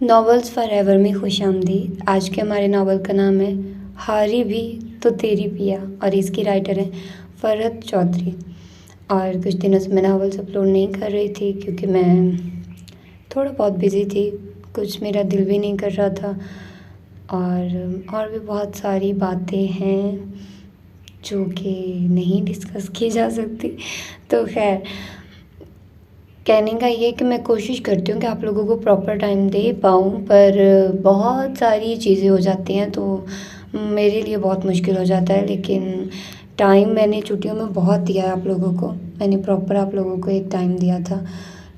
Novels forever में खुशामदीद। आज के हमारे नावल का नाम है हारी भी तो तेरी पिया और इसकी राइटर है फरहत चौधरी। और कुछ दिनों से मैं नावल्स अपलोड नहीं कर रही थी क्योंकि मैं थोड़ा बहुत बिज़ी थी, कुछ मेरा दिल भी नहीं कर रहा था और भी बहुत सारी बातें हैं जो कि नहीं डिस्कस की जा सकती। तो खैर, कहने का ये कि मैं कोशिश करती हूँ कि आप लोगों को प्रॉपर टाइम दे पाऊँ, पर बहुत सारी चीज़ें हो जाती हैं तो मेरे लिए बहुत मुश्किल हो जाता है। लेकिन टाइम मैंने छुट्टियों में बहुत दिया है आप लोगों को, मैंने प्रॉपर आप लोगों को एक टाइम दिया था।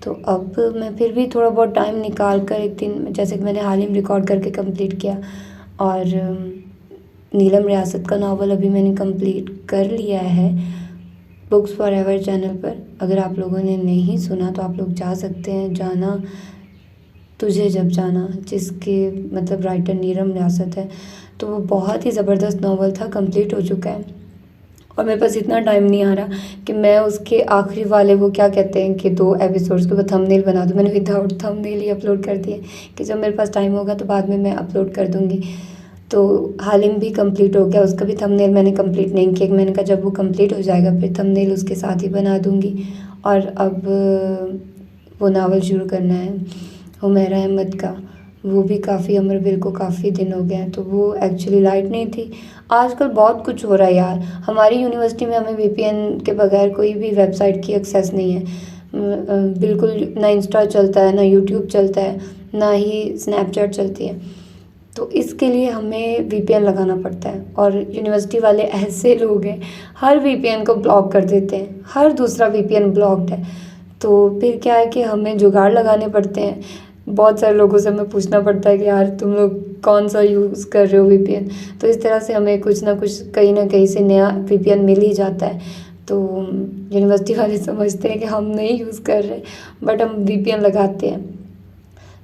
तो अब मैं फिर भी थोड़ा बहुत टाइम निकाल कर एक दिन, जैसे कि मैंने हाल ही में रिकॉर्ड करके कंप्लीट किया। और नीलम रियासत का नावल अभी मैंने कंप्लीट कर लिया है बुक्स फॉरएवर चैनल पर। अगर आप लोगों ने नहीं सुना तो आप लोग जा सकते हैं। जाना तुझे जब जाना, जिसके मतलब राइटर नीलम रियासत है। तो वो बहुत ही ज़बरदस्त नावल था, कंप्लीट हो चुका है और मेरे पास इतना टाइम नहीं आ रहा कि मैं उसके आखिरी वाले, वो क्या कहते हैं कि 2 एपिसोड्स के बाद थंबनेल बना दूँ। मैंने विदाउट थंबनेल ही अपलोड कर दिए कि जब मेरे पास टाइम होगा तो बाद में मैं अपलोड कर दूँगी। तो हालिम भी कंप्लीट हो गया, उसका भी थंबनेल मैंने कंप्लीट नहीं किया। मैंने कहा जब वो कंप्लीट हो जाएगा फिर थंबनेल उसके साथ ही बना दूँगी। और अब वो नावल शुरू करना है हुमैरा अहमद का, वो भी काफ़ी, अमरविल को काफ़ी दिन हो गए हैं। तो वो एक्चुअली लाइट नहीं थी। आजकल बहुत कुछ हो रहा है यार, हमारी यूनिवर्सिटी में हमें वीपीएन के बगैर कोई भी वेबसाइट की एक्सेस नहीं है। बिल्कुल ना इंस्टा चलता है, ना यूट्यूब चलता है, ना ही स्नैपचैट चलती है। तो इसके लिए हमें वीपीएन लगाना पड़ता है और यूनिवर्सिटी वाले ऐसे लोग हैं, हर वीपीएन को ब्लॉक कर देते हैं, हर दूसरा वीपीएन ब्लॉक्ड है। तो फिर क्या है कि हमें जुगाड़ लगाने पड़ते हैं। बहुत सारे लोगों से हमें पूछना पड़ता है कि यार तुम लोग कौन सा यूज़ कर रहे हो वीपीएन। तो इस तरह से हमें कुछ ना कुछ कहीं ना कहीं से नया वीपीएन मिल ही जाता है। तो यूनिवर्सिटी वाले समझते हैं कि हम नहीं यूज़ कर रहे, बट हम वीपीएन लगाते हैं।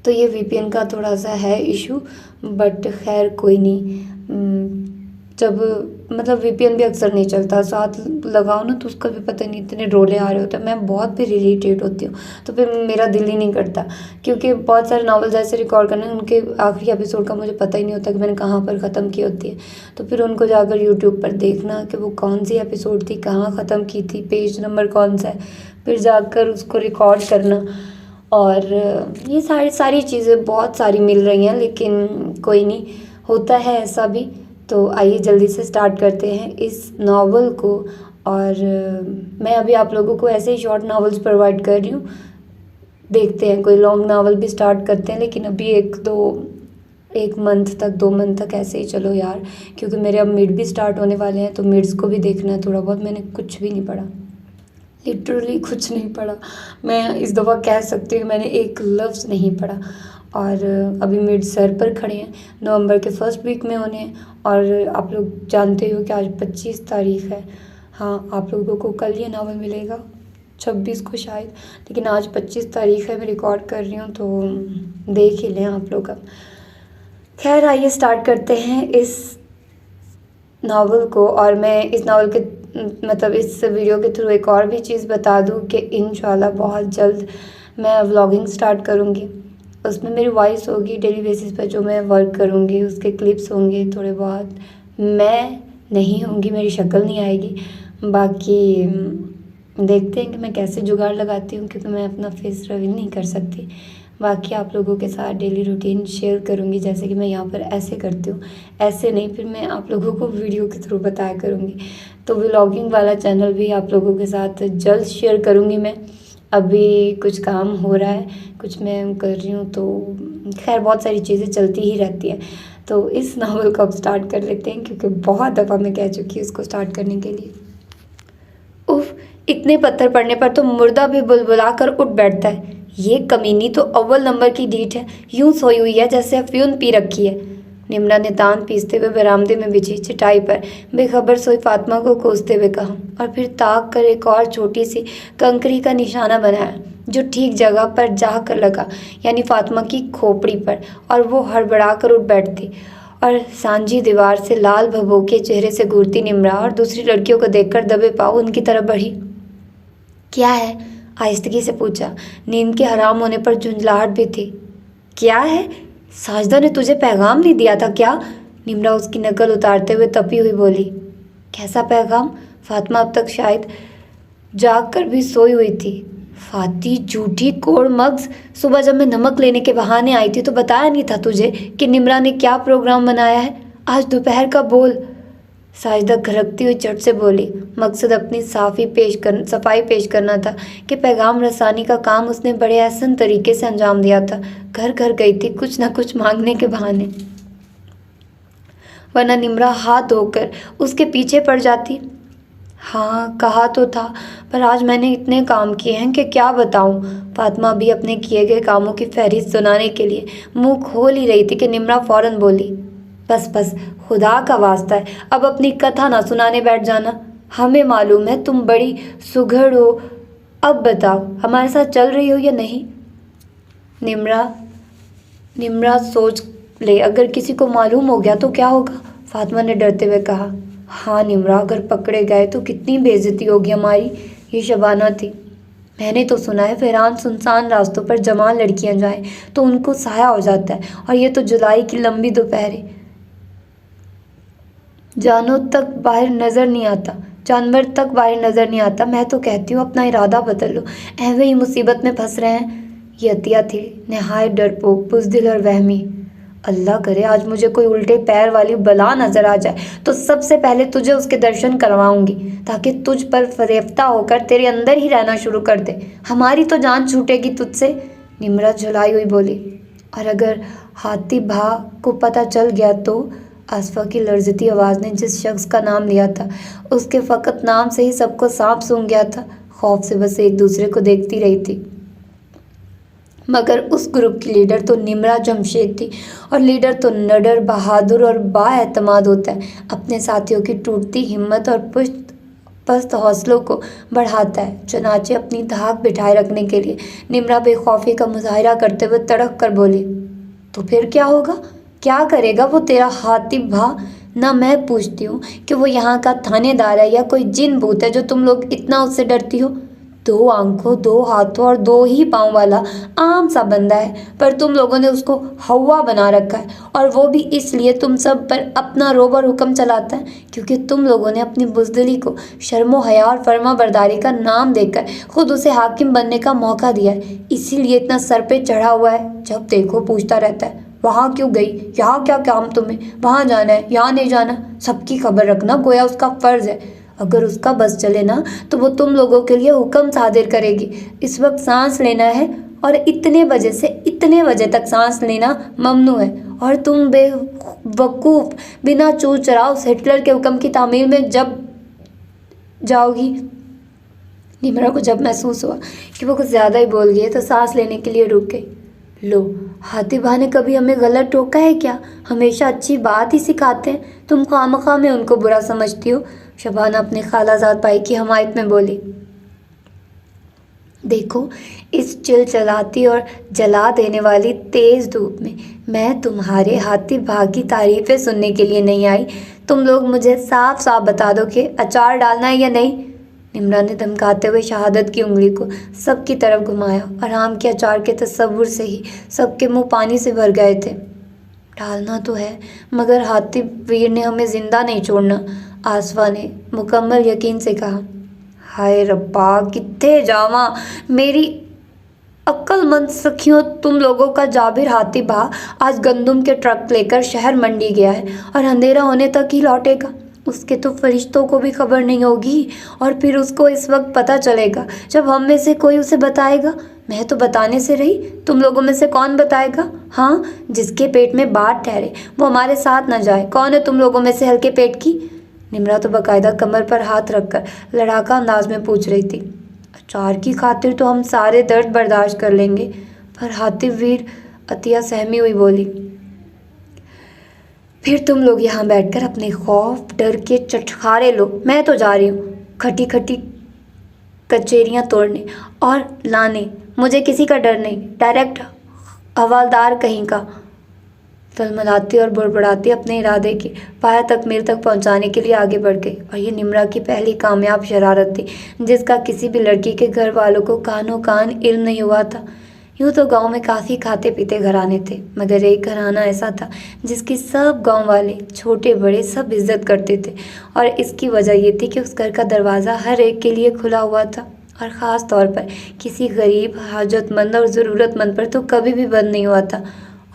तो ये वीपीएन का थोड़ा सा है इशू, बट खैर कोई नहीं। जब मतलब वीपीएन भी अक्सर नहीं चलता, साथ लगाओ ना तो उसका भी पता नहीं इतने रोले आ रहे होते हैं, मैं बहुत फिर इरीटेट होती हूँ। तो फिर मेरा दिल ही नहीं करता क्योंकि बहुत सारे नावल्स ऐसे रिकॉर्ड करने, उनके आखिरी एपिसोड का मुझे पता ही नहीं होता कि मैंने कहाँ पर ख़त्म की होती है। तो फिर उनको जाकर यूट्यूब पर देखना कि वो कौन सी एपिसोड थी, कहाँ ख़त्म की थी, पेज नंबर कौन सा है, फिर जाकर उसको रिकॉर्ड करना। और ये सारी चीज़ें बहुत सारी मिल रही हैं, लेकिन कोई नहीं, होता है ऐसा भी। तो आइए जल्दी से स्टार्ट करते हैं इस नावल को। और मैं अभी आप लोगों को ऐसे ही शॉर्ट नावल्स प्रोवाइड कर रही हूँ, देखते हैं कोई लॉन्ग नावल भी स्टार्ट करते हैं। लेकिन अभी 1 मंथ तक, 2 मंथ तक ऐसे ही चलो यार, क्योंकि मेरे अब मिड भी स्टार्ट होने वाले हैं तो मिड्स को भी देखना है थोड़ा बहुत। मैंने कुछ भी नहीं पढ़ा, लिटरली कुछ नहीं पढ़ा। मैं इस दफ़ा कह सकती हूँ कि मैंने एक लफ्ज़ नहीं पढ़ा। और अभी मिड सर पर खड़े हैं, नवंबर के फर्स्ट वीक में होने हैं। और आप लोग जानते हो कि आज 25 तारीख है। हाँ, आप लोगों को कल ये नावल मिलेगा 26 को शायद, लेकिन आज 25 तारीख है, मैं रिकॉर्ड कर रही हूँ तो देख ही लें आप लोग अब। खैर आइए स्टार्ट करते हैं इस नावल को। और मैं इस नावल के मतलब इस वीडियो के थ्रू एक और भी चीज़ बता दूं कि इंशाल्लाह बहुत जल्द मैं व्लॉगिंग स्टार्ट करूंगी। उसमें मेरी वॉइस होगी डेली बेसिस पर, जो मैं वर्क करूंगी उसके क्लिप्स होंगे थोड़े बहुत। मैं नहीं होंगी, मेरी शक्ल नहीं आएगी। बाकी देखते हैं कि मैं कैसे जुगाड़ लगाती हूँ, क्योंकि मैं अपना फेस रिवील नहीं कर सकती। बाकी आप लोगों के साथ डेली रूटीन शेयर करूँगी, जैसे कि मैं यहाँ पर ऐसे करती हूँ, ऐसे नहीं, फिर मैं आप लोगों को वीडियो के थ्रू बताया करूँगी। तो व्लॉगिंग वाला चैनल भी आप लोगों के साथ जल्द शेयर करूँगी मैं। अभी कुछ काम हो रहा है, कुछ मैं कर रही हूँ, तो खैर बहुत सारी चीज़ें चलती ही रहती हैं। तो इस नावल को अब स्टार्ट कर लेते हैं, क्योंकि बहुत दफ़ा मैं कह चुकी हूँ इसको स्टार्ट करने के लिए। उफ, इतने पत्थर पड़ने पर तो मुर्दा भी बुलबुला कर उठ बैठता है। ये कमीनी तो अव्वल नंबर की ढीठ है, यूं सोई हुई है जैसे अफ्यून पी रखी है। निम्रा ने दांत पीसते हुए बरामदे में बिछी चटाई पर बेखबर सोई फातिमा को कोसते हुए कहा, और फिर ताक कर एक और छोटी सी कंकरी का निशाना बनाया जो ठीक जगह पर जा कर लगा, यानी फातिमा की खोपड़ी पर। और वो हड़बड़ा कर उठ बैठती और सांझी दीवार से लाल भभूके चेहरे से घूरती निम्रा और दूसरी लड़कियों को देखकर दबे पाँव उनकी तरफ बढ़ी। क्या है? आहिस्तगी से पूछा। नींद के हराम होने पर झुंझलाहट भी थी। क्या है? साजदा ने तुझे पैगाम नहीं दिया था क्या? निम्रा उसकी नकल उतारते हुए तपी हुई बोली। कैसा पैगाम? फातिमा अब तक शायद जाग कर भी सोई हुई थी। फाती झूठी कोड़ मग्स, सुबह जब मैं नमक लेने के बहाने आई थी तो बताया नहीं था तुझे कि निम्रा ने क्या प्रोग्राम बनाया है? आज दोपहर का बोल। साजिदा घरकती हुई झट से बोली। मकसद अपनी सफाई पेश करना था कि पैगाम रसानी का काम उसने बड़े आसान तरीके से अंजाम दिया था। घर घर गई थी कुछ न कुछ मांगने के बहाने, वरना निम्रा हाथ धोकर उसके पीछे पड़ जाती। हाँ कहा तो था, पर आज मैंने इतने काम किए हैं कि क्या बताऊं। फातिमा भी अपने किए गए कामों की फहरिस्त सुनाने के लिए मुंह खोल ही रही थी कि निम्रा फौरन बोली। बस बस, खुदा का वास्ता है, अब अपनी कथा ना सुनाने बैठ जाना। हमें मालूम है तुम बड़ी सुघड़ हो, अब बताओ हमारे साथ चल रही हो या नहीं? निम्रा सोच ले, अगर किसी को मालूम हो गया तो क्या होगा? फातिमा ने डरते हुए कहा। हाँ निम्रा, अगर पकड़े गए तो कितनी बेइज्जती होगी हमारी। ये शबाना थी। मैंने तो सुना है फ़िरआन सुनसान रास्तों पर जवान लड़कियां जाएं तो उनको साया हो जाता है, और ये तो जुलाई की लंबी दोपहरें, जानवर तक बाहर नज़र नहीं आता। मैं तो कहती हूँ अपना इरादा बदल लो, ऐसे ही मुसीबत में फंस रहे हैं। ये अतिया थी, नहायत डरपोक, बुज़दिल और वहमी। अल्लाह करे आज मुझे कोई उल्टे पैर वाली बला नजर आ जाए तो सबसे पहले तुझे उसके दर्शन करवाऊंगी, ताकि तुझ पर फरेफ्ता होकर तेरे अंदर ही रहना शुरू कर दे। हमारी तो जान छूटेगी तुझसे। निम्रा झुलाई हुई बोली। और अगर हाथी भा को पता चल गया तो? आसफा की लर्जती आवाज़ ने जिस शख्स का नाम लिया था उसके फ़कत नाम से ही सबको सांप सूंघ गया था। खौफ से बस एक दूसरे को देखती रही थी। मगर उस ग्रुप की लीडर तो निम्रा जमशेद थी, और लीडर तो नडर, बहादुर और बाएतमाद होता है। अपने साथियों की टूटती हिम्मत और पस्त हौसलों को बढ़ाता है। चुनाचे अपनी धाक बिठाए रखने के लिए निम्रा बेखौफी का मुजाहिरा करते हुए तड़क कर बोली। तो फिर क्या होगा? क्या करेगा वो तेरा हाथी भा? ना मैं पूछती हूँ कि वो यहाँ का थानेदार है या कोई जिन भूत है जो तुम लोग इतना उससे डरती हो। 2 आंखों, 2 हाथों और 2 ही पाँव वाला आम सा बंदा है, पर तुम लोगों ने उसको हवा बना रखा है, और वो भी इसलिए तुम सब पर अपना रोब और हुक्म चलाता है क्योंकि तुम लोगों ने अपनी बुज़दिली को शर्मो हया और फर्मा बरदारी का नाम देकर खुद उसे हाकिम बनने का मौका दिया है। इसीलिए इतना सर पे चढ़ा हुआ है। जब देखो पूछता रहता है, वहाँ क्यों गई, यहाँ क्या काम तुम्हें, वहाँ जाना है, यहाँ नहीं जाना। सबकी खबर रखना गोया उसका फ़र्ज़ है। अगर उसका बस चले ना तो वो तुम लोगों के लिए हुक्म सादिर करेगी। इस वक्त सांस लेना है और इतने बजे से इतने बजे तक सांस लेना ममनू है, और तुम बेवकूफ़ बिना चूर चराओ उस हिटलर के हुक्म की तामील में जब जाओगी। निम्रा को जब महसूस हुआ कि वो कुछ ज़्यादा ही बोल गई तो सांस लेने के लिए रुक गई। लो, हाथी भा ने कभी हमें गलत टोका है क्या? हमेशा अच्छी बात ही सिखाते हैं, तुम खामखा में उनको बुरा समझती हो। शबाना अपने खालाजाद भाई की हमायत में बोली। देखो, इस चिलचलाती और जला देने वाली तेज़ धूप में मैं तुम्हारे हाथी भा की तारीफ़ें सुनने के लिए नहीं आई। तुम लोग मुझे साफ साफ बता दो कि अचार डालना है या नहीं। निम्रा ने धमकाते हुए शहादत की उंगली को सबकी तरफ घुमाया, और आम के अचार के तस्वुर से ही सबके मुंह पानी से भर गए थे। डालना तो है, मगर हाथी वीर ने हमें जिंदा नहीं छोड़ना, आसफा ने मुकम्मल यकीन से कहा। हाय रब्बा, कित्थे जावा मेरी अक्लमंद सखियों। तुम लोगों का जाबिर हाथी भा आज गंदुम के ट्रक लेकर शहर मंडी गया है, और अंधेरा होने तक ही लौटेगा। उसके तो फरिश्तों को भी खबर नहीं होगी, और फिर उसको इस वक्त पता चलेगा जब हम में से कोई उसे बताएगा। मैं तो बताने से रही, तुम लोगों में से कौन बताएगा? हाँ, जिसके पेट में बात ठहरे वो हमारे साथ न जाए। कौन है तुम लोगों में से हल्के पेट की? निम्रा तो बाकायदा कमर पर हाथ रखकर लड़ाका अंदाज में पूछ रही थी। अचार की खातिर तो हम सारे दर्द बर्दाश्त कर लेंगे, पर हाथी वीर, अतिया सहमी हुई बोली। फिर तुम लोग यहाँ बैठकर अपने खौफ डर के चटखारे लो। मैं तो जा रही हूँ खटी खटी कचेरियाँ तोड़ने और लाने। मुझे किसी का डर नहीं, डायरेक्ट हवालदार कहीं का। तलमलाती और बड़बड़ाती अपने इरादे की पाया तकमील तक पहुंचाने के लिए आगे बढ़ गई, और ये निम्रा की पहली कामयाब शरारत थी जिसका किसी भी लड़की के घर वालों को कानो कान इल्म नहीं हुआ था। यूँ तो गांव में काफ़ी खाते पीते घराने थे, मगर एक घराना ऐसा था जिसकी सब गांव वाले छोटे बड़े सब इज्जत करते थे। और इसकी वजह ये थी कि उस घर का दरवाज़ा हर एक के लिए खुला हुआ था, और ख़ास तौर पर किसी गरीब, हाजतमंद और ज़रूरतमंद पर तो कभी भी बंद नहीं हुआ था।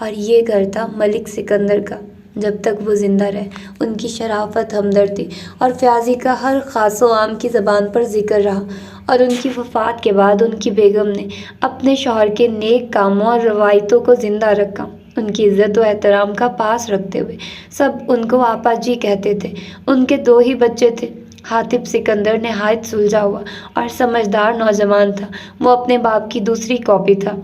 और ये घर था मलिक सिकंदर का। जब तक वो ज़िंदा रहे, उनकी शराफत, हमदर्दी और फ्याज़ी का हर ख़ासो आम की ज़बान पर ज़िक्र रहा। और उनकी वफ़ात के बाद उनकी बेगम ने अपने शौहर के नेक कामों और रवायतों को ज़िंदा रखा। उनकी इज़्ज़त व एहतराम का पास रखते हुए सब उनको आपा जी कहते थे। उनके 2 ही बच्चे थे। हातिब सिकंदर नहायत सुलझा हुआ और समझदार नौजवान था। वो अपने बाप की दूसरी कॉपी था,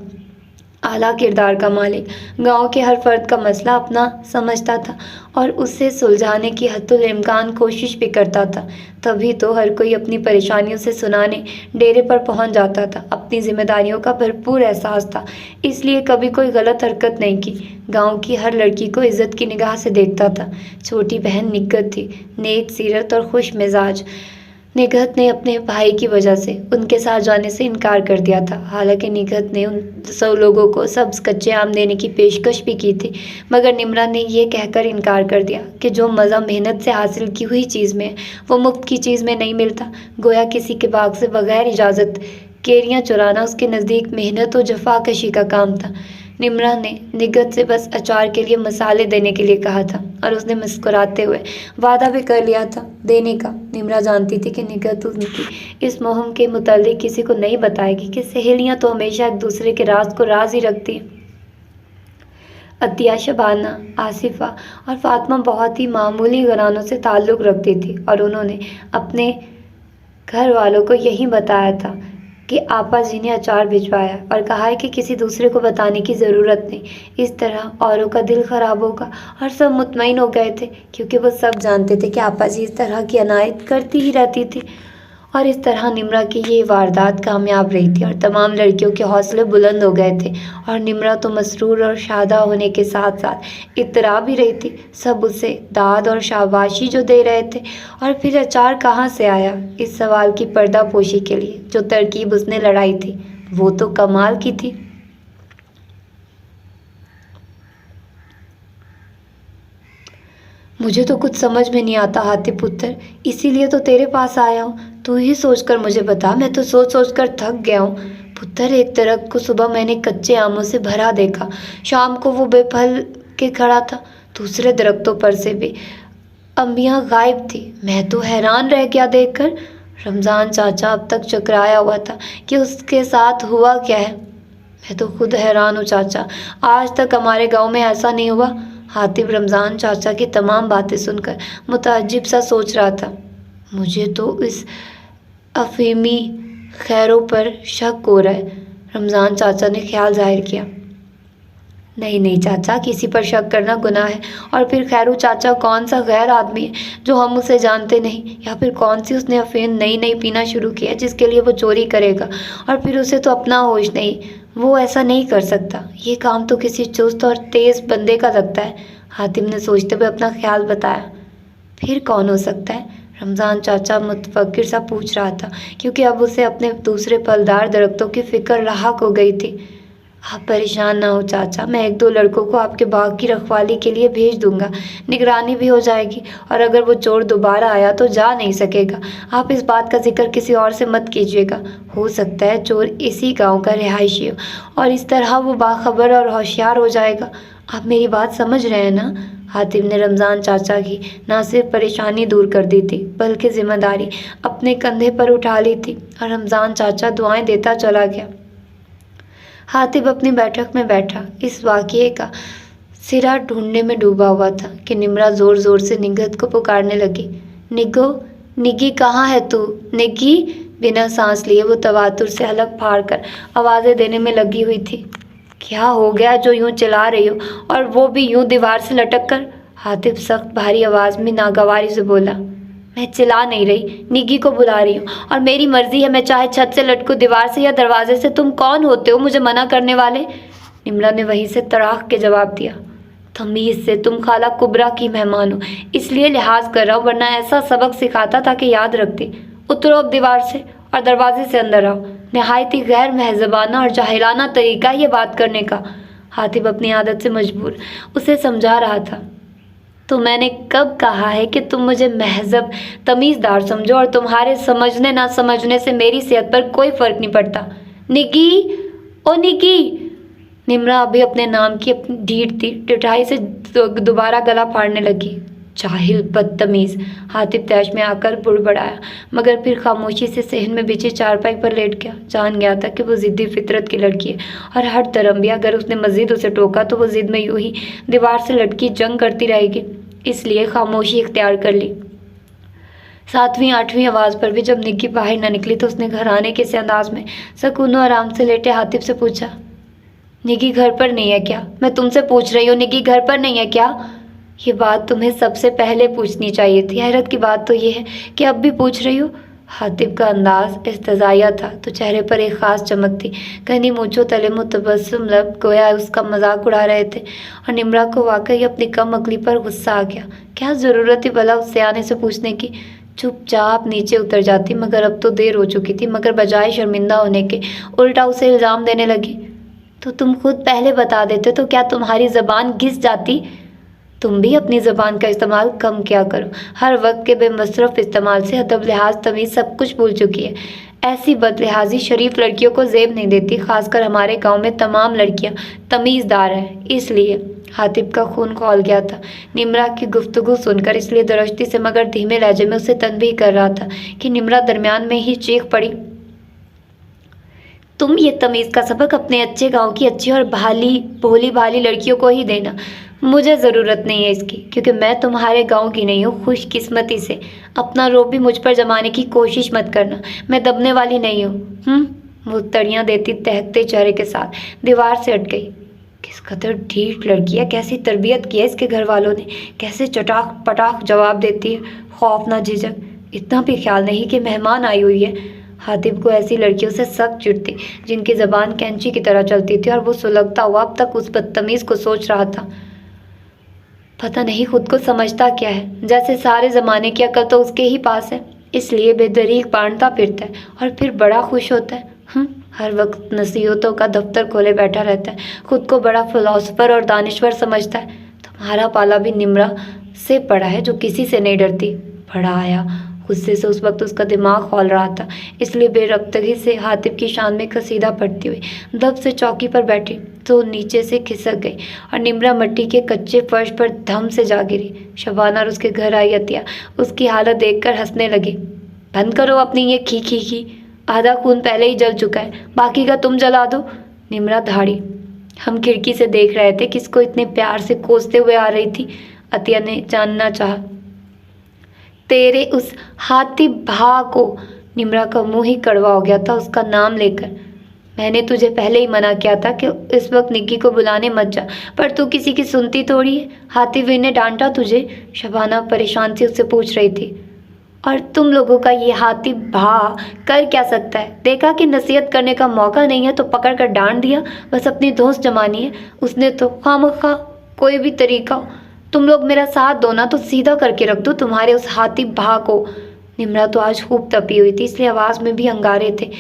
आला किरदार का मालिक। गांव के हर फर्द का मसला अपना समझता था और उससे सुलझाने की हद्दुल इम्कान कोशिश भी करता था। तभी तो हर कोई अपनी परेशानियों से सुनाने डेरे पर पहुंच जाता था। अपनी जिम्मेदारियों का भरपूर एहसास था, इसलिए कभी कोई गलत हरकत नहीं की। गांव की हर लड़की को इज्जत की निगाह से देखता था। छोटी बहन निग्गत थी, नेक सीरत और खुश मिजाज। निगहत ने अपने भाई की वजह से उनके साथ जाने से इनकार कर दिया था। हालांकि निगहत ने उन सब लोगों को सब्ज़ कच्चे आम देने की पेशकश भी की थी, मगर निम्रा ने यह कहकर इनकार कर दिया कि जो मज़ा मेहनत से हासिल की हुई चीज़ में है, वो मुफ्त की चीज़ में नहीं मिलता। गोया किसी के बाग से बगैर इजाज़त केरियाँ चुराना उसके नज़दीक मेहनत और जफाकशी का काम था। निम्रा ने निगहत से बस अचार के लिए मसाले देने के लिए कहा था, और उसने मुस्कुराते हुए वादा भी कर लिया था देने का। निम्रा जानती थी कि निगहत उनकी इस मुहिम के मुतालिक किसी को नहीं बताएगी कि सहेलियां तो हमेशा एक दूसरे के राज को राज ही रखती हैं। अतिया, शबाना, आसिफा और फातिमा बहुत ही मामूली घरानों से ताल्लुक़ रखती थी, और उन्होंने अपने घर वालों को यही बताया था कि आपा जी ने अचार भिजवाया और कहा है कि किसी दूसरे को बताने की ज़रूरत नहीं। इस तरह औरों का दिल ख़राब होगा, और सब मुतमईन हो गए थे, क्योंकि वो सब जानते थे कि आपा जी इस तरह की अनायत करती ही रहती थी। और इस तरह निम्रा की ये वारदात कामयाब रही थी, और तमाम लड़कियों के हौसले बुलंद हो गए थे। और निम्रा तो मसरूर और शादा होने के साथ साथ इत्तरा भी रही थी। सब उसे दाद और शाबाशी जो दे रहे थे। और फिर अचार कहाँ से आया, इस सवाल की पर्दापोशी के लिए जो तरकीब उसने लड़ाई थी, वो तो कमाल की थी। मुझे तो कुछ समझ में नहीं आता हातिब पुत्र, इसीलिए तो तेरे पास आया हूँ। तू ही सोचकर मुझे बता, मैं तो सोच सोच कर थक गया हूँ। पुत्र, एक दरख्त को सुबह मैंने कच्चे आमों से भरा देखा, शाम को वो बेफल के खड़ा था। दूसरे दरख्तों पर से भी अंबियाँ गायब थी। मैं तो हैरान रह गया देखकर। रमज़ान चाचा अब तक चकराया हुआ था कि उसके साथ हुआ क्या है। मैं तो खुद हैरान हूँ चाचा, आज तक हमारे गांव में ऐसा नहीं हुआ। हातिब रमज़ान चाचा की तमाम बातें सुनकर मुताज्जिब सा सोच रहा था। मुझे तो इस अफीमी खैरों पर शक हो रहा है। रमज़ान चाचा ने ख्याल जाहिर किया। नहीं नहीं चाचा, किसी पर शक करना गुनाह है। और फिर खैरू चाचा कौन सा गैर आदमी है जो हम उसे जानते नहीं, या फिर कौन सी उसने अफीम नई नई पीना शुरू किया जिसके लिए वो चोरी करेगा। और फिर उसे तो अपना होश नहीं, वो ऐसा नहीं कर सकता। ये काम तो किसी चुस्त और तेज़ बंदे का लगता है। हातिम ने सोचते हुए अपना ख्याल बताया। फिर कौन हो सकता है? रमज़ान चाचा मुतफक्किर सा पूछ रहा था, क्योंकि अब उसे अपने दूसरे फलदार दरख्तों की फ़िक्र लाहक हो गई थी। आप परेशान ना हो चाचा, मैं 1-2 लड़कों को आपके बाग की रखवाली के लिए भेज दूंगा। निगरानी भी हो जाएगी, और अगर वो चोर दोबारा आया तो जा नहीं सकेगा। आप इस बात का जिक्र किसी और से मत कीजिएगा। हो सकता है चोर इसी गांव का रिहायशी हो, और इस तरह वो बाखबर और होशियार हो जाएगा। आप मेरी बात समझ रहे हैं ना? हातिम ने रमज़ान चाचा की ना सिर्फ परेशानी दूर कर दी थी, बल्कि जिम्मेदारी अपने कंधे पर उठा ली थी। और रमज़ान चाचा दुआएं देता चला गया। हातिब अपनी बैठक में बैठा इस वाक़ये का सिरा ढूंढने में डूबा हुआ था कि निम्रा ज़ोर ज़ोर से निगहत को पुकारने लगी। निग्गो, निग्गी, कहाँ है तू? निग्गी! बिना सांस लिए वो तवातुर से हलक फाड़ कर आवाज़ें देने में लगी हुई थी। क्या हो गया जो यूं चिल्ला रही हो, और वो भी यूं दीवार से लटक कर? हातिब सख्त भारी आवाज़ में नागवारी से बोला। मैं चिल्ला नहीं रही, निग्गी को बुला रही हूँ, और मेरी मर्जी है, मैं चाहे छत से लटकूं, दीवार से या दरवाजे से। तुम कौन होते हो मुझे मना करने वाले? निम्रा ने वहीं से तड़ाक के जवाब दिया। तमीज़ से, तुम खाला कुबरा की मेहमान हो, इसलिए लिहाज कर रहा हूँ, वरना ऐसा सबक सिखाता था कि याद रखती। उतरो अब दीवार से और दरवाजे से अंदर आओ। नहायत ही गैर महज़बाना और जाहिलाना तरीका ये बात करने का। हातिब अपनी आदत से मजबूर उसे समझा रहा था। तो मैंने कब कहा है कि तुम मुझे महज़ब तमीज़दार समझो, और तुम्हारे समझने ना समझने से मेरी सेहत पर कोई फ़र्क नहीं पड़ता। निकी, ओ निकी। निम्रा अभी अपने नाम की अपनी ढीठ थी, टिठाई से दोबारा गला फाड़ने लगी। जाहिल, बदतमीज़। हातिब तैश में आकर बुड़बड़ाया, मगर फिर खामोशी से सहन में बिछी चारपाई पर लेट गया। जान गया था कि वो ज़िद्दी फितरत की लड़की है और हर तरह भी अगर उसने मज़ीद उसे टोका तो वो ज़िद में यूं ही दीवार से लटकी जंग करती रहेगी। इसलिए खामोशी इख्तियार कर ली। 7वीं 8वीं आवाज़ पर भी जब निक्की बाहर न निकली तो उसने घर आने के से अंदाज में सकून और आराम से लेटे हातिब से पूछा, निकी घर पर नहीं है क्या? मैं तुमसे पूछ रही हूँ, निकी घर पर नहीं है क्या? ये बात तुम्हें सबसे पहले पूछनी चाहिए थी। हैरत की बात तो ये है कि अब भी पूछ रही हो। हातिब का अंदाज इस्तज़ाया था तो चेहरे पर एक ख़ास चमक थी। कहीं मूँछों तले मुतबस्सुम लब गोया उसका मजाक उड़ा रहे थे। और निम्रा को वाकई अपनी कम अकली पर गुस्सा आ गया। क्या ज़रूरत थी भला उससे आने से पूछने की? चुपचाप नीचे उतर जाती, मगर अब तो देर हो चुकी थी। मगर बजाय शर्मिंदा होने के उल्टा उसे इल्ज़ाम देने लगी। तो तुम खुद पहले बता देते तो क्या तुम्हारी ज़बान घिस जाती? तुम भी अपनी ज़बान का इस्तेमाल कम किया करो। हर वक्त के बेमसरफ इस्तेमाल से अदब, लिहाज, तमीज़ सब कुछ भूल चुकी है। ऐसी बदलिहाजी शरीफ लड़कियों को ज़ेब नहीं देती। खासकर हमारे गांव में तमाम लड़कियां तमीज़दार हैं। इसलिए हातिब का खून खौल गया था निम्रा की गुफ्तगू सुनकर, इसलिए दरश्ती से मगर धीमे लहजे में उसे तनबीह कर रहा था कि निम्रा दरमियान में ही चीख पड़ी, तुम ये तमीज़ का सबक अपने अच्छे गांव की अच्छी और भोली भाली लड़कियों को ही देना। मुझे ज़रूरत नहीं है इसकी, क्योंकि मैं तुम्हारे गांव की नहीं हूँ। खुशकिस्मती से अपना रोब भी मुझ पर जमाने की कोशिश मत करना। मैं दबने वाली नहीं हूँ। वो तड़ियाँ देती तहकते चेहरे के साथ दीवार से हट गई। किस कदर ढीठ लड़की है, कैसी तरबियत की है इसके घर वालों ने, कैसे चटाक पटाख जवाब देती है, खौफ ना झिझक। इतना भी ख्याल नहीं कि मेहमान आई हुई है। हातिब को ऐसी लड़कियों से सख्त चिढ़ती जिनकी ज़बान कैंची की तरह चलती थी, और वो सुलगता हुआ अब तक उस बदतमीज़ को सोच रहा था। पता नहीं खुद को समझता क्या है, जैसे सारे ज़माने की अकल तो उसके ही पास है, इसलिए बेदरीक बांटता फिरता है और फिर बड़ा खुश होता है। हर वक्त नसीहतों का दफ्तर खोले बैठा रहता है, खुद को बड़ा फिलोसफर और दानिश्वर समझता है। तुम्हारा पाला भी निम्रा से पड़ा है जो किसी से नहीं डरती। बड़ा आया गुस्से से उस वक्त उसका दिमाग खौल रहा था, इसलिए बेरब्तगी से हातिब की शान में कसीदा पड़ती हुई दब से चौकी पर बैठी तो नीचे से खिसक गई और निम्रा मिट्टी के कच्चे फर्श पर धम से जा गिरी। शबाना और उसके घर आई अतिया उसकी हालत देखकर हंसने लगी। बंद करो अपनी ये खी खी खी, आधा खून पहले ही जल चुका है, बाकी का तुम जला दो। निम्रा धाड़ी। हम खिड़की से देख रहे थे, किसको इतने प्यार से कोसते हुए आ रही थी? अतिया ने जानना चाहा। तेरे उस हातिब भा को। निम्रा का मुंह ही कड़वा हो गया था उसका नाम लेकर। मैंने तुझे पहले ही मना किया था कि इस वक्त निक्की को बुलाने मत जा, पर तू किसी की सुनती थोड़ी है। हातिब ने डांटा तुझे? शबाना परेशान से उससे पूछ रही थी। और तुम लोगों का ये हातिब भा कर क्या सकता है? देखा कि नसीहत करने का मौका नहीं है तो पकड़ कर डांट दिया, बस अपनी दोस्त जमानी है उसने तो। खामखा कोई भी तरीका, तुम लोग मेरा साथ दो ना तो सीधा करके रख दो तुम्हारे उस हातिब भा को। निम्रा तो आज खूब तपी हुई थी, इसलिए आवाज़ में भी अंगारे थे,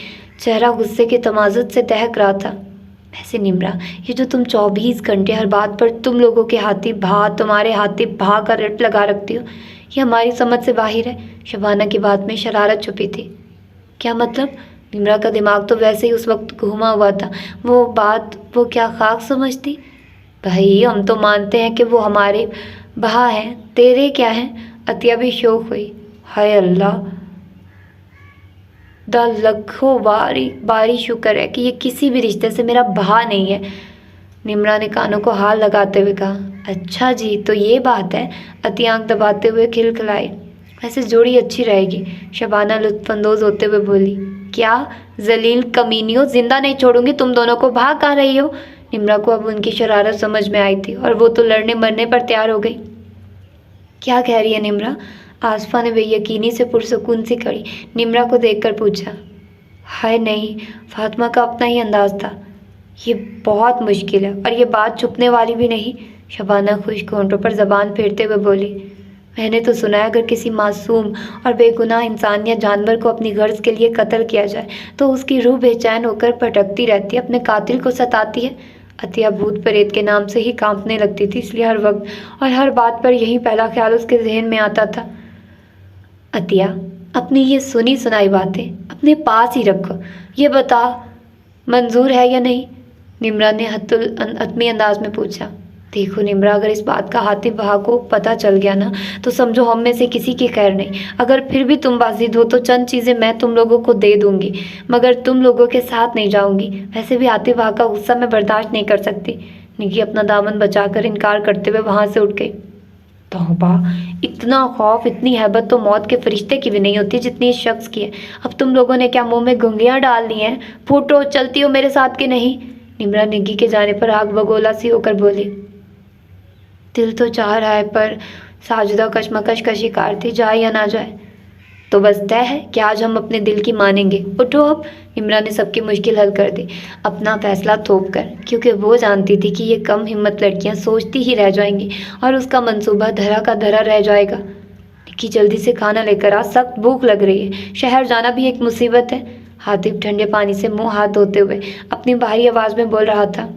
चेहरा गुस्से के तमाज़ुत से दहक रहा था। वैसे निम्रा, ये जो तुम 24 घंटे हर बात पर तुम लोगों के हातिब भा, तुम्हारे हातिब भा का रट लगा रखती हो, ये हमारी समझ से बाहर है। शबाना की बात में शरारत छुपी थी। क्या मतलब? निम्रा का दिमाग तो वैसे ही उस वक्त घूमा हुआ था। वो बात वो क्या खाक समझती? भाई हम तो मानते हैं कि वो हमारे भा हैं, तेरे क्या हैं? अतिया भी शौक हुई। हाय अल्लाह, द लखों बारी शुक्र है कि ये किसी भी रिश्ते से मेरा भा नहीं है। निम्रा ने कानों को हाथ लगाते हुए कहा। अच्छा जी, तो ये बात है? अतिया आंख दबाते हुए खिलखिलाई। वैसे जोड़ी अच्छी रहेगी। शबाना लुत्फानंदोज होते हुए बोली। क्या जलील कमीनियों, जिंदा नहीं छोड़ूंगी तुम दोनों को। भाग आ रही हो? निम्रा को अब उनकी शरारत समझ में आई थी और वो तो लड़ने मरने पर तैयार हो गई। क्या कह रही है निम्रा? आसफा ने बेयकीनी से पुरसुकून सी खड़ी निम्रा को देखकर पूछा। हाय नहीं, फातिमा का अपना ही अंदाज था। ये बहुत मुश्किल है और ये बात छुपने वाली भी नहीं। शबाना खुश्क होंठों पर जबान फेरते हुए बोली। मैंने तो सुना है अगर किसी मासूम और बेगुनाह इंसान या जानवर को अपनी गर्ज के लिए कत्ल किया जाए तो उसकी रूह बेचैन होकर भटकती रहती है, अपने कातिल को सताती है। अतिया भूत प्रेत के नाम से ही कांपने लगती थी, इसलिए हर वक्त और हर बात पर यही पहला ख्याल उसके जहन में आता था। अतिया, अपनी ये सुनी सुनाई बातें अपने पास ही रखो। ये बता, मंजूर है या नहीं? निम्रा ने हतमी अंदाज में पूछा। देखो निम्रा, अगर इस बात का हातिम बहा को पता चल गया ना तो समझो हम में से किसी की खैर नहीं। अगर फिर भी तुम बाजिद हो तो चंद चीज़ें मैं तुम लोगों को दे दूंगी, मगर तुम लोगों के साथ नहीं जाऊंगी। वैसे भी हातिम बहा का गुस्सा मैं बर्दाश्त नहीं कर सकती। निकी अपना दामन बचाकर इनकार करते हुए वहाँ से उठ गई। तौबा, इतना खौफ, इतनी हैबत तो मौत के फरिश्ते की भी नहीं होती जितनी इस शख्स की है। अब तुम लोगों ने क्या मुंह में घुंघियाँ डाल ली हैं? फूटो, चलती हो मेरे साथ कि नहीं? निम्रा निग्गी के जाने पर आग बगोला सी होकर बोली। दिल तो चाह रहा है पर साजिदा कशमकश का शिकार थी, जाए या ना जाए। तो बस तय है कि आज हम अपने दिल की मानेंगे। उठो अब। निम्रा ने सबकी मुश्किल हल कर दी अपना फैसला थोप कर, क्योंकि वो जानती थी कि ये कम हिम्मत लड़कियां सोचती ही रह जाएंगी और उसका मंसूबा धरा का धरा रह जाएगा। निक्की, जल्दी से खाना लेकर आ, सख्त भूख लग रही है। शहर जाना भी एक मुसीबत है। हातिब ठंडे पानी से मुंह हाथ धोते हुए अपनी भारी आवाज़ में बोल रहा था।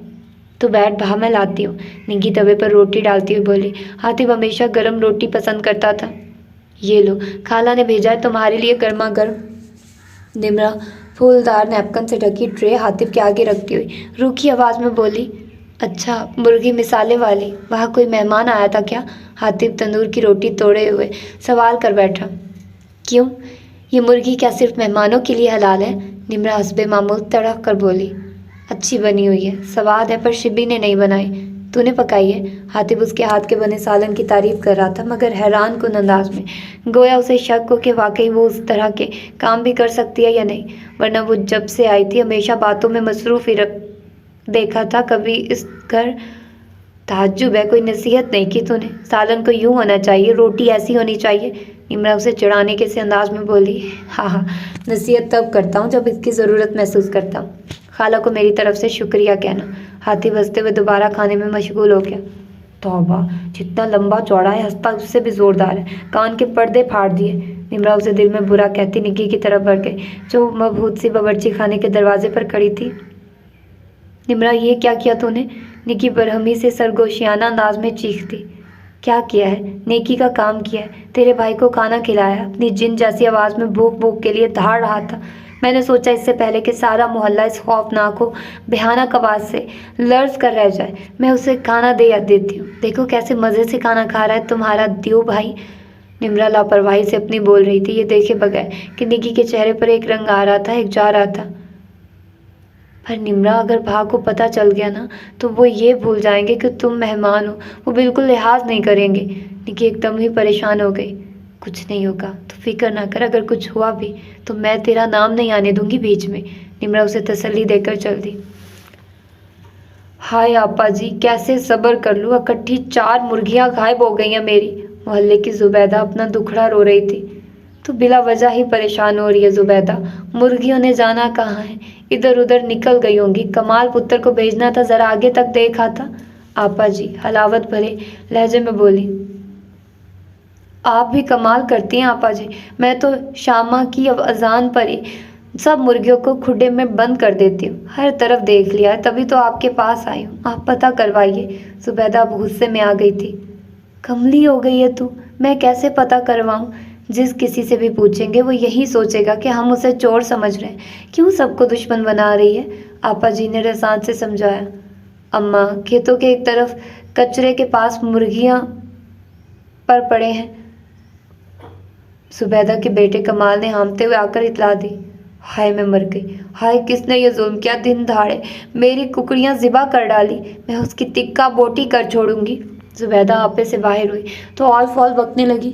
तो बैठ भा, मैं लाती हूँ। निग्गी तवे पर रोटी डालती हुई बोली। हातिब हमेशा गर्म रोटी पसंद करता था। ये लो, खाला ने भेजा है तुम्हारे लिए गर्मा गर्म। निम्रा फूलदार नैपकिन से ढकी ट्रे हातिब के आगे रखती हुई रूखी आवाज़ में बोली। अच्छा, मुर्गी मिसाले वाली, वहाँ कोई मेहमान आया था क्या? हातिब तंदूर की रोटी तोड़े हुए सवाल कर बैठा। क्यों, ये मुर्गी क्या सिर्फ मेहमानों के लिए हलाल है? निम्रा हस्बे मामूल तड़क कर बोली। अच्छी बनी हुई है, स्वाद है, पर शिबी ने नहीं बनाई, तूने पकाई है। हातिब उसके हाथ के बने सालन की तारीफ कर रहा था, मगर हैरान कुन अंदाज में, गोया उसे शक हो कि वाकई वो उस तरह के काम भी कर सकती है या नहीं, वरना वो जब से आई थी हमेशा बातों में मसरूफ़ ही देखा था। कभी इस घर ताज्जुब है, कोई नसीहत नहीं की तूने? सालन को यूँ होना चाहिए, रोटी ऐसी होनी चाहिए। निम्रा उसे चिढ़ाने के से अंदाज में बोली। हाँ, नसीहत तब करता हूँ जब इसकी ज़रूरत महसूस करता हूँ। खाला को मेरी तरफ से शुक्रिया कहना। हातिब हंसते हुए दोबारा खाने में मशगूल हो गया। तौबा, जितना लंबा चौड़ा है हंसता उससे भी ज़ोरदार है, कान के पर्दे फाड़ दिए। निम्रा उसे दिल में बुरा कहती निग्गी की तरफ बढ़ गई, जो मबहूत सी बावर्ची खाने के दरवाजे पर खड़ी थी। निम्रा, ये क्या किया तूने? निग्गी बरहमी से सरगोशियाना अंदाज में चीखती। क्या किया है? नेकी का काम किया है, तेरे भाई को खाना खिलाया। अपनी जिन जैसी आवाज़ में भूख भूख के लिए धाड़ रहा था। मैंने सोचा इससे पहले कि सारा मोहल्ला इस खौफनाक हो भयानक आवाज़ से लर्ज कर रह जाए, मैं उसे खाना दे या देती हूँ। देखो कैसे मज़े से खाना खा रहा है तुम्हारा दियो भाई। निम्रा लापरवाही से अपनी बोल रही थी, ये देखे बगैर कि निग्गी के चेहरे पर एक रंग आ रहा था, एक जा रहा था। पर निम्रा, अगर भा को पता चल गया ना तो वो ये भूल जाएंगे कि तुम मेहमान हो, वो बिल्कुल लिहाज नहीं करेंगे। निग्गी एकदम ही परेशान हो गई। कुछ नहीं होगा, तो फिक्र ना कर, अगर कुछ हुआ भी तो मैं तेरा नाम नहीं आने दूंगी बीच में। निम्रा उसे तसल्ली देकर चल दी। हाय आपा जी, कैसे सब्र कर लूँ, इकट्ठी 4 मुर्गियाँ गायब हो गई हैं मेरी। मोहल्ले की जुबैदा अपना दुखड़ा रो रही थी। तो बिला वजह ही परेशान हो रही है जुबैदा, मुर्गियों ने जाना कहाँ है, इधर उधर निकल गई होंगी। कमाल पुत्र को भेजना था, ज़रा आगे तक देखा था। आपा जी हलावत भरे लहजे में बोली। आप भी कमाल करती हैं आपा जी, मैं तो शामा की अजान पर ही सब मुर्गियों को खुडे में बंद कर देती हूँ। हर तरफ देख लिया है, तभी तो आपके पास आई हूँ, आप पता करवाइए। जुबैदा अब गुस्से में आ गई थी। कमली हो गई है तू, मैं कैसे पता करवाऊँ? जिस किसी से भी पूछेंगे वो यही सोचेगा कि हम उसे चोर समझ रहे हैं। क्यों सबको दुश्मन बना रही है? आपा जी ने रसान से समझाया। अम्मा, खेतों के एक तरफ कचरे के पास मुर्गियाँ पर पड़े हैं। जुबैदा के बेटे कमाल ने हांफते हुए आकर इतला दी। हाय मैं मर गई, हाय किसने ये जुल्म किया, दिन दहाड़े मेरी कुकड़ियाँ ज़िबा कर डाली, मैं उसकी तिक्का बोटी कर छोड़ूंगी। जुबैदा आपे से बाहर हुई तो ऑल फॉल बकने लगी।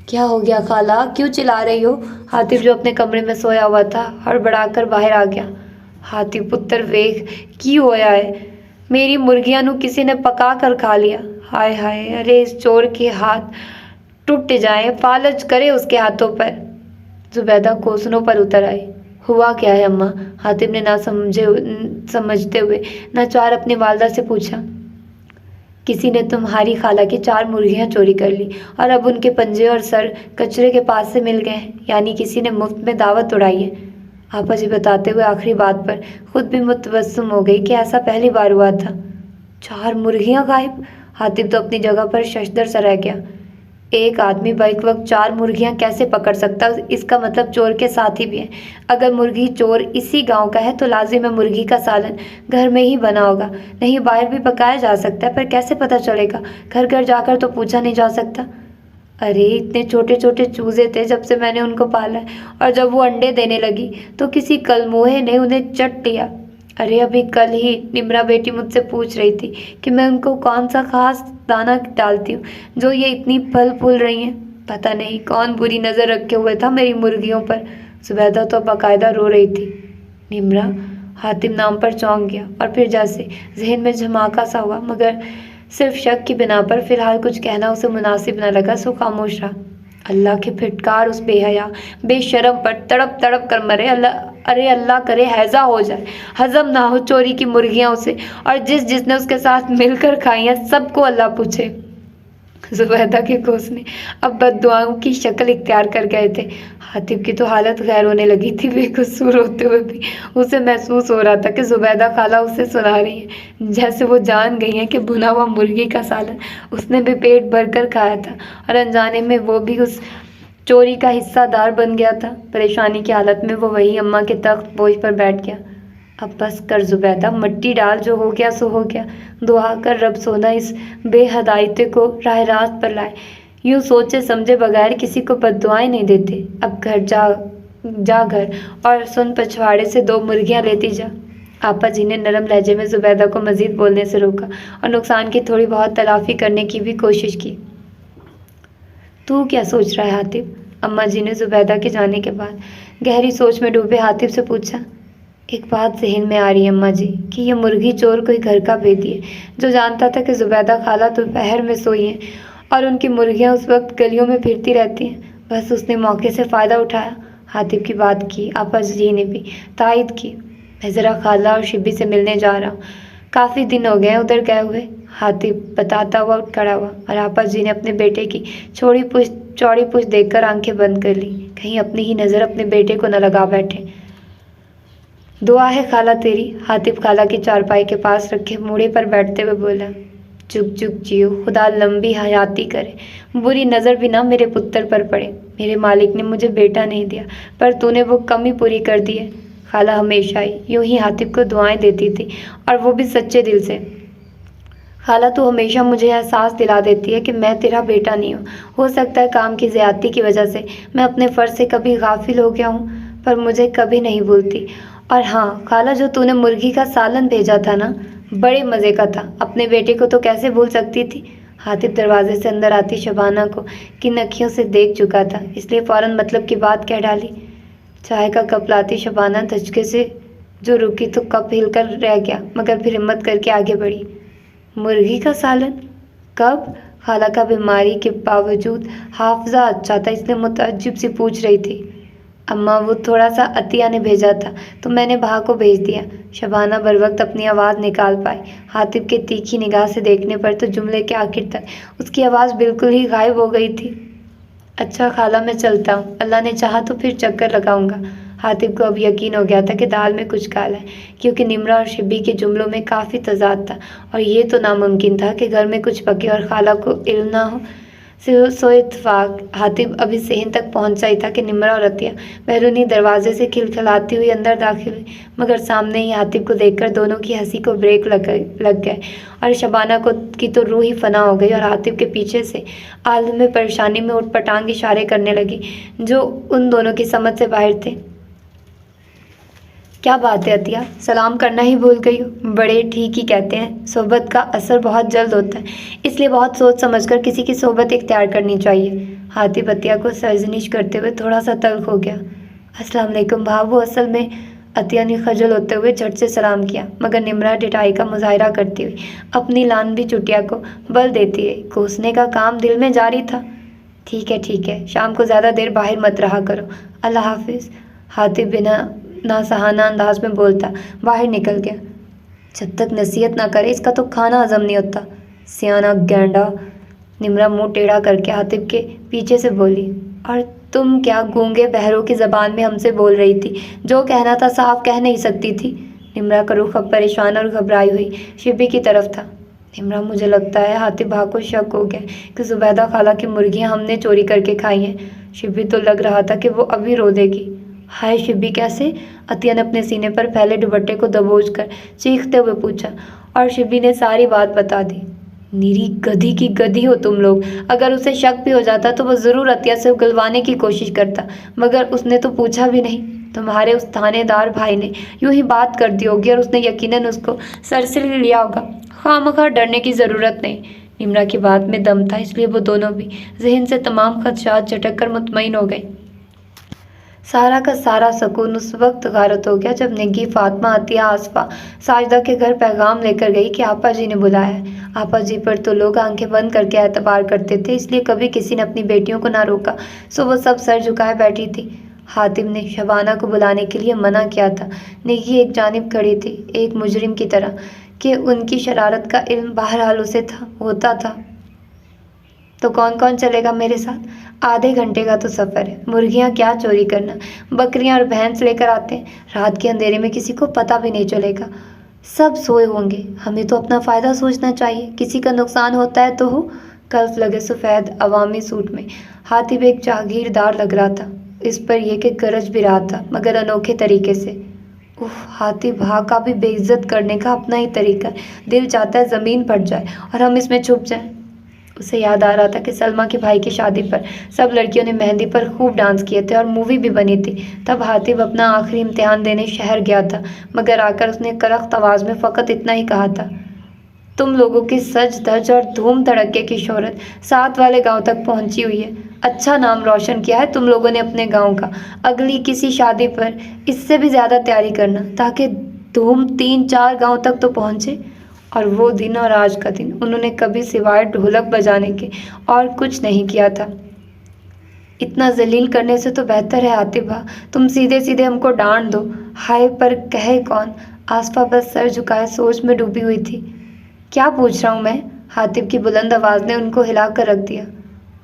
क्या हो गया खाला, क्यों चिल्ला रही हो? हातिब जो अपने कमरे में सोया हुआ था हड़बड़ाकर बाहर आ गया। हातिब पुत्र वेख की होया है, मेरी मुर्गियां नू किसी ने पका कर खा लिया। हाय हाय, अरे इस चोर के हाथ टूट जाए, फालज करे उसके हाथों पर। जुबैदा कोसनों पर उतर आई। हुआ क्या है अम्मा? हातिब ने ना समझते हुए नाचार अपनी वालदा से पूछा। किसी ने तुम्हारी खाला की 4 मुर्गियां चोरी कर ली और अब उनके पंजे और सर कचरे के पास से मिल गए हैं, यानी किसी ने मुफ्त में दावत उड़ाई है। आपा जी बताते हुए आखिरी बात पर खुद भी मुतबस्सुम हो गई कि ऐसा पहली बार हुआ था। 4 मुर्गियां गायब। हातिब तो अपनी जगह पर शशदर सा रह गया। एक आदमी बैक वक्त 4 मुर्गियां कैसे पकड़ सकता, इसका मतलब चोर के साथी भी हैं। अगर मुर्गी चोर इसी गांव का है तो लाजिम है मुर्गी का सालन घर में ही बना होगा, नहीं बाहर भी पकाया जा सकता है, पर कैसे पता चलेगा? घर घर जाकर तो पूछा नहीं जा सकता। अरे इतने छोटे छोटे चूजे थे जब से मैंने उनको पाला है, और जब वो अंडे देने लगी तो किसी कलमोहे ने उन्हें चट लिया। अरे अभी कल ही निम्रा बेटी मुझसे पूछ रही थी कि मैं उनको कौन सा खास दाना डालती हूँ जो ये इतनी फल फूल रही हैं। पता नहीं कौन बुरी नज़र रखे हुए था मेरी मुर्गियों पर। जुबैदा तो बाकायदा रो रही थी। निम्रा हातिम नाम पर चौंक गया और फिर जैसे जहन में झमाका सा हुआ, मगर सिर्फ शक की बिना पर फिलहाल कुछ कहना उसे मुनासिब न लगा, सो खामोश रहा। अल्लाह की फिटकार उस बेहया बेशरम पर तड़प तड़प कर मरे। अल्लाह करे हैजा हो जाए, हजम ना हो चोरी की मुर्गियां उसे, और जिसने उसके साथ मिलकर खाई हैं सबको अल्लाह पूछे। जुबैदा के घोंसने अब बद्दुआओं की शक्ल इख्तियार कर गए थे। हातिब की तो हालत गैर होने लगी थी। बेकसूर होते हुए भी उसे महसूस हो रहा था कि जुबैदा खाला उसे सुना रही है, जैसे वो जान गई हैं कि भुना हुआ मुर्गी का सालन उसने भी पेट भरकर खाया था और अनजाने में वो भी उस चोरी का हिस्सादार बन गया था। परेशानी की हालत में वो वही अम्मा के तख्त बोझ पर बैठ गया। अब बस कर जुबैदा, मट्टी डाल, जो हो गया सो हो गया। दुआ कर रब सोना इस बेहदायते को राह रास्त पर लाए। यूँ सोचे समझे बगैर किसी को बद्दुआएं नहीं देते। अब घर जा घर और सुन पछवाड़े से 2 मुर्गियां लेती जा। आपा जी ने नरम लहजे में जुबैदा को मजीद बोलने से रोका और नुकसान की थोड़ी बहुत तलाफी करने की भी कोशिश की। तू क्या सोच रहा है हातिब? अम्मा जी ने जुबैदा के जाने के बाद गहरी सोच में डूबे हातिब से पूछा। एक बात जहन में आ रही है अम्मा जी कि ये मुर्गी चोर कोई घर का भेदी है, जो जानता था कि जुबैदा खाला दोपहर में सोई हैं और उनकी मुर्गियां उस वक्त गलियों में फिरती रहती हैं। बस उसने मौके से फ़ायदा उठाया। हातिब की बात की आपा जी ने भी तायद की। मैं ज़रा खाला और शिब्बी से मिलने जा रहा हूँ, काफ़ी दिन हो गए उधर गए हुए। हातिब बताता हुआ उठ खड़ा हुआ और आपा जी ने अपने बेटे की चौड़ी पूछ देखकर आंखें बंद कर ली, कहीं अपनी ही नज़र अपने बेटे को न लगा बैठे। दुआ है खाला तेरी। हातिब खाला की चारपाई के पास रखे मूड़े पर बैठते हुए बोला। चुप चुप जियो, खुदा लंबी हयाती करे, बुरी नज़र भी ना मेरे पुत्र पर पड़े। मेरे मालिक ने मुझे बेटा नहीं दिया, पर तूने वो कमी पूरी कर दी है। खाला हमेशा ही यूँ ही हातिब को दुआएं देती थी, और वो भी सच्चे दिल से। खाला तू हमेशा मुझे एहसास दिला देती है कि मैं तेरा बेटा नहीं हूँ। हो सकता है काम की ज़्यादती की वजह से मैं अपने फ़र्ज से कभी गाफिल हो गया हूँ, पर मुझे कभी नहीं भूलती। और हाँ खाला, जो तूने मुर्गी का सालन भेजा था ना, बड़े मज़े का था। अपने बेटे को तो कैसे भूल सकती थी। हातिब दरवाजे से अंदर आती शबाना को किन अखियों से देख चुका था, इसलिए फ़ौरन मतलब की बात कह डाली। चाय का कप लाती शबाना धचके से जो रुकी तो कप हिलकर रह गया, मगर फिर हिम्मत करके आगे बढ़ी। मुर्गी का सालन कब? खाला का बीमारी के बावजूद हाफजा अच्छा था, इसलिए मुतअज्जिब सी पूछ रही थी। अम्मा वो थोड़ा सा अतिया ने भेजा था तो मैंने भा को भेज दिया। शबाना बर वक्त अपनी आवाज़ निकाल पाई। हातिब के तीखी निगाह से देखने पर तो जुमले के आखिर तक उसकी आवाज़ बिल्कुल ही गायब हो गई थी। अच्छा खाला मैं चलता हूँ, अल्लाह ने चाहा तो फिर चक्कर लगाऊंगा। हातिब को अब यकीन हो गया था कि दाल में कुछ काला है, क्योंकि निम्रा और शिब्बी के जुमलों में काफ़ी तजाद था, और ये तो नामुमकिन था कि घर में कुछ पके और खाला को इल्म ना हो। सो इत्तफाक हातिब अभी सहन तक पहुंचा ही था कि निम्रा और अतिया बैरूनी दरवाजे से खिलखिलाती हुई अंदर दाखिल हुई, मगर सामने ही हातिब को देखकर दोनों की हंसी को ब्रेक लग गए और शबाना की तो रूह ही फना हो गई और हातिब के पीछे से आलम परेशानी में उठपटांग इशारे करने लगी जो उन दोनों की समझ से बाहर थे। क्या बात है अतिया, सलाम करना ही भूल गई हो। बड़े ठीक ही कहते हैं, सोहबत का असर बहुत जल्द होता है, इसलिए बहुत सोच समझकर किसी की सोहबत इख्तियार करनी चाहिए। हातिब अतिया को सरजनिश करते हुए थोड़ा सा तल्ख हो गया। अस्सलाम वालेकुम भाव। वो असल में अतिया ने खजल होते हुए झट से सलाम किया, मगर निम्रा डिटाई का मुजाहिरा करती हुई अपनी लानबी चुटिया को बल देती है। घोंसने का काम दिल में जारी था। ठीक है, शाम को ज़्यादा देर बाहर मत रहा करो, अल्लाह हाफिज़। हातिब बिना नासहाना अंदाज में बोलता बाहर निकल गया। जब तक नसीहत ना करे इसका तो खाना हजम नहीं होता। सियाना गैंडा। निम्रा मुंह टेढ़ा करके आतिफ के पीछे से बोली, और तुम क्या गूंगे बहरों की ज़बान में हमसे बोल रही थी? जो कहना था साफ कह नहीं सकती थी? निम्रा का रुख अब परेशान और घबराई हुई शिब्बी की तरफ था। निम्रा, मुझे लगता है आतिफ भा को शक हो गया कि जुबैदा खाला की मुर्गियां हमने चोरी करके खाई हैं। शिब्बी तो लग रहा था कि वो अभी रो देगी। हाय शिब्बी, कैसे? अतिया ने अपने सीने पर फैले दुपट्टे को दबोच कर चीखते हुए पूछा, और शिब्बी ने सारी बात बता दी। निरी गधी की गधी हो तुम लोग। अगर उसे शक भी हो जाता तो वो ज़रूर अतिया से उगलवाने की कोशिश करता, मगर उसने तो पूछा भी नहीं। तुम्हारे उस थानेदार भाई ने यूं ही बात कर दी होगी और उसने यकीनन उसको सर से लिया होगा। खामखा डरने की ज़रूरत नहीं। निम्रा की बात में दम था, इसलिए वो दोनों भी जहन से तमाम खदशात झटक कर मुतमईन हो गई। सारा का सारा सुकून उस वक्त गारत हो गया जब निग्गी, फातिमा, अतिया, आसफा साजदा के घर पैगाम लेकर गई कि आपा जी ने बुलाया है। आपा जी पर तो लोग आंखें बंद करके एतबार करते थे, इसलिए कभी किसी ने अपनी बेटियों को ना रोका। सो वो सब सर झुकाए बैठी थी। हातिम ने शबाना को बुलाने के लिए मना किया था। निग्गी एक जानिब खड़ी थी, एक मुजरिम की तरह, कि उनकी शरारत का इल्म बहरहाल उसे होता था। तो कौन कौन चलेगा मेरे साथ? आधे घंटे का तो सफ़र है। मुर्गियाँ क्या चोरी करना, बकरियाँ और भैंस लेकर आते हैं। रात के अंधेरे में किसी को पता भी नहीं चलेगा, सब सोए होंगे। हमें तो अपना फ़ायदा सोचना चाहिए, किसी का नुकसान होता है तो हो। कल्फ लगे सफ़ेद अवामी सूट में हातिब एक जागीरदार लग रहा था। इस पर यह कि गरज भी रहा था, मगर अनोखे तरीके से। उफ, हातिब भा का भी बेइज्जत करने का अपना ही तरीका है। दिल चाहता है ज़मीन फट जाए और हम इसमें छुप जाएं। उसे याद आ रहा था कि सलमा के भाई की शादी पर सब लड़कियों ने मेहंदी पर खूब डांस किए थे और मूवी भी बनी थी। तब हातिब अपना आखिरी इम्तिहान देने शहर गया था, मगर आकर उसने करख्त आवाज़ में फ़कत इतना ही कहा था, तुम लोगों की सज धज और धूम धड़के की शोहरत साथ वाले गांव तक पहुंची हुई है। अच्छा नाम रोशन किया है तुम लोगों ने अपने गांव का। अगली किसी शादी पर इससे भी ज़्यादा तैयारी करना, ताकि धूम 3-4 गांव तक तो पहुंचे। और वो दिन और आज का दिन उन्होंने कभी सिवाय ढोलक बजाने के और कुछ नहीं किया था। इतना जलील करने से तो बेहतर है आतिबा तुम सीधे सीधे हमको डांट दो। हाय, पर कहे कौन? आसफा बस सर झुकाए सोच में डूबी हुई थी। क्या पूछ रहा हूँ मैं? हातिब की बुलंद आवाज़ ने उनको हिला कर रख दिया।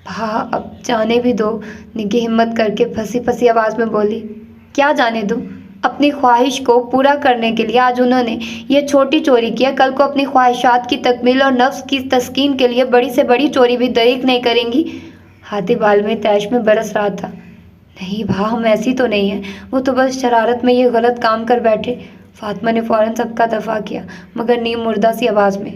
भा, अब जाने भी दो। निग्गी हिम्मत करके फंसी फंसी आवाज़ में बोली। क्या जाने दूँ? अपनी ख्वाहिश को पूरा करने के लिए आज उन्होंने ये छोटी चोरी की है, कल को अपनी ख्वाहिशात की तकमील और नफ्स की तस्कीन के लिए बड़ी से बड़ी चोरी भी दरीक नहीं करेंगी। हातिब आलमी तैश में बरस रहा था। नहीं भा, हम ऐसी तो नहीं है, वो तो बस शरारत में ये गलत काम कर बैठे। फातिमा ने फ़ौरन सबका दफा किया, मगर नीम मुर्दा सी आवाज़ में।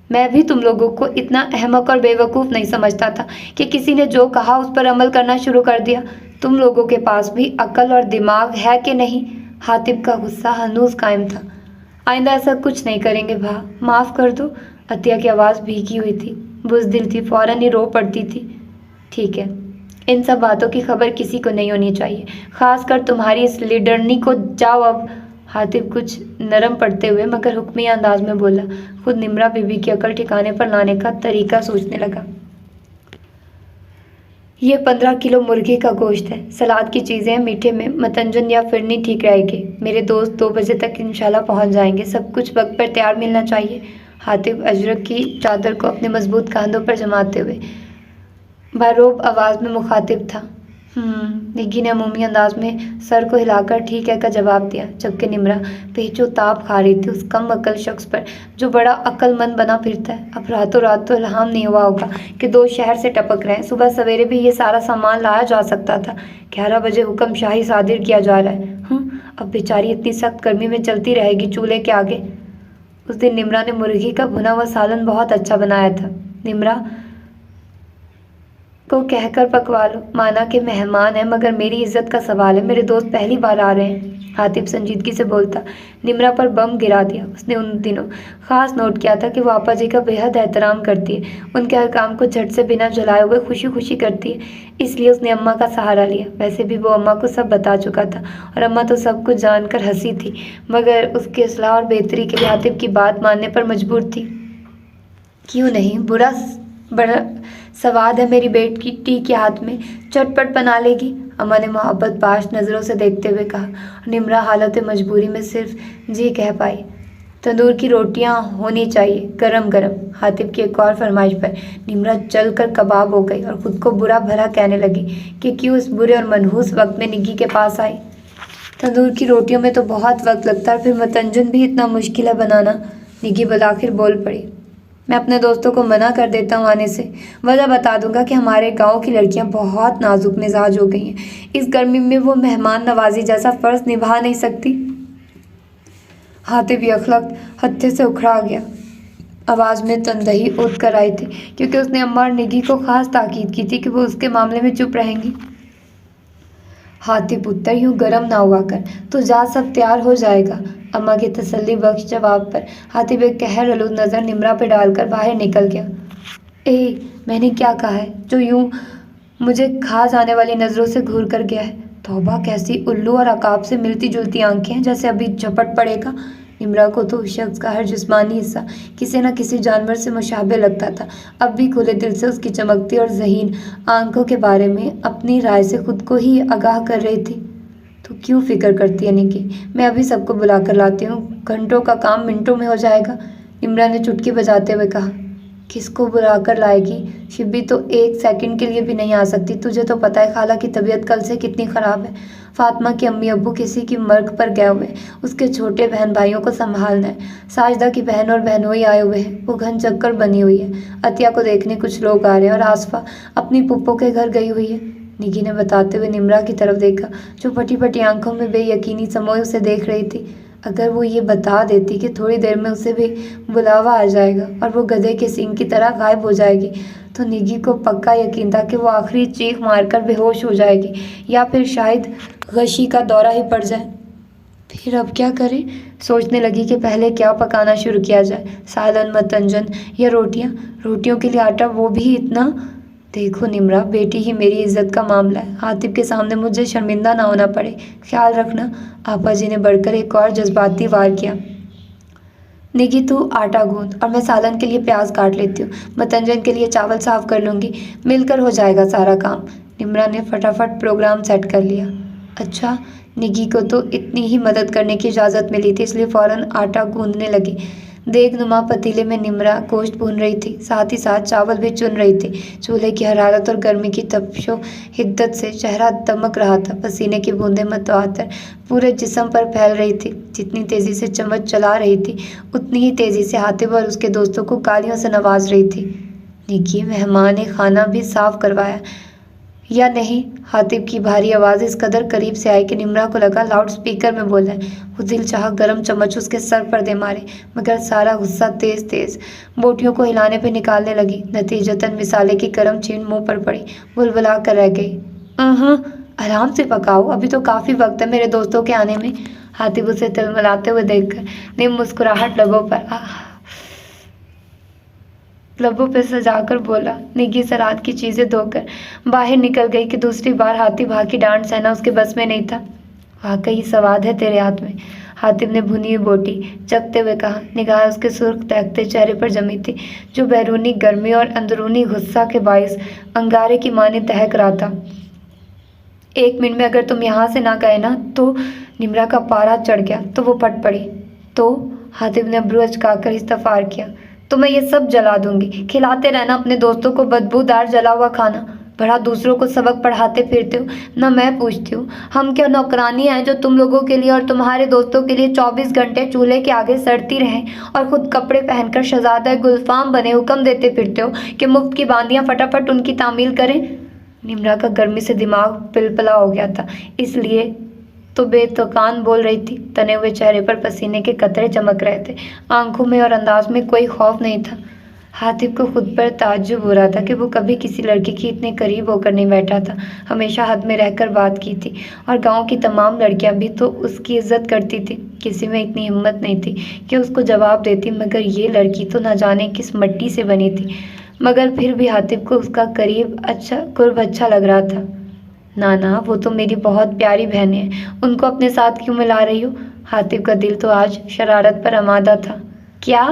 मैं भी तुम लोगों को इतना अहमक और बेवकूफ़ नहीं समझता था कि किसी ने जो कहा उस पर अमल करना शुरू कर दिया। तुम लोगों के पास भी अक्ल और दिमाग है कि नहीं? हातिब का गुस्सा हनूज कायम था। आइंदा ऐसा कुछ नहीं करेंगे भा, माफ़ कर दो। अतिया की आवाज़ भीगी हुई थी, बुज़दिल थी, फ़ौरन ही रो पड़ती थी। ठीक है, इन सब बातों की खबर किसी को नहीं होनी चाहिए, ख़ासकर तुम्हारी इस लीडरनी को। जाओ अब। हातिब कुछ नरम पड़ते हुए मगर हुक्मी अंदाज में बोला। खुद निम्रा बीबी की अकल ठिकाने पर लाने का तरीका सोचने लगा। ये 15 किलो मुर्गी का गोश्त है, सलाद की चीज़ें, मीठे में मतंजन या फिरनी ठीक रहेगी। मेरे दोस्त 2 बजे तक इंशाल्लाह पहुंच जाएंगे। सब कुछ वक्त पर तैयार मिलना चाहिए। हातिब अजरक की चादर को अपने मजबूत कंधों पर जमाते हुए बारोब आवाज़ में मुखातिब था। निग्गी ने अमूमी अंदाज में सर को हिलाकर ठीक है का जवाब दिया, जबकि निम्रा पेचो ताप खा रही थी उस कम अकल शख्स पर जो बड़ा अक्लमंद बना फिरता है। अब रातों रात तो इल्हाम नहीं हुआ होगा कि 2 शहर से टपक रहे हैं। सुबह सवेरे भी ये सारा सामान लाया जा सकता था। 11 बजे हुक्म शाही सादिर किया जा रहा है। अब बेचारी इतनी सख्त गर्मी में चलती रहेगी चूल्हे के आगे। उस दिन निम्रा ने मुर्गी का भुना हुआ सालन बहुत अच्छा बनाया था। निम्रा को कहकर पकवा लो, माना कि मेहमान है, मगर मेरी इज्जत का सवाल है। मेरे दोस्त पहली बार आ रहे हैं। हातिब संजीदगी से बोलता। निम्रा पर बम गिरा दिया। उसने उन दिनों ख़ास नोट किया था कि वो आपा जी का बेहद एहतराम करती है, उनके हर काम को झट से बिना झुलाए हुए खुशी खुशी करती है, इसलिए उसने अम्मा का सहारा लिया। वैसे भी वो अम्मा को सब बता चुका था और अम्मा तो सब कुछ जानकर हंसी थी, मगर उसके असलाह और बेहतरी के लिए हातिब की बात मानने पर मजबूर थी। क्यों नहीं, बड़ा सवाद है मेरी बेटी के हाथ में, चटपट बना लेगी, अम्मा ने मोहब्बत बाश नज़रों से देखते हुए कहा। निम्रा हालत मजबूरी में सिर्फ जी कह पाई। तंदूर की रोटियां होनी चाहिए गरम गरम। हातिब की एक और फरमाइश पर निम्रा जल कर कबाब हो गई और खुद को बुरा भला कहने लगी कि क्यों इस बुरे और मनहूस वक्त में निग्गी के पास आई। तंदूर की रोटियों में तो बहुत वक्त लगता है, फिर मतंजन भी इतना मुश्किल है बनाना। निग्गी बलाखिर बोल पड़ी, मैं अपने दोस्तों को मना कर देता हूँ आने से। वजह बता दूंगा कि हमारे गांव की लड़कियां बहुत नाजुक मिजाज हो गई हैं। इस गर्मी में वो मेहमान नवाजी जैसा फ़र्ज निभा नहीं सकती। हातिब यखलक हत्थे से उखड़ा गया। आवाज़ में तंदही उठ कर आई थी क्योंकि उसने अम्मा और निग्गी को खास ताकीद की थी कि वो उसके मामले में चुप रहेंगी। हातिब उत्तर यूं गर्म ना हुआ कर, तो जा सब तैयार हो जाएगा। अम्मा के तसल्ली बख्श जवाब पर हातिब एक कहर आलूद नज़र निम्रा पे डालकर बाहर निकल गया। मैंने क्या कहा है जो यूं मुझे खा जाने वाली नज़रों से घूर कर गया है। तौबा, कैसी उल्लू और अकाब से मिलती जुलती आंखें हैं, जैसे अभी झपट पड़ेगा। निम्रा को तो उस शख्स का हर जिस्मानी हिस्सा किसी न किसी जानवर से मुशाबे लगता था। अब भी खुले दिल से उसकी चमकती और ज़हीन आंखों के बारे में अपनी राय से खुद को ही आगाह कर रही थी। तो क्यों फिक्र करती है निकी, मैं अभी सबको बुला कर लाती हूँ, घंटों का काम मिनटों में हो जाएगा। निम्रा ने चुटकी बजाते हुए कहा। किसको बुला कर लाएगी? शिब्बी तो एक सेकंड के लिए भी नहीं आ सकती। तुझे तो पता है खाला की तबीयत कल से कितनी ख़राब है। फातिमा के अम्मी अब्बू किसी की मर्ग पर गए हुए हैं, उसके छोटे बहन भाइयों को संभालना है। साजदा की बहन और बहनोई आए हुए हैं, वो घन चक्कर बनी हुई है। अतिया को देखने कुछ लोग आ रहे हैं और आसफा अपनी पुप्पो के घर गई हुई है। निकी ने बताते हुए निम्रा की तरफ देखा, जो फटी फटी आंखों में बेयकीनी समोए उसे देख रही थी। अगर वो ये बता देती कि थोड़ी देर में उसे भी बुलावा आ जाएगा और वो गधे के सींग की तरह गायब हो जाएगी, तो निगी को पक्का यकीन था कि वो आखिरी चीख मारकर बेहोश हो जाएगी या फिर शायद गशी का दौरा ही पड़ जाए। फिर अब क्या करें? सोचने लगी कि पहले क्या पकाना शुरू किया जाए, सालन, मतंजन या रोटियां। रोटियों के लिए आटा, वो भी इतना। देखो निम्रा, बेटी ही मेरी इज्जत का मामला है। हातिब के सामने मुझे शर्मिंदा ना होना पड़े, ख्याल रखना। आपा जी ने बढ़कर एक और जज्बाती वार किया। निगी, तू आटा गूंद और मैं सालन के लिए प्याज काट लेती हूँ। मतंजन के लिए चावल साफ कर लूँगी, मिलकर हो जाएगा सारा काम। निम्रा ने फटाफट प्रोग्राम सेट कर लिया। अच्छा, निगी को तो इतनी ही मदद करने की इजाज़त मिली थी, इसलिए फ़ौरन आटा गूंदने लगी। देगनुमा पतीले में निम्रा गोश्त भून रही थी, साथ ही साथ चावल भी चुन रही थी। चूल्हे की हरारत और गर्मी की तपशो हिद्दत से चेहरा दमक रहा था। पसीने की बूंदें मतवातर पूरे जिस्म पर फैल रही थी। जितनी तेज़ी से चम्मच चला रही थी, उतनी ही तेज़ी से हातिब और उसके दोस्तों को गालियों से नवाज रही थी। निकी, मेहमान खाना भी साफ करवाया या नहीं? हातिब की भारी आवाज़ इस कदर करीब से आई कि निम्रा को लगा लाउड स्पीकर में बोल है। वो दिल चाह गरम चम्मच उसके सर पर दे मारे, मगर सारा गुस्सा तेज तेज बोटियों को हिलाने पे निकालने लगी। नतीजतन मिसाले की गर्म चीन मुंह पर पड़ी, बुलबुला कर रह गई। आराम से पकाओ, अभी तो काफ़ी वक्त है मेरे दोस्तों के आने में। हातिब उसे तिलमिलाते हुए देखकर निम मुस्कुराहट लबों पे सजाकर बोला। निगी सलाद की चीज़ें धोकर बाहर निकल गई कि दूसरी बार हातिब की डांट सहना उसके बस में नहीं था। वाकई सवाद है तेरे हाथ में, हातिब ने भुनी हुई बोटी चखते हुए कहा। निगाह उसके सुर्ख तहकते चेहरे पर जमी थी, जो बैरूनी गर्मी और अंदरूनी गुस्सा के बायस अंगारे की माने दहक रहा था। 1 मिनट में अगर तुम यहाँ से ना गए ना, तो निम्रा का पारा चढ़ गया तो वो फट पड़ी। तो हातिब ने अब्रू अचकाकर इस्तफार किया। तो मैं ये सब जला दूंगी। खिलाते रहना अपने दोस्तों को बदबूदार जला हुआ खाना। बड़ा दूसरों को सबक पढ़ाते फिरते हो ना। मैं पूछती हूँ, हम क्या नौकरानी हैं जो तुम लोगों के लिए और तुम्हारे दोस्तों के लिए 24 घंटे चूल्हे के आगे सड़ती रहें और खुद कपड़े पहनकर शहजादा गुलफाम बने हुक्म देते फिरते हो कि मुफ्त की बांदियाँ फटाफट उनकी तामील करें? निम्रा का गर्मी से दिमाग पिलपला हो गया था, इसलिए तो बेतुकान बोल रही थी। तने हुए चेहरे पर पसीने के कतरे चमक रहे थे, आंखों में और अंदाज में कोई खौफ नहीं था। हातिब को खुद पर ताज्जुब हो रहा था कि वो कभी किसी लड़की के इतने करीब होकर नहीं बैठा था। हमेशा हद में रहकर बात की थी और गांव की तमाम लड़कियां भी तो उसकी इज्जत करती थी। किसी में इतनी हिम्मत नहीं थी कि उसको जवाब देती, मगर ये लड़की तो न जाने किस मिट्टी से बनी थी। मगर फिर भी हातिब को उसका कुर्ब अच्छा लग रहा था। ना, वो तो मेरी बहुत प्यारी बहनें हैं, उनको अपने साथ क्यों मिला रही हो? हातिब का दिल तो आज शरारत पर आमादा था। क्या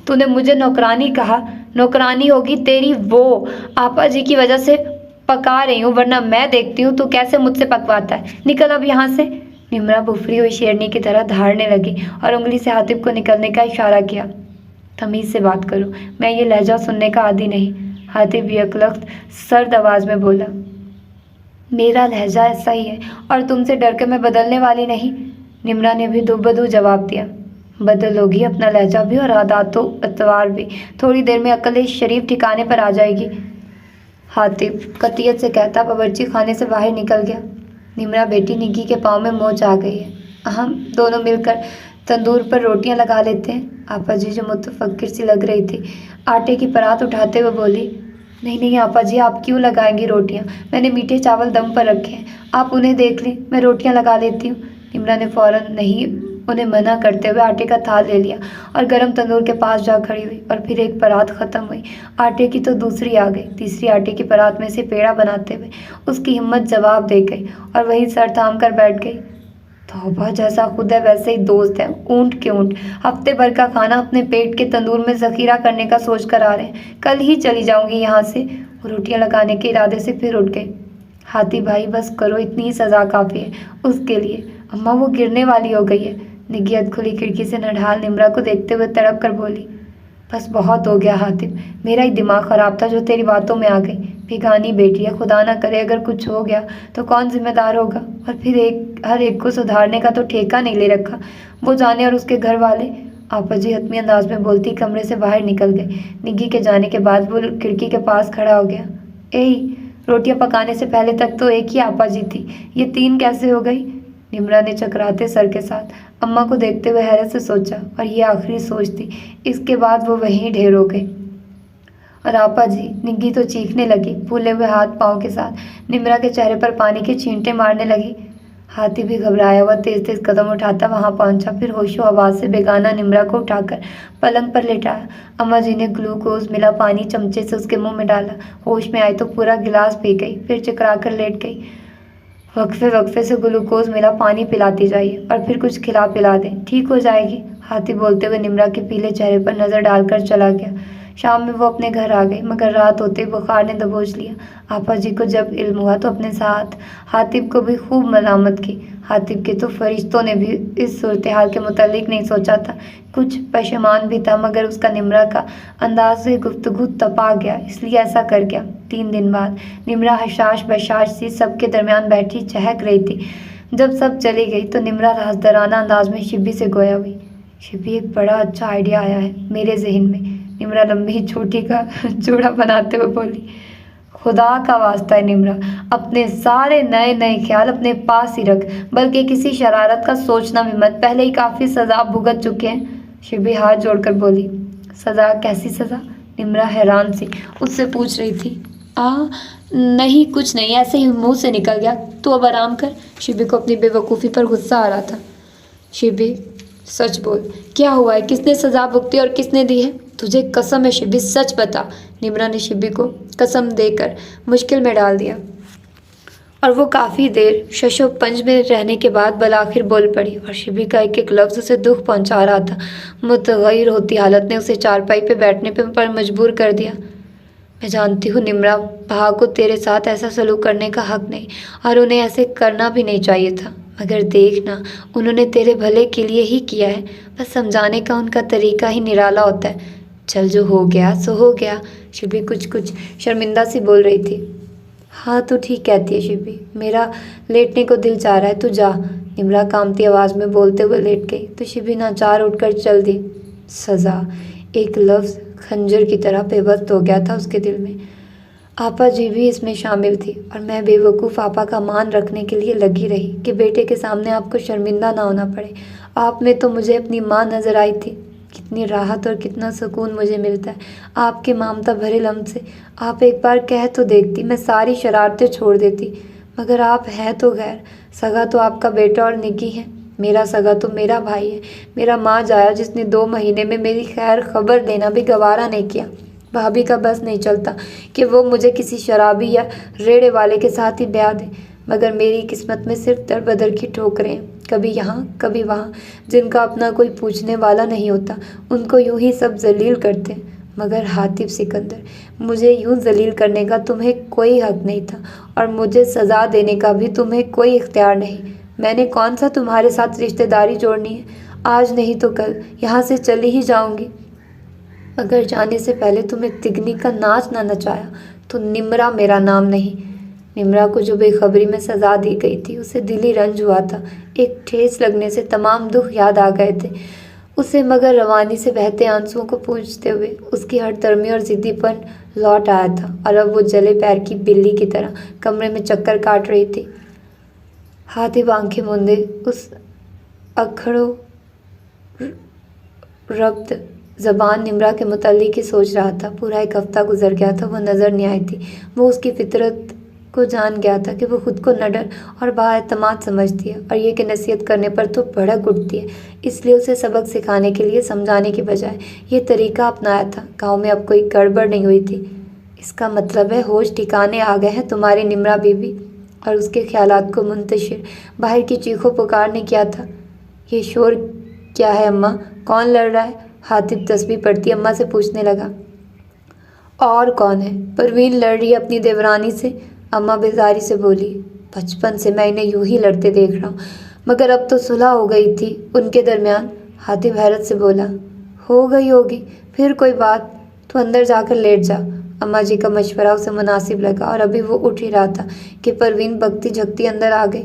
तूने मुझे नौकरानी कहा? नौकरानी होगी तेरी वो, आपा जी की वजह से पका रही हूँ, वरना मैं देखती हूँ तू कैसे मुझसे पकवाता है। निकल अब यहाँ से। निम्रा बुफरी हुई शेरनी की तरह धाड़ने लगी और उंगली से हातिब को निकलने का इशारा किया। तमीज़ से बात करो, मैं ये लहजा सुनने का आदी नहीं। हातिब यकलख्त सर्द आवाज़ में बोला। मेरा लहजा ऐसा ही है और तुमसे डर के मैं बदलने वाली नहीं। निम्रा ने भी दुबदू जवाब दिया। बदलोगी अपना लहजा भी और आदातो अतवार भी, थोड़ी देर में अकल इस शरीफ ठिकाने पर आ जाएगी। हातिब कतियत से कहता बावर्ची खाने से बाहर निकल गया। निम्रा बेटी निग्गी के पाँव में मोच आ गई है, हम दोनों मिलकर तंदूर पर रोटियां लगा लेते हैं। आपा जी जो मुतफक्किर सी लग रही थी आटे की परात उठाते हुए बोली। नहीं नहीं आपा जी, आप क्यों लगाएंगी रोटियां, मैंने मीठे चावल दम पर रखे हैं, आप उन्हें देख लें, मैं रोटियां लगा लेती हूँ। निम्रा ने फौरन नहीं उन्हें मना करते हुए आटे का थाल ले लिया और गर्म तंदूर के पास जा खड़ी हुई। और फिर एक परात ख़त्म हुई, आटे की तो दूसरी आ गई। तीसरी आटे की परात में से पेड़ा बनाते हुए उसकी हिम्मत जवाब दे गई और वही सर थाम कर बैठ गई। तौबा, जैसा खुद है वैसे ही दोस्त है, ऊँट के ऊँट। हफ्ते भर का खाना अपने पेट के तंदूर में ज़ख़ीरा करने का सोच कर आ रहे हैं। कल ही चली जाऊंगी यहाँ से। रोटियाँ लगाने के इरादे से फिर उठ गई। हाथी भाई बस करो, इतनी ही सज़ा काफ़ी है उसके लिए। अम्मा वो गिरने वाली हो गई है। निग्गी खुली खिड़की से नढाल निम्रा को देखते हुए तड़प कर बोली। बस बहुत हो गया हातिब, मेरा ही दिमाग ख़राब था जो तेरी बातों में आ गई। बेगानी बेटी है, खुदा ना करे अगर कुछ हो गया तो कौन जिम्मेदार होगा। और फिर हर एक को सुधारने का तो ठेका नहीं ले रखा, वो जाने और उसके घर वाले। आपा जी हतमी अंदाज में बोलती कमरे से बाहर निकल गए। निग्गी के जाने के बाद वो खिड़की के पास खड़ा हो गया। रोटियां पकाने से पहले तक तो एक ही आपा जी थी, ये 3 कैसे हो गई। निम्रा ने चकराते सर के साथ अम्मा को देखते हुए हैरत से सोचा, और ये आखिरी सोच थी। इसके बाद वो वहीं ढेर हो गई। और आपा जी, निग्गी तो चीखने लगी, फूले हुए हाथ पाँव के साथ निम्रा के चेहरे पर पानी के छींटे मारने लगी। हाथी भी घबराया हुआ तेज तेज कदम उठाता वहां पहुंचा, फिर होशो आवाज से बेगाना निम्रा को उठाकर पलंग पर लेटाया। अम्मा जी ने ग्लूकोज मिला पानी चमचे से उसके मुंह में डाला। होश में आई तो पूरा गिलास पी गई, फिर चकरा कर लेट गई। वक्फे वक्फे से ग्लूकोज मिला पानी पिलाती जाइए और फिर कुछ खिला पिला दें, ठीक हो जाएगी। हाथी बोलते हुए निम्रा के पीले चेहरे पर नजर डालकर चला गया। शाम में वो अपने घर आ गई, मगर रात होते बुखार ने दबोच लिया। आपा जी को जब इल्म हुआ तो अपने साथ हातिब को भी खूब मलामत की। हातिब के तो फरिश्तों ने भी इस सूरत हाल के मुतालिक नहीं सोचा था। कुछ पशेमान भी था, मगर उसका निम्रा का अंदाज से गुफ्तगू तपा गया, इसलिए ऐसा कर गया। 3 दिन बाद निम्रा हशाश बशाश सी सबके दरमियान बैठी चहक रही थी। जब सब चली गई तो निम्रा राजदराना अंदाज में शिब्बी से गोया हुई। शिब्बी, एक बड़ा अच्छा आइडिया आया है मेरे जहन में। निम्रा लंबी छोटी का जोड़ा बनाते हुए बोली। खुदा का वास्ता है निम्रा, अपने सारे नए नए ख्याल अपने पास ही रख, बल्कि किसी शरारत का सोचना भी मत, पहले ही काफ़ी सज़ा भुगत चुके हैं। शिबी हाथ जोड़कर बोली। सज़ा? कैसी सज़ा? निम्रा हैरान सी उससे पूछ रही थी। नहीं कुछ नहीं, ऐसे ही मुंह से निकल गया, तू अब आराम कर। शिबी को अपनी बेवकूफ़ी पर गुस्सा आ रहा था। शिबी सच बोल, क्या हुआ है? किसने सज़ा भुगती और किसने दी है? तुझे कसम है शिबी, सच बता। निम्रा ने शिबी को कसम देकर मुश्किल में डाल दिया, और वो काफ़ी देर शशो पंज में रहने के बाद बलाखिर बोल पड़ी। और शिबी का एक एक लफ्ज़ उसे दुख पहुंचा रहा था। मुतगैर होती हालत ने उसे चारपाई पे बैठने पर मजबूर कर दिया। मैं जानती हूँ निम्रा, भा को तेरे साथ ऐसा सलूक करने का हक नहीं, और उन्हें ऐसे करना भी नहीं चाहिए था, मगर देखना, उन्होंने तेरे भले के लिए ही किया है। बस समझाने का उनका तरीका ही निराला होता है। चल, जो हो गया सो हो गया। शिबी कुछ शर्मिंदा सी बोल रही थी। हाँ तो ठीक कहती है शिबी, मेरा लेटने को दिल चाह रहा है, तू जा। निम्रा कामती आवाज़ में बोलते हुए लेट गई तो शिबी नाचार उठकर चल दी। सज़ा, एक लफ्ज़ खंजर की तरह बेबस हो गया था उसके दिल में। आपा जी भी इसमें शामिल थी, और मैं बेवकूफ़ आपा का मान रखने के लिए लगी रही कि बेटे के सामने आपको शर्मिंदा ना होना पड़े। आप में तो मुझे अपनी माँ नज़र आई थी। कितनी राहत और कितना सुकून मुझे मिलता है आपके ममता भरे लम्ब से। आप एक बार कह तो देखती, मैं सारी शरारतें छोड़ देती, मगर आप हैं तो गैर। सगा तो आपका बेटा और निग्गी है, मेरा सगा तो मेरा भाई है, मेरा माँ जाया जिसने 2 महीने में मेरी खैर खबर लेना भी गवारा नहीं किया। भाभी का बस नहीं चलता कि वो मुझे किसी शराबी या रेड़े वाले के साथ ही ब्याह दे, मगर मेरी किस्मत में सिर्फ दर बदर की ठोकरें हैं, कभी यहाँ कभी वहाँ, जिनका अपना कोई पूछने वाला नहीं होता। उनको यूं ही सब जलील करते हैं। मगर हातिब सिकंदर, मुझे यूं जलील करने का तुम्हें कोई हक नहीं था, और मुझे सज़ा देने का भी तुम्हें कोई इख्तियार नहीं। मैंने कौन सा तुम्हारे साथ रिश्तेदारी जोड़नी है। आज नहीं तो कल यहाँ से चली ही जाऊंगी। अगर जाने से पहले तुम्हें तिगनी का नाच ना नचाया तो निम्रा मेरा नाम नहीं। निम्रा को जो बेखबरी में सज़ा दी गई थी उसे दिली रंज हुआ था। एक ठेस लगने से तमाम दुख याद आ गए थे उसे, मगर रवानी से बहते आंसुओं को पूंछते हुए उसकी हठधर्मी और जिद्दीपन लौट आया था और अब वो जले पैर की बिल्ली की तरह कमरे में चक्कर काट रही थी। हातिब आंखें मूंदे उस अखड़ो रब्त ज़बान निम्रा के मुताल्लिक ही सोच रहा था। पूरा एक हफ्ता गुजर गया था, वो नज़र नहीं आई थी। वो उसकी फितरत को जान गया था कि वो खुद को नडर और बाएतमाद समझती है और ये कि नसीहत करने पर तो भड़क उठती है। इसलिए उसे सबक सिखाने के लिए समझाने के बजाय ये तरीका अपनाया था। गाँव में अब कोई गड़बड़ नहीं हुई थी। इसका मतलब है होश ठिकाने आ गए हैं तुम्हारी निम्रा बीबी। और उसके ख्यालात को मुंतशिर बाहर की चीखों पुकार ने किया था। ये शोर क्या है अम्मा? कौन लड़ रहा है? हातिब तस्बीह पढ़ती अम्मा से पूछने लगा। और कौन है? परवीन लड़ रही है अपनी देवरानी से, अम्मा बेजारी से बोली। बचपन से मैं इन्हें यूं ही लड़ते देख रहा हूँ, मगर अब तो सुलह हो गई थी उनके दरमियान। हातिब हैरत से बोला। हो गई होगी, फिर कोई बात, तो अंदर जाकर लेट जा। अम्मा जी का मशवरा उसे मुनासिब लगा और अभी वो उठ ही रहा था कि परवीन बकती झकती अंदर आ गई।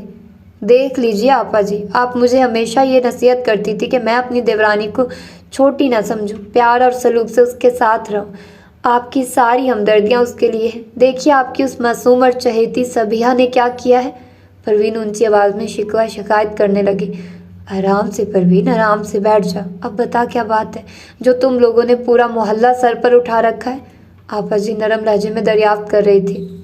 देख लीजिए आपा जी, आप मुझे हमेशा ये नसीहत करती थी कि मैं अपनी देवरानी को छोटी ना समझूं, प्यार और सलूक से उसके साथ रहूं। आपकी सारी हमदर्दियां उसके लिए हैं। देखिए आपकी उस मासूम और चहेती सबिहा ने क्या किया है। परवीन ऊंची आवाज़ में शिकवा शिकायत करने लगी। आराम से परवीन, आराम से बैठ जा। अब बता क्या बात है जो तुम लोगों ने पूरा मोहल्ला सर पर उठा रखा है? आपा जी नरम लहजे में दरियाफ्त कर रही थी।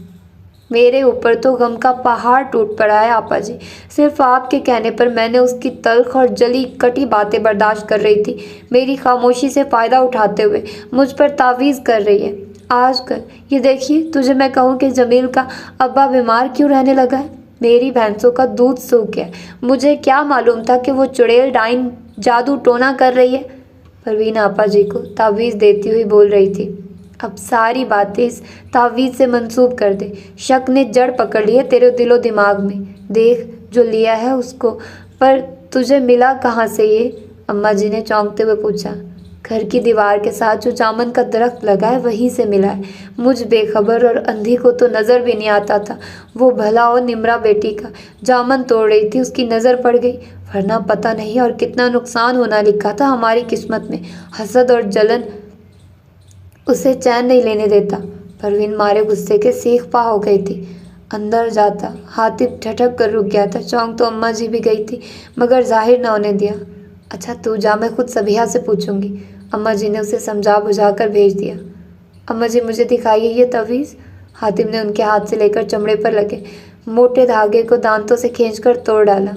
मेरे ऊपर तो गम का पहाड़ टूट पड़ा है आपा जी। सिर्फ आपके कहने पर मैंने उसकी तल्ख और जली कटी बातें बर्दाश्त कर रही थी। मेरी खामोशी से फ़ायदा उठाते हुए मुझ पर तावीज़ कर रही है। आजकल ये देखिए, तुझे मैं कहूँ कि जमील का अब्बा बीमार क्यों रहने लगा है। मेरी भैंसों का दूध सूख गया। मुझे क्या मालूम था कि वो चुड़ैल डाइन जादू टोना कर रही है। परवीन आपा जी को तावीज़ देती हुई बोल रही थी। अब सारी बातें इस तावीज़ से मंसूब कर दे। शक ने जड़ पकड़ ली है तेरे दिलो दिमाग में। देख जो लिया है उसको, पर तुझे मिला कहाँ से ये? अम्मा जी ने चौंकते हुए पूछा। घर की दीवार के साथ जो जामन का दरख्त लगा है वहीं से मिला है। मुझ बेखबर और अंधी को तो नज़र भी नहीं आता था। वो भला और निम्रा बेटी का जामन तोड़ रही थी, उसकी नज़र पड़ गई, वरना पता नहीं और कितना नुकसान होना लिखा था हमारी किस्मत में। हसद और जलन उसे चैन नहीं लेने देता। परवीन मारे गुस्से के सीख पा हो गई थी। अंदर जाता हातिब ठठक कर रुक गया था। चौंक तो अम्मा जी भी गई थी, मगर जाहिर ना होने दिया। अच्छा तू जा, मैं खुद सबिहा से पूछूंगी। अम्मा जी ने उसे समझा बुझा कर भेज दिया। अम्मा जी मुझे दिखाइए ये तवीज़। हातिब ने उनके हाथ से लेकर चमड़े पर लगे मोटे धागे को दांतों से खींचकर तोड़ डाला।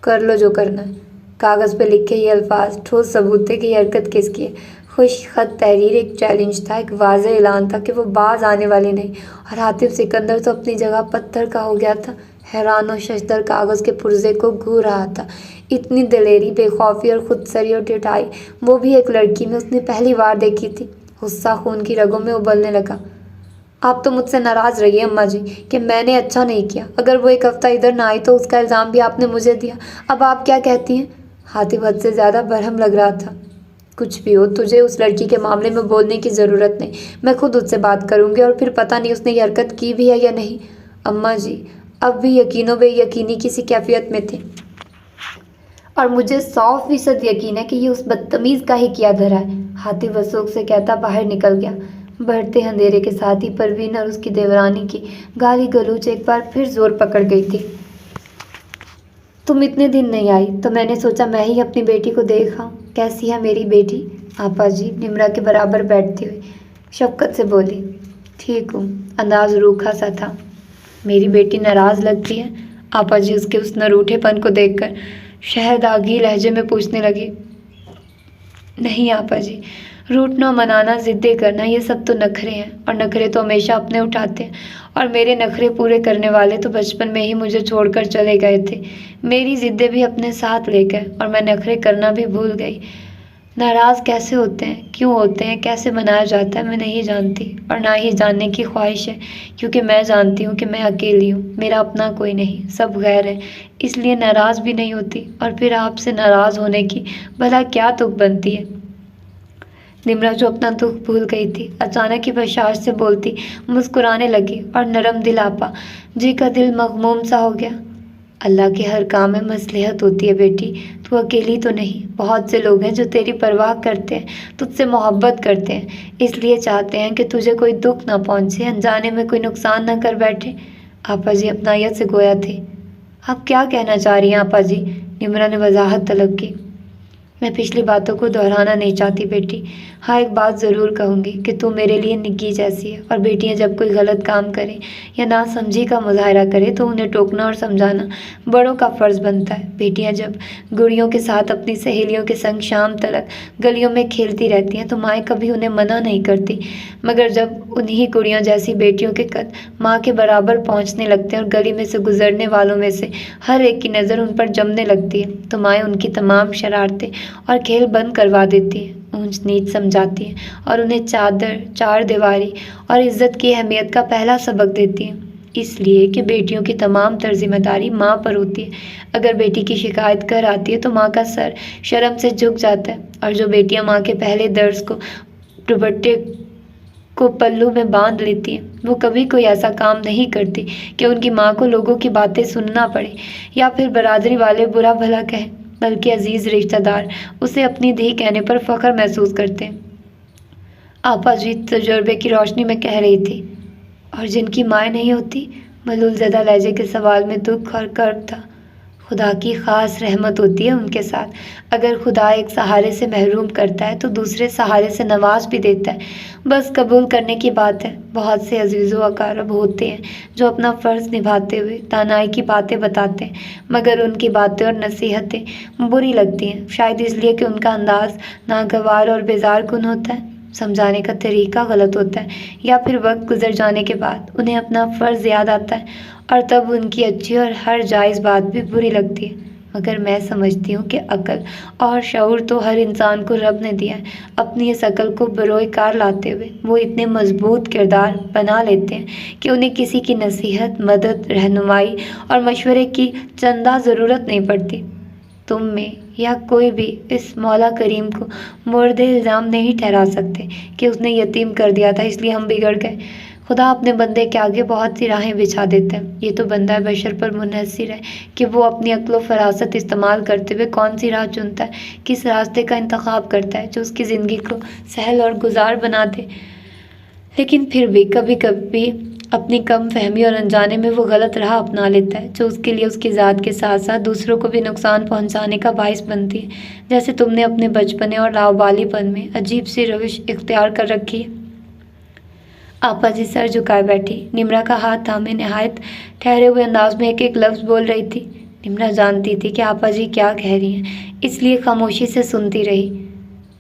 कर लो जो करना है। कागज़ पर लिखे ये अल्फाज ठोस सबूत थे कि ये हरकत किसकी है। खुश खत तहरीर एक चैलेंज था, एक वाज़ेह ऐलान था कि वो बाज आने वाली नहीं। और हातिब सिकंदर तो अपनी जगह पत्थर का हो गया था, हैरान और शशदर कागज़ के पुर्जे को घू रहा था। इतनी दलेरी, बेखौफी और खुदसरी और ढिठाई वो भी एक लड़की में उसने पहली बार देखी थी। गुस्सा खून की रगों में उबलने लगा। आप तो मुझसे नाराज़ रहिए अम्मा जी कि मैंने अच्छा नहीं किया। अगर वो एक हफ्ता इधर ना आई तो उसका इल्ज़ाम भी आपने मुझे दिया। अब आप क्या कहती हैं? हातिब हद से ज़्यादा बरहम लग रहा था। कुछ भी हो, तुझे उस लड़की के मामले में बोलने की ज़रूरत नहीं। मैं खुद उससे बात करूँगी और फिर पता नहीं उसने ये हरकत की भी है या नहीं। अम्मा जी अब भी यकीनो बेयकीनी किसी कैफियत में थे और मुझे 100% यकीन है कि ये उस बदतमीज़ का ही किया धरा है। हातिब अशोक से कहता बाहर निकल गया। बढ़ते अंधेरे के साथ ही परवीन और उसकी देवरानी की गाली गलौज एक बार फिर जोर पकड़ गई थी। तुम इतने दिन नहीं आई तो मैंने सोचा मैं ही अपनी बेटी को देख आऊं। कैसी है मेरी बेटी? आपा जी निम्रा के बराबर बैठती हुई शफकत से बोली। ठीक हूँ, अंदाज रूखा सा था। मेरी बेटी नाराज़ लगती है? आपा जी उसके उस नरूठेपन को देखकर शहदागी लहजे में पूछने लगी। नहीं आपा जी, रूठना, मनाना, ज़िद्दें करना ये सब तो नखरे हैं और नखरे तो हमेशा अपने उठाते हैं। और मेरे नखरे पूरे करने वाले तो बचपन में ही मुझे छोड़कर चले गए थे। मेरी ज़िद्दें भी अपने साथ ले गए और मैं नखरे करना भी भूल गई। नाराज़ कैसे होते हैं, क्यों होते हैं, कैसे मनाया जाता है, मैं नहीं जानती और ना ही जानने की ख्वाहिश है, क्योंकि मैं जानती हूँ कि मैं अकेली हूँ, मेरा अपना कोई नहीं, सब गैर है। इसलिए नाराज़ भी नहीं होती। और फिर आपसे नाराज़ होने की भला क्या तुक बनती है? निम्रा, जो अपना दुख भूल गई थी, अचानक ही बशाश से बोलती मुस्कुराने लगी और नरम दिल आपा जी का दिल मगमूम सा हो गया। अल्लाह के हर काम में मसलहत होती है बेटी, तू अकेली तो नहीं, बहुत से लोग हैं जो तेरी परवाह करते हैं, तुझसे मोहब्बत करते हैं, इसलिए चाहते हैं कि तुझे कोई दुख ना पहुंचे, अनजाने में कोई नुकसान ना कर बैठे। आपा जी अपनायत से गोया थे। आप क्या कहना चाह रही हैं आपा जी? निम्रा ने वजाहत तलब की। मैं पिछली बातों को दोहराना नहीं चाहती बेटी। हाँ, एक बात ज़रूर कहूँगी कि तू मेरे लिए निग्गी जैसी है, और बेटियाँ जब कोई गलत काम करें या नासमझी का मुजाहरा करे तो उन्हें टोकना और समझाना बड़ों का फ़र्ज़ बनता है। बेटियाँ जब गुड़ियों के साथ अपनी सहेलियों के संग शाम तलक गलियों में खेलती रहती हैं तो माएँ कभी उन्हें मना नहीं करती, मगर जब उन्हीं गुड़ियों जैसी बेटियों के कद माँ के बराबर पहुँचने लगते हैं और गली में से गुजरने वालों में से हर एक की नज़र उन पर जमने लगती है तो माएँ उनकी तमाम शरारतें और खेल बंद करवा देती हैं, ऊंच नीच समझाती हैं और उन्हें चादर, चार दीवारी और इज्जत की अहमियत का पहला सबक देती हैं। इसलिए कि बेटियों की तमाम तर जिम्मेदारी माँ पर होती है। अगर बेटी की शिकायत कर आती है तो माँ का सर शर्म से झुक जाता है, और जो बेटियाँ माँ के पहले दर्ज को दुपट्टे को पल्लू में बांध लेती हैं, वो कभी कोई ऐसा काम नहीं करती कि उनकी माँ को लोगों की बातें सुनना पड़े या फिर बरादरी वाले बुरा भला कहें, बल्कि अजीज़ रिश्तेदार उसे अपनी धी कहने पर फ़ख्र महसूस करते हैं। आपा जी तजुर्बे की रोशनी में कह रही थी। और जिनकी माएँ नहीं होती? मलूल ज़दा लहजे के सवाल में दुख और कर्ब था। खुदा की ख़ास रहमत होती है उनके साथ। अगर खुदा एक सहारे से महरूम करता है तो दूसरे सहारे से नवाज भी देता है। बस कबूल करने की बात है। बहुत से अजीज़ व अकारब होते हैं जो अपना फ़र्ज़ निभाते हुए तानाई की बातें बताते हैं, मगर उनकी बातें और नसीहतें बुरी लगती हैं, शायद इसलिए कि उनका अंदाज़ नागवार और बेजार कुन होता है, समझाने का तरीका गलत होता है, या फिर वक्त गुजर जाने के बाद उन्हें अपना फ़र्ज़ याद आता है और तब उनकी अच्छी और हर जायज़ बात भी बुरी लगती है। मगर मैं समझती हूँ कि अक्ल और शऊर तो हर इंसान को रब ने दिया है। अपनी इस अक्ल को बरोए कार लाते हुए वो इतने मजबूत किरदार बना लेते हैं कि उन्हें किसी की नसीहत, मदद, रहनुमाई और मशवरे की चंदा ज़रूरत नहीं पड़ती। तुम में या कोई भी इस मौला करीम को मुर्द इल्ज़ाम नहीं ठहरा सकते कि उसने यतीम कर दिया था इसलिए हम बिगड़ गए। खुदा अपने बंदे के आगे बहुत सी राहें बिछा देते हैं। ये तो बंदा बशर पर मुनहसर है कि वो अपनी अक्ल व फरासत इस्तेमाल करते हुए कौन सी राह चुनता है, किस रास्ते का इंतखाब करता है जो उसकी ज़िंदगी को सहल और गुजार बना दे। लेकिन फिर भी कभी कभी अपनी कम फहमी और अनजाने में वो गलत राह अपना लेता है जो उसके लिए उसकी ज़ात के साथ साथ दूसरों को भी नुकसान पहुंचाने का बाइस बनती है। जैसे तुमने अपने बचपने और लावालिपन में अजीब सी रविश इख्तियार कर रखी है। आपा जी सर झुकाए बैठी निम्रा का हाथ थामे नहायत ठहरे हुए अंदाज में एक एक लफ्ज़ बोल रही थी। निम्रा जानती थी कि आपा जी क्या कह रही हैं, इसलिए खामोशी से सुनती रही।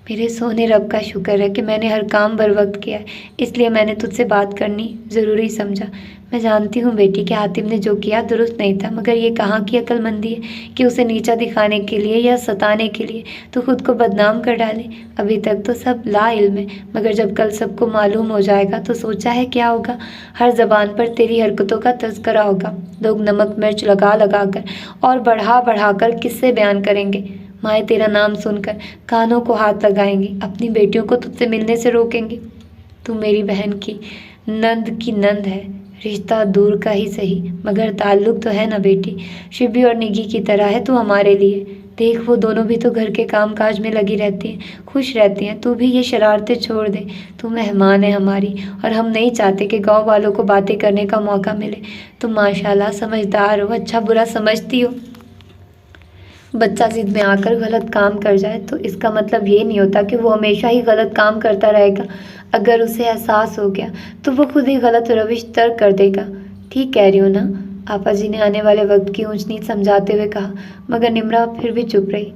मेरे सोने रब का शुक्र है कि मैंने हर काम बर वक्त किया है, इसलिए मैंने तुझसे बात करनी ज़रूरी समझा। मैं जानती हूँ बेटी कि हातिम ने जो किया दुरुस्त नहीं था, मगर ये कहाँ की अक्लमंदी है कि उसे नीचा दिखाने के लिए या सताने के लिए तो खुद को बदनाम कर डाले। अभी तक तो सब ला इल्म है, मगर जब कल सबको मालूम हो जाएगा तो सोचा है क्या होगा। हर ज़बान पर तेरी हरकतों का तज़किरा होगा। लोग नमक मिर्च लगा लगा कर और बढ़ा बढ़ा कर किस्से बयान करेंगे। माएँ तेरा नाम सुनकर कानों को हाथ लगाएंगी, अपनी बेटियों को तुझसे मिलने से रोकेंगी। तू मेरी बहन की नंद है, रिश्ता दूर का ही सही मगर ताल्लुक तो है ना बेटी। शिबी और निगी की तरह है तू हमारे लिए। देख वो दोनों भी तो घर के काम काज में लगी रहती हैं, खुश रहती हैं। तू भी ये शरारतें छोड़ दे। तू मेहमान है हमारी और हम नहीं चाहते कि गांव वालों को बातें करने का मौका मिले। तुम माशाल्लाह समझदार हो, अच्छा बुरा समझती हो। बच्चा जिद में आकर गलत काम कर जाए तो इसका मतलब ये नहीं होता कि वो हमेशा ही गलत काम करता रहेगा। अगर उसे एहसास हो गया तो वो खुद ही गलत रविश तर्क कर देगा। ठीक कह रही हो ना? आपा जी ने आने वाले वक्त की ऊंच नीच समझाते हुए कहा, मगर निम्रा फिर भी चुप रही।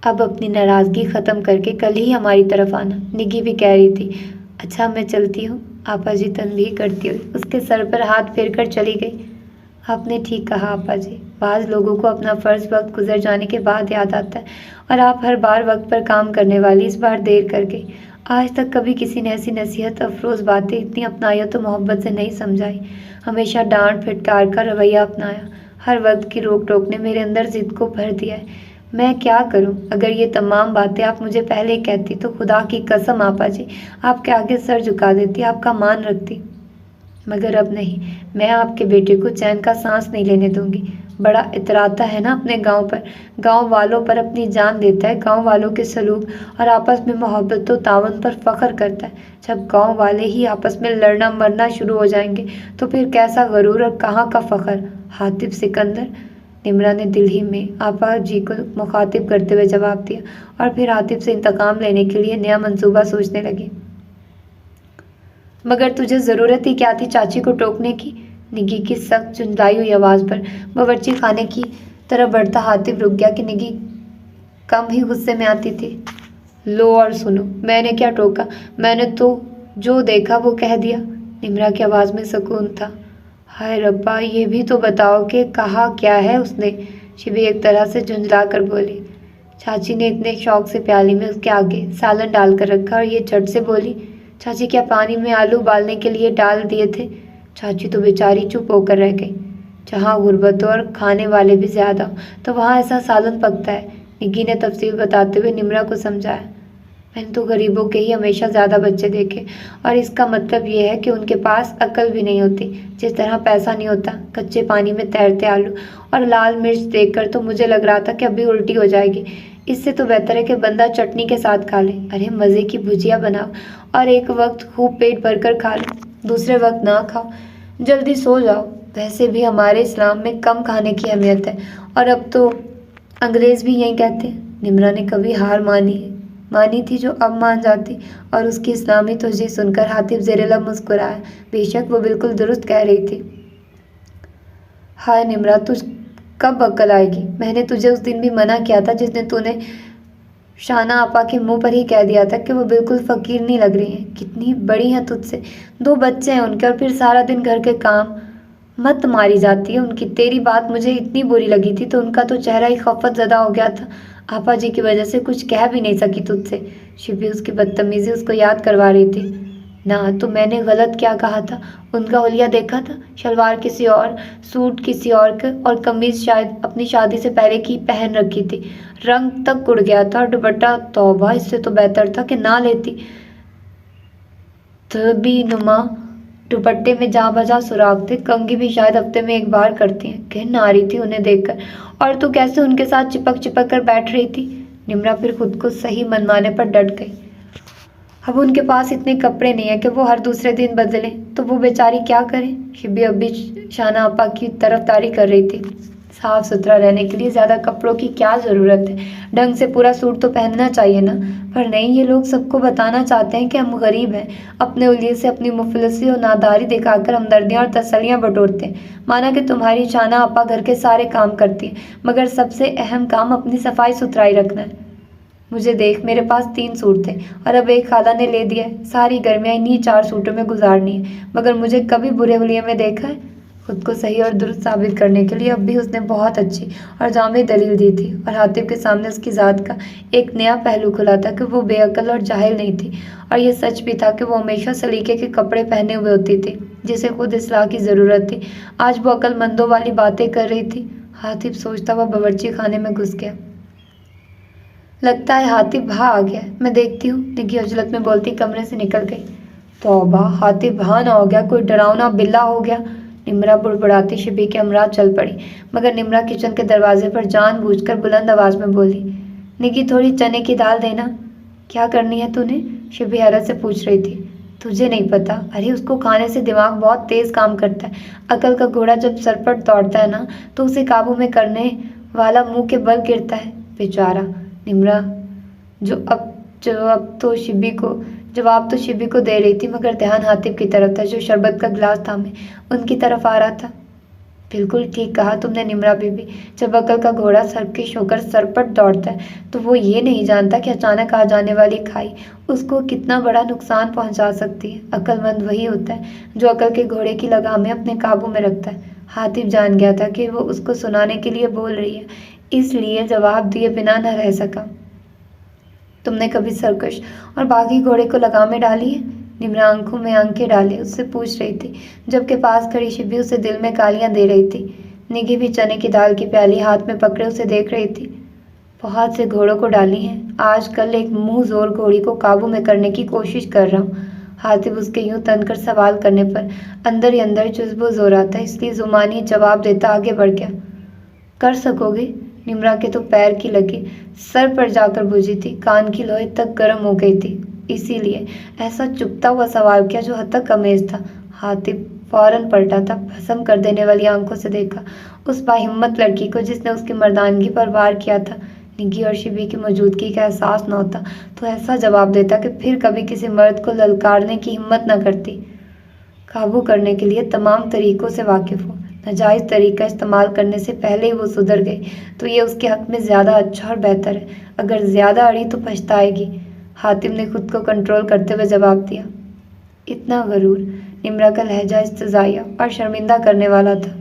अब अपनी नाराज़गी ख़त्म करके कल ही हमारी तरफ आना, निगी भी कह रही थी। अच्छा मैं चलती हूँ, आपा जी तनबीह करती हुई उसके सर पर हाथ फेर कर चली गई। आपने ठीक कहा आपा जी। बाज़ लोगों को अपना फ़र्ज़ वक्त गुजर जाने के बाद याद आता है, और आप हर बार वक्त पर काम करने वाली इस बार देर कर गई। आज तक कभी किसी ने ऐसी नसीहत अफरोज़ बातें इतनी अपनाई तो मोहब्बत से नहीं समझाई। हमेशा डांट फटकार का रवैया अपनाया। हर वक्त की रोक टोक ने मेरे अंदर ज़िद को भर दिया है। मैं क्या करूं? अगर ये तमाम बातें आप मुझे पहले ही कहती तो खुदा की कसम आपा जी, आपके आगे सर झुका देती, आपका मान रखती। मगर अब नहीं, मैं आपके बेटे को चैन का सांस नहीं लेने दूंगी। बड़ा इतराता है ना अपने गांव पर, गांव वालों पर अपनी जान देता है, गांव वालों के सलूक और आपस में मोहब्बत और तावन पर फख्र करता है। जब गांव वाले ही आपस में लड़ना मरना शुरू हो जाएंगे तो फिर कैसा गरूर और कहाँ का फख्र। हातिब सिकंदर, निम्रा ने दिल ही में आपा जी को मुखातिब करते हुए जवाब दिया और फिर हातिब से इंतकाम लेने के लिए नया मंसूबा सोचने लगी। मगर तुझे ज़रूरत ही क्या थी चाची को टोकने की? निगी की सख्त झुंझलाई हुई आवाज़ पर बावर्ची खाने की तरफ बढ़ता हातिब रुक गया कि निगी कम ही गुस्से में आती थी। लो और सुनो, मैंने क्या टोका? मैंने तो जो देखा वो कह दिया। निम्रा की आवाज़ में सुकून था। हाय रब्बा, ये भी तो बताओ कि कहा क्या है उसने? शिबी एक तरह से झुंझला कर बोली। चाची ने इतने शौक से प्याली में उसके आगे सालन डालकर रखा और ये झट से बोली, चाची क्या पानी में आलू उबालने के लिए डाल दिए थे? चाची तो बेचारी चुप होकर रह गई। जहाँ गुर्बत और खाने वाले भी ज़्यादा तो वहाँ ऐसा सालन पकता है। निग्गी ने तफसील बताते हुए निम्रा को समझाया। मैंने तो गरीबों के ही हमेशा ज़्यादा बच्चे देखे, और इसका मतलब ये है कि उनके पास अकल भी नहीं होती। जिस तरह पैसा नहीं होता कच्चे पानी में तैरते आलू और लाल मिर्च देखकर तो मुझे लग रहा था कि अभी उल्टी हो जाएगी। इससे तो बेहतर है कि बंदा चटनी के साथ खा ले। अरे मज़े की भुजिया बनाओ और एक वक्त खूब पेट भरकर खा लो, दूसरे वक्त ना खाओ, जल्दी सो जाओ। वैसे भी हमारे इस्लाम में कम खाने की अहमियत है, और अब तो अंग्रेज़ भी यही कहते हैं। निम्रा ने कभी हार मानी थी जो अब मान जाती, और उसकी इस्लामी तौजीह सुनकर हातिब ज़ेरे-लब मुस्कुराया। बेशक वो बिल्कुल दुरुस्त कह रही थी। हाय निम्रा, तुझ कब अक्ल आएगी? मैंने तुझे उस दिन भी मना किया था जिस दिन तूने शाना आपा के मुंह पर ही कह दिया था कि वो बिल्कुल फ़कीर नहीं लग रही हैं। कितनी बड़ी हैं तुझसे, 2 बच्चे हैं उनके, और फिर सारा दिन घर के काम। मत मारी जाती है उनकी। तेरी बात मुझे इतनी बुरी लगी थी तो उनका तो चेहरा ही खफत ज़दा हो गया था। आपा जी की वजह से कुछ कह भी नहीं सकी तुझसे। शिबी उसकी बदतमीज़ी उसको याद करवा रही थी। ना तो मैंने गलत क्या कहा था? उनका हुलिया देखा था, शलवार किसी और, सूट किसी और का, और कमीज़ शायद अपनी शादी से पहले की पहन रखी थी। रंग तक उड़ गया था, और दुपट्टा तौबा, इससे तो बेहतर था कि ना लेती। तभी नुमा दुपट्टे में जहाँ बजा सुराख थे। कंघी भी शायद हफ्ते में एक बार करती हैं। घिन आ रही थी उन्हें देखकर। और तू कैसे उनके साथ चिपक चिपक कर बैठ रही थी? निम्रा फिर खुद को सही मनमाने पर डट गई। अब उनके पास इतने कपड़े नहीं है कि वो हर दूसरे दिन बदलें, तो वो बेचारी क्या करे? शिबी अब भी शाना आपा की तरफदारी कर रही थी। साफ सुथरा रहने के लिए ज़्यादा कपड़ों की क्या ज़रूरत है? ढंग से पूरा सूट तो पहनना चाहिए ना। पर नहीं, ये लोग सबको बताना चाहते हैं कि हम गरीब हैं। अपने उलिये से अपनी मुफलिसी और नादारी दिखाकर हमदर्दियाँ और तसल्लियाँ बटोरते हैं। माना कि तुम्हारी शाना आपा घर के सारे काम करती है, मगर सबसे अहम काम अपनी सफाई सुथराई रखना है। मुझे देख, मेरे पास 3 सूट थे और अब एक खाला ने ले दिया है। सारी गर्मियाँ इन्हीं 4 सूटों में गुजारनी है, मगर मुझे कभी बुरे हुलिये में देखा है? खुद को सही और दुरुस्त साबित करने के लिए अब भी उसने बहुत अच्छी और जामी दलील दी थी, और हातिब के सामने उसकी ज़ात का एक नया पहलू खुला था कि वो बेअकल और जाहिल नहीं थी। और ये सच भी था कि वो हमेशा सलीके के कपड़े पहने हुए होती थी, जिसे खुद इस्लाह की ज़रूरत थी। आज वो अक्लमंदों वाली बातें कर रही थी। हातिब सोचता हुआ बावर्ची खाने में घुस गया। लगता है हातिब भा आ गया, मैं देखती हूँ। निगी उजलत में बोलती कमरे से निकल गई। तौबा, हातिब भा ना हो गया, कोई डरावना बिल्ला हो गया। निम्रा बुड़बुड़ाती शिबी के अमराज चल पड़ी, मगर निम्रा किचन के दरवाजे पर जानबूझकर बुलंद आवाज़ में बोली, निगी थोड़ी चने की दाल देना। क्या करनी है तूने? शिबी हैरत से पूछ रही थी। तुझे नहीं पता? अरे उसको खाने से दिमाग बहुत तेज़ काम करता है। अकल का घोड़ा जब सरपट दौड़ता है ना, तो उसे काबू में करने वाला मुंह के बल गिरता है। बेचारा निम्रा जवाब तो शिबी को दे रही थी, मगर ध्यान हातिब की तरफ था जो शरबत का गिलास थामे उनकी तरफ आ रहा था। बिल्कुल ठीक कहा तुमने निम्रा बीबी, जब अकल का घोड़ा सरकश होकर सरपट दौड़ता है तो वो ये नहीं जानता कि अचानक आ जाने वाली खाई उसको कितना बड़ा नुकसान पहुंचा सकती है। अक्लमंद वही होता है जो अकल के घोड़े की लगामें अपने काबू में रखता है। हातिफ जान गया था कि वो उसको सुनाने के लिए बोल रही है, इसलिए जवाब दिए बिना न रह सका। तुमने कभी सर्कस और बागी घोड़े को लगामें डाली है? निम्रा आंखों में आंखें डाले उससे पूछ रही थी, जबकि पास खड़ी शिबी उसे दिल में गालियां दे रही थी। निगी भी चने की दाल की प्याली हाथ में पकड़े उसे देख रही थी। बहुत से घोड़ों को डाली हैं, आजकल एक मुंह जोर घोड़ी को काबू में करने की कोशिश कर रहा हूँ। हातिफ उसके यूं तनकर सवाल करने पर अंदर ही अंदर जुज्बो जोर आता, इसलिए जुमानी जवाब देता आगे बढ़ गया। कर सकोगे? निम्रा के तो पैर की लगी सर पर जाकर बुझी थी, कान की लोहे तक गर्म हो गई थी, इसीलिए ऐसा चुभता हुआ सवाल किया जो हद तक अमेज था। हातिफ फौरन पलटा था, भस्म कर देने वाली आंखों से देखा उस बाहिम्मत लड़की को जिसने उसकी मर्दानगी पर वार किया था। निगी और शिबी की मौजूदगी का एहसास न होता तो ऐसा जवाब देता कि फिर कभी किसी मर्द को ललकारने की हिम्मत न करती। काबू करने के लिए तमाम तरीकों से वाकिफ हो, नाजायज़ तरीका इस्तेमाल करने से पहले ही वो सुधर गई तो ये उसके हक में ज़्यादा अच्छा और बेहतर है, अगर ज़्यादा अड़ी तो पछताएगी। हातिम ने खुद को कंट्रोल करते हुए जवाब दिया। इतना गरूर? निम्रा का लहजा इस्तज़ाइया और शर्मिंदा करने वाला था।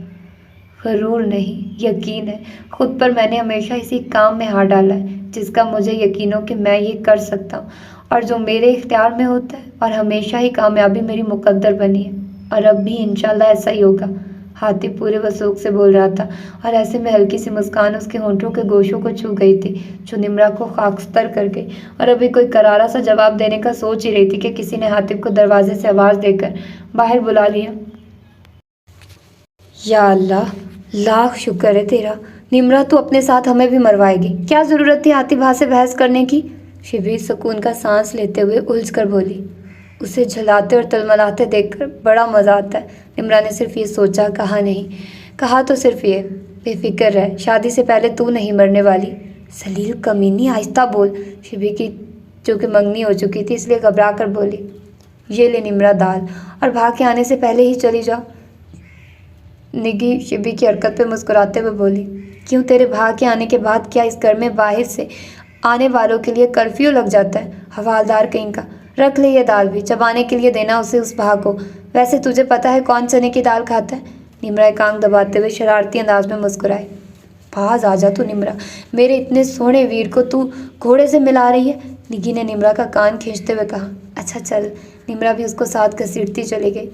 गरूर नहीं, यकीन है खुद पर। मैंने हमेशा इसी काम में हाथ डाला है जिसका मुझे यकीन हो कि मैं ये कर सकता हूँ और जो मेरे इख्तियार में होता है, और हमेशा ही कामयाबी मेरी मुकद्दर बनी है और अब भी इंशाल्लाह ऐसा ही होगा। हातिफ पूरे वसूख से बोल रहा था और ऐसे में हल्की सी मुस्कान उसके होंठों के गोशों को छू गई थी जो निम्रा को खाकस्तर कर गई, और अभी कोई करारा सा जवाब देने का सोच ही रही थी कि किसी ने हातिफ को दरवाजे से आवाज़ देकर बाहर बुला लिया। या अल्लाह, लाख शुक्र है तेरा। निम्रा तू अपने साथ हमें भी मरवाएगी? क्या ज़रूरत थी आतिफा से बहस करने की? शिबी सुकून का सांस लेते हुए उलझ कर बोली। उसे झुलाते और तलमलाते देखकर बड़ा मज़ा आता है। निम्रा ने सिर्फ ये सोचा, कहा नहीं। कहा तो सिर्फ ये, बेफिक्र रह, शादी से पहले तू नहीं मरने वाली। सलील कमीनी, आहिस्ता बोल। शिबी की जो कि मंगनी हो चुकी थी इसलिए घबरा कर बोली। ये ले निम्रा दाल, और भाग के आने से पहले ही चली जाओ। निगी शिबी की हरकत पे मुस्कुराते हुए बोली। क्यों, तेरे भाग के आने के बाद क्या इस घर में बाहर से आने वालों के लिए कर्फ्यू लग जाता है? हवालदार कहीं का। रख ले ये दाल भी, चबाने के लिए देना उसे उस भाग को। वैसे तुझे पता है कौन चने की दाल खाता है? निम्रा एक आंख दबाते हुए शरारती अंदाज में मुस्कुराए। पास आ जा तू निम्रा, मेरे इतने सोहने वीर को तू घोड़े से मिला रही है। निगी ने निम्रा का कान खींचते हुए कहा। अच्छा चल। निम्रा भी उसको साथ घसीटती चली गई।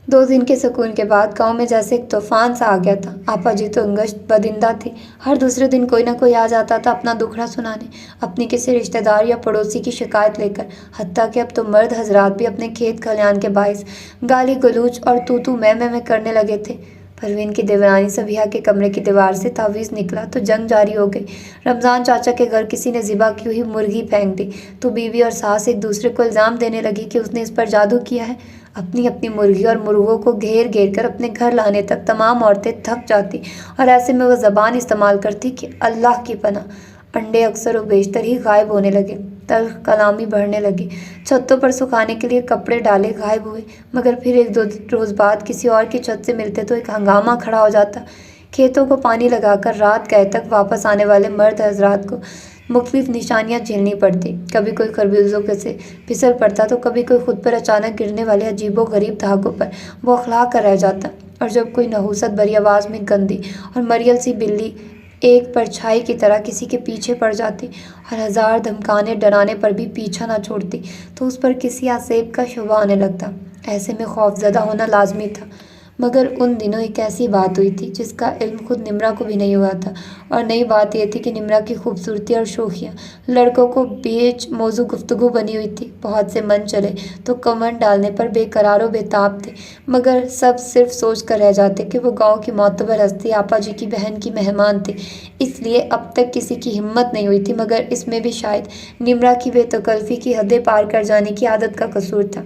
2 दिन के सुकून के बाद गांव में जैसे एक तूफान सा आ गया था। आपा जी तो अंगश्त बदिंदा थी। हर दूसरे दिन कोई ना कोई आ जाता था अपना दुखड़ा सुनाने, अपनी किसी रिश्तेदार या पड़ोसी की शिकायत लेकर। हत्ता कि अब तो मर्द हजरात भी अपने खेत खलियान के बाइस गाली गलूच और तू मैं करने लगे थे। परवीन की देवरानी सबिहा के कमरे की दीवार से तावीज़ निकला तो जंग जारी हो गई। रमज़ान चाचा के घर किसी ने ज़िबा की हुई मुर्गी फेंक दी तो बीवी और सास एक दूसरे को इल्ज़ाम देने लगी कि उसने इस पर जादू किया है। अपनी अपनी मुर्गी और मुर्गों को घेर घेर कर अपने घर लाने तक तमाम औरतें थक जाती और ऐसे में वह ज़बान इस्तेमाल करती कि अल्लाह की पनाह। अंडे अक्सर व बेशतर ही गायब होने लगे, तल्ख कलामी बढ़ने लगी। छतों पर सुखाने के लिए कपड़े डाले गायब हुए, मगर फिर 1-2 रोज़ बाद किसी और की छत से मिलते तो एक हंगामा खड़ा हो जाता। खेतों को पानी लगाकर रात गए तक वापस आने वाले मर्द हजरात को मुख्तलिफ निशानियां झेलनी पड़ती। कभी कोई खरबूजों के से फिसल पड़ता तो कभी कोई खुद पर अचानक गिरने वाले अजीबो गरीब धागों पर वो अखला कर रह जाता। और जब कोई नहूसत भरी आवाज़ में गंदी और मरियल सी बिल्ली एक परछाई की तरह किसी के पीछे पड़ जाती और 1000 धमकाने डराने पर भी पीछा ना छोड़ती तो उस पर किसी आसेब का शुबा आने लगता। ऐसे में खौफजदा होना लाजमी था। मगर उन दिनों एक ऐसी बात हुई थी जिसका इल्म खुद निम्रा को भी नहीं हुआ था, और नई बात यह थी कि निम्रा की खूबसूरती और शोखियाँ लड़कों को बेच मौजू गुफ्तगू बनी हुई थी। बहुत से मन चले तो कमेंट डालने पर बेकरार व बेताब थे, मगर सब सिर्फ सोच कर रह जाते कि वो गांव की मोतबर हस्ती आपा जी की बहन की मेहमान थी, इसलिए अब तक किसी की हिम्मत नहीं हुई थी। मगर इसमें भी शायद निम्रा की बेतकल्फ़ी की हदें पार कर जाने की आदत का कसूर था,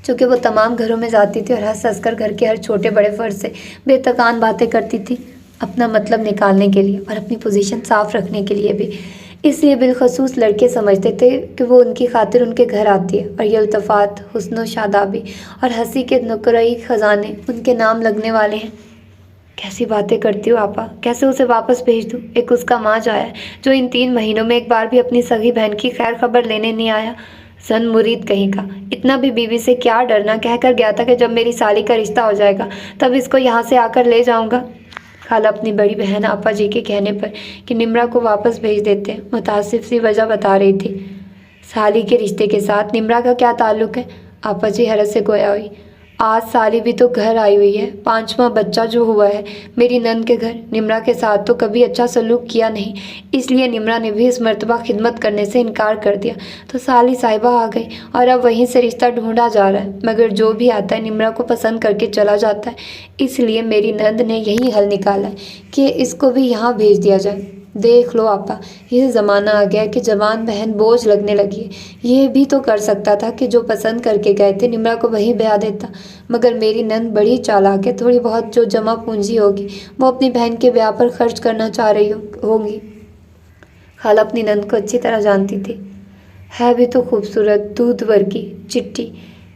चूँकि वो तमाम घरों में जाती थी और हंस हंस कर घर के हर छोटे बड़े फ़र्ज से बेतकान बातें करती थी, अपना मतलब निकालने के लिए और अपनी पोजीशन साफ रखने के लिए भी। इसलिए बिलखसूस लड़के समझते थे कि वो उनकी खातिर उनके घर आती है, और ये इल्तफ़ात, हुस्न शादाबी और हंसी के नुकरई ख़जाने उनके नाम लगने वाले हैं। कैसी बातें करती हो आपा, कैसे उसे वापस भेज दूँ? एक उसका माँ आया जो इन 3 महीनों में एक बार भी अपनी सगी बहन की खैर खबर लेने नहीं आया। सन मुरीद कहीं का, इतना भी बीवी से क्या डरना, कहकर गया था कि जब मेरी साली का रिश्ता हो जाएगा तब इसको यहाँ से आकर ले जाऊँगा। खाला अपनी बड़ी बहन आपा जी के कहने पर कि निम्रा को वापस भेज देते हैं मुतासिफ सी वजह बता रही थी। साली के रिश्ते के साथ निम्रा का क्या ताल्लुक़ है? आपा जी हैरत से गोया हुई। आज साली भी तो घर आई हुई है, 5वां बच्चा जो हुआ है मेरी नंद के घर। निम्रा के साथ तो कभी अच्छा सलूक किया नहीं, इसलिए निम्रा ने भी इस मर्तबा खिदमत करने से इनकार कर दिया तो साली साहिबा आ गई और अब वहीं से रिश्ता ढूंढा जा रहा है। मगर जो भी आता है निम्रा को पसंद करके चला जाता है, इसलिए मेरी नंद ने यही हल निकाला है कि इसको भी यहाँ भेज दिया जाए। देख लो आपा, ये ज़माना आ गया कि जवान बहन बोझ लगने लगी है। ये भी तो कर सकता था कि जो पसंद करके गए थे निम्रा को वहीं ब्याह देता, मगर मेरी नंद बड़ी चालाक है। थोड़ी बहुत जो जमा पूंजी होगी वो अपनी बहन के ब्याह पर खर्च करना चाह रही होगी। खाला अपनी नंद को अच्छी तरह जानती थी। है भी तो खूबसूरत, दूध वर्गी, चिट्टी,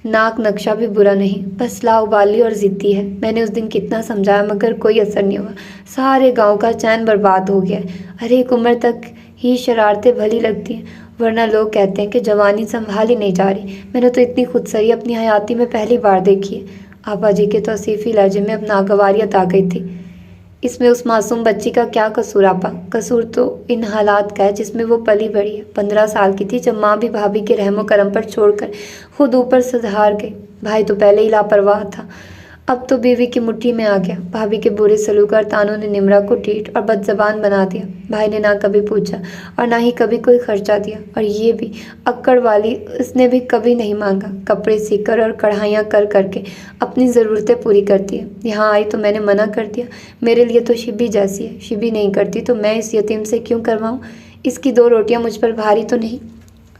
नाक नक्शा भी बुरा नहीं, बस लाउबाली और ज़िद्दी है। मैंने उस दिन कितना समझाया मगर कोई असर नहीं हुआ। सारे गांव का चैन बर्बाद हो गया। हर एक उम्र तक ही शरारतें भली लगती हैं, वरना लोग कहते हैं कि जवानी संभाली नहीं जा रही। मैंने तो इतनी खुदसरी अपनी हयाती में पहली बार देखी है। आपा जी के तौसीफ़ी लहजे में अब नागवारियत आ गई थी। इसमें उस मासूम बच्ची का क्या कसूर आपा? कसूर तो इन हालात का है जिसमें वो पली बड़ी है। 15 साल की थी जब माँ भी भाभी के रहमो करम पर छोड़कर खुद ऊपर सुधार गई। भाई तो पहले ही लापरवाह था, अब तो बीवी की मुट्ठी में आ गया। भाभी के बुरे सलूक और तानों ने निम्रा को ढीठ और बदज़बान बना दिया। भाई ने ना कभी पूछा और ना ही कभी कोई खर्चा दिया, और ये भी अक्कड़ वाली उसने भी कभी नहीं मांगा। कपड़े सीकर और कढ़ाइयाँ कर करके अपनी ज़रूरतें पूरी करती है। यहाँ आई तो मैंने मना कर दिया। मेरे लिए तो शिबी जैसी है, शिबी नहीं करती तो मैं इस यतीम से क्यों करवाऊँ? इसकी 2 रोटियाँ मुझ पर भारी तो नहीं?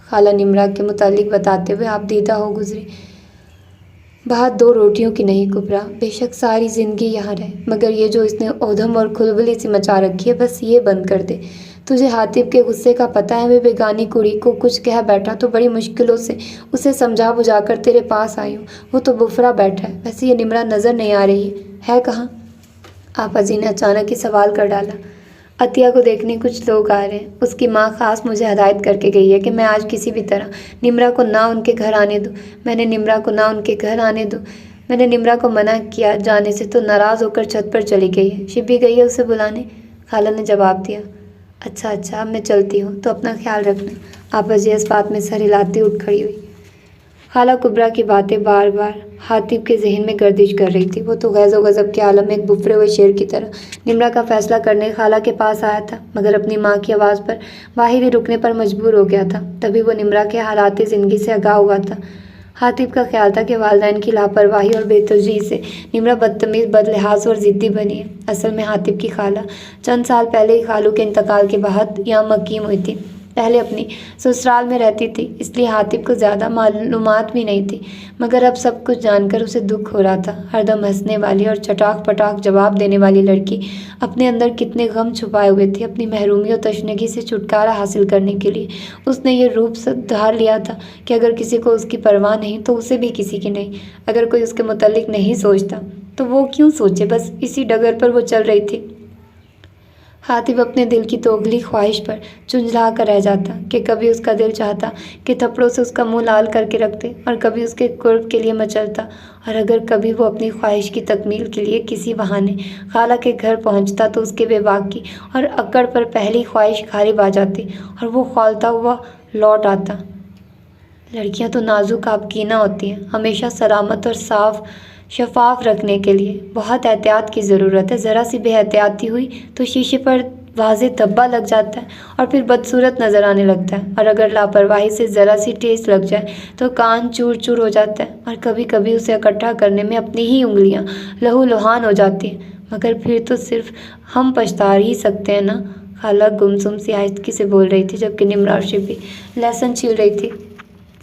खाला निम्रा के मुतालिक बताते हुए आप दीदा हो गुजरी। बात 2 रोटियों की नहीं कुबरा, बेशक सारी ज़िंदगी यहाँ रहे, मगर ये जो इसने ओधम और खुलबली सी मचा रखी है बस ये बंद कर दे। तुझे हातिब के गुस्से का पता है? वे बेगानी कुड़ी को कुछ कह बैठा तो बड़ी मुश्किलों से उसे समझा बुझाकर तेरे पास आई हूँ। वो तो बुफरा बैठा है। वैसे ये निम्रा नज़र नहीं आ रही है कहाँ? आपा जी ने अचानक ही सवाल कर डाला। अतिया को देखने कुछ लोग आ रहे हैं। उसकी माँ खास मुझे हदायत करके गई है कि मैं आज किसी भी तरह निम्रा को ना उनके घर आने दूँ। मैंने निम्रा को मना किया जाने से तो नाराज़ होकर छत पर चली गई है। शिबी गई है उसे बुलाने। खाला ने जवाब दिया। अच्छा अब मैं चलती हूँ, तो अपना ख्याल रखना। आपा जी इस बात में सर हिलाती उठ खड़ी हुई। खाला कुबरा की बातें बार बार हातिब के जहन में गर्दिश कर रही थी। वो तो गैज़ो गज़ब के आलम में एक बुफरे हुए शेर की तरह निम्रा का फैसला करने खाला के पास आया था, मगर अपनी माँ की आवाज़ पर वाहिद ही रुकने पर मजबूर हो गया था। तभी वो निम्रा के हालात ज़िंदगी से आगाह हुआ था। हातिब का ख्याल था कि वालिदैन की लापरवाही और बेतरजीही से निम्रा बदतमीज़, बदलिहाज और ज़िद्दी बनी है। असल में हातिब की खाला चंद साल पहले ही खालू के इंतकाल के बाद यहाँ मकीम हुई थी। पहले अपनी ससुराल में रहती थी, इसलिए हातिब को ज़्यादा मालूमात भी नहीं थी, मगर अब सब कुछ जानकर उसे दुख हो रहा था। हरदम हंसने वाली और चटाक पटाक जवाब देने वाली लड़की अपने अंदर कितने गम छुपाए हुए थे। अपनी महरूमी और तशनगी से छुटकारा हासिल करने के लिए उसने ये रूप धार लिया था कि अगर किसी को उसकी परवाह नहीं तो उसे भी किसी की नहीं। अगर कोई उसके मुतल्लिक नहीं सोचता तो वो क्यों सोचे, बस इसी डगर पर वो चल रही थी। हातिब अपने दिल की दोगली ख्वाहिश पर झुंझला कर रह जाता कि कभी उसका दिल चाहता कि थप्पड़ों से उसका मुंह लाल करके रखते और कभी उसके कुर्ब के लिए मचलता, और अगर कभी वो अपनी ख्वाहिश की तकमील के लिए किसी बहाने खाला के घर पहुंचता तो उसके बेबाकी और अकड़ पर पहली ख्वाहिश गालिब आ जाती और वो खौलता हुआ लौट आता। लड़कियां तो नाजुक आपकीना होती हैं, हमेशा सलामत और साफ शफाफ रखने के लिए बहुत एहतियात की ज़रूरत है। ज़रा सी बेहतियाती हुई तो शीशे पर वाज़े धब्बा लग जाता है और फिर बदसूरत नज़र आने लगता है, और अगर लापरवाही से ज़रा सी ठेस लग जाए तो कान चूर चूर हो जाता है, और कभी कभी उसे इकट्ठा करने में अपनी ही उंगलियां लहू लुहान हो जाती हैं। मगर फिर तो सिर्फ हम पछता ही सकते हैं ना। खाला गुमसुम सी आहिस्तगी से बोल रही थी, जबकि निम्रा और शिबी लहसुन छील रही थी।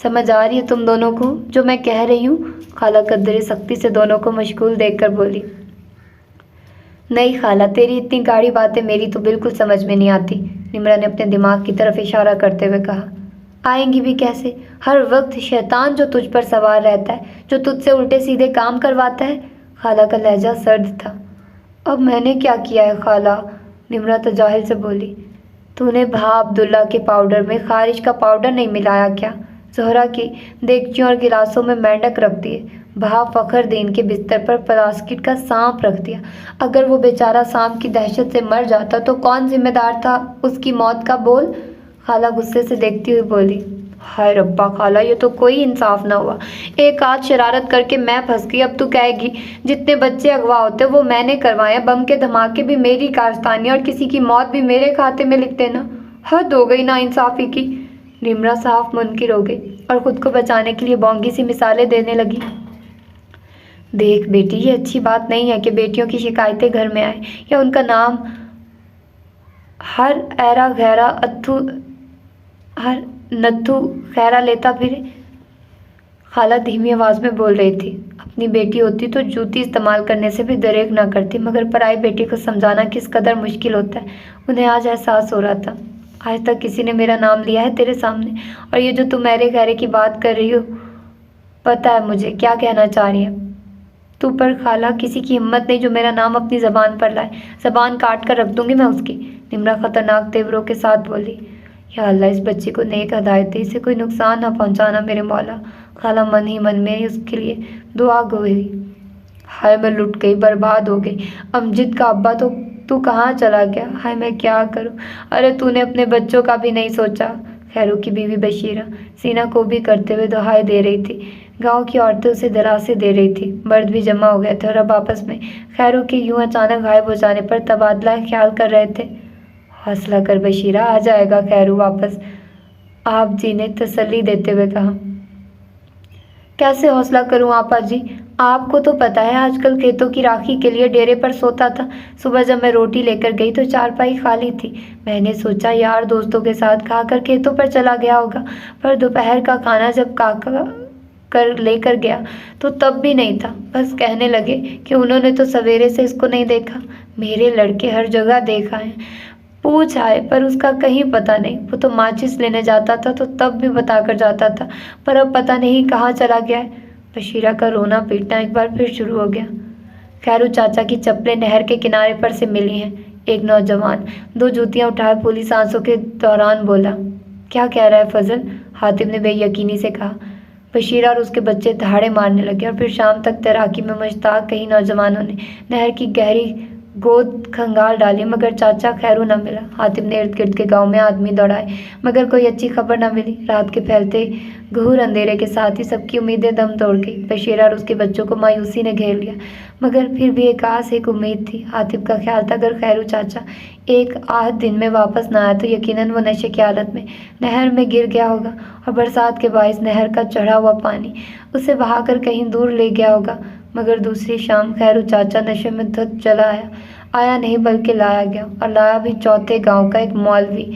समझ आ रही है तुम दोनों को जो मैं कह रही हूँ? खाला कदरे सख्ती से दोनों को मशगूल देखकर बोली। नहीं खाला, तेरी इतनी गाढ़ी बातें मेरी तो बिल्कुल समझ में नहीं आती, निम्रा ने अपने दिमाग की तरफ इशारा करते हुए कहा। आएंगी भी कैसे? हर वक्त शैतान जो तुझ पर सवार रहता है, जो तुझसे उल्टे सीधे काम करवाता है। खाला का लहजा सर्द था। अब मैंने क्या किया है खाला? निम्रा तजाहिल से बोली। तूने भा अब्दुल्ला के पाउडर में खारिज का पाउडर नहीं मिलाया क्या? ज़ोहरा की देगचियों और गिलासों में मेंढक रख दिए। वहाँ फखरदीन के बिस्तर पर प्लास्टिक का सांप रख दिया। अगर वो बेचारा सांप की दहशत से मर जाता तो कौन जिम्मेदार था उसकी मौत का? बोल। खाला गुस्से से देखती हुई बोली। हाय रब्बा खाला, ये तो कोई इंसाफ ना हुआ। एक आध शरारत करके मैं फंस गई, अब तू कहेगी जितने बच्चे अगवा होते वो मैंने करवाए, बम के धमाके भी मेरी कारस्तानी और किसी की मौत भी मेरे खाते में लिख देना। हद हो गई ना इंसाफी की। निम्रा साफ मुनकिर हो गई और खुद को बचाने के लिए बोंगी सी मिसालें देने लगी। देख बेटी, ये अच्छी बात नहीं है कि बेटियों की शिकायतें घर में आए या उनका नाम हर ऐरा गहरा अथू हर नत्थू खैरा लेता फिरे। खाला धीमी आवाज़ में बोल रही थी। अपनी बेटी होती तो जूती इस्तेमाल करने से भी दरेक ना करती, मगर पराई बेटी को समझाना किस कदर मुश्किल होता है उन्हें आज एहसास हो रहा था। आज तक किसी ने मेरा नाम लिया है तेरे सामने, और ये जो तुम मेरे गहरे की बात कर रही हो, पता है मुझे क्या कहना चाह रही है तू, पर खाला किसी की हिम्मत नहीं जो मेरा नाम अपनी ज़बान पर लाए। ज़बान काट कर रख दूंगी मैं उसकी। निम्रा खतरनाक तेवरों के साथ बोली। या अल्लाह, इस बच्चे को नेक हदायत दे, इसे कोई नुकसान ना पहुंचाना मेरे मौला। खाला मन ही मन में उसके लिए दुआ गोई। हाय मैं लुट गई, बर्बाद हो गई। अमजिद का अब्बा तो तू कहाँ चला गया? हाय मैं क्या करूँ? अरे तूने अपने बच्चों का भी नहीं सोचा। खैरू की बीवी बशीरा सीना को भी करते हुए दुहाई दे रही थी। गांव की औरतें उसे दरासे दे रही थी। मर्द भी जमा हो गए थे और अब आपस में खैरू के यूं अचानक गायब हो जाने पर तबादला ख्याल कर रहे थे। हौसला कर बशीरा, आ जाएगा खैरू वापस, आप जी ने तसल्ली देते हुए कहा। कैसे हौसला करूं आपा जी? आपको तो पता है आजकल खेतों की राखी के लिए डेरे पर सोता था। सुबह जब मैं रोटी लेकर गई तो चारपाई खाली थी। मैंने सोचा यार दोस्तों के साथ खाकर खेतों पर चला गया होगा, पर दोपहर का खाना जब काका कर लेकर गया तो तब भी नहीं था। बस कहने लगे कि उन्होंने तो सवेरे से इसको नहीं देखा। मेरे लड़के हर जगह देखा है, पूछ आए पर उसका कहीं पता नहीं। वो तो माचिस लेने जाता था तो तब भी बता कर जाता था, पर अब पता नहीं कहाँ चला गया है। बशीरा का रोना पीटना एक बार फिर शुरू हो गया। खैरू चाचा की चप्पलें नहर के किनारे पर से मिली हैं। एक नौजवान दो जूतियां उठाए फूली सांसों के दौरान बोला। क्या कह रहा है फजल? हातिम ने बेयकीनी से कहा। बशीरा और उसके बच्चे दहाड़े मारने लगे और फिर शाम तक तैराकी में मुश्ताक कई नौजवानों ने नहर की गहरी गोद खंगाल डाली, मगर चाचा खैरू न मिला। हातिम ने इर्द गिर्द के गांव में आदमी दौड़ाए, मगर कोई अच्छी खबर न मिली। रात के फैलते घूर अंधेरे के साथ ही सबकी उम्मीदें दम तोड़ गई। बशीरा और उसके बच्चों को मायूसी ने घेर लिया, मगर फिर भी एक आस, एक उम्मीद थी। हातिम का ख्याल था अगर खैरू चाचा एक आध दिन में वापस न आया तो यकीनन वो नशे की हालत में नहर में गिर गया होगा और बरसात के बायस नहर का चढ़ा हुआ पानी उसे बहाकर कहीं दूर ले गया होगा। मगर दूसरी शाम खैरू चाचा नशे में धुत चला आया नहीं बल्कि लाया गया, और लाया भी चौथे गांव का एक मौलवी।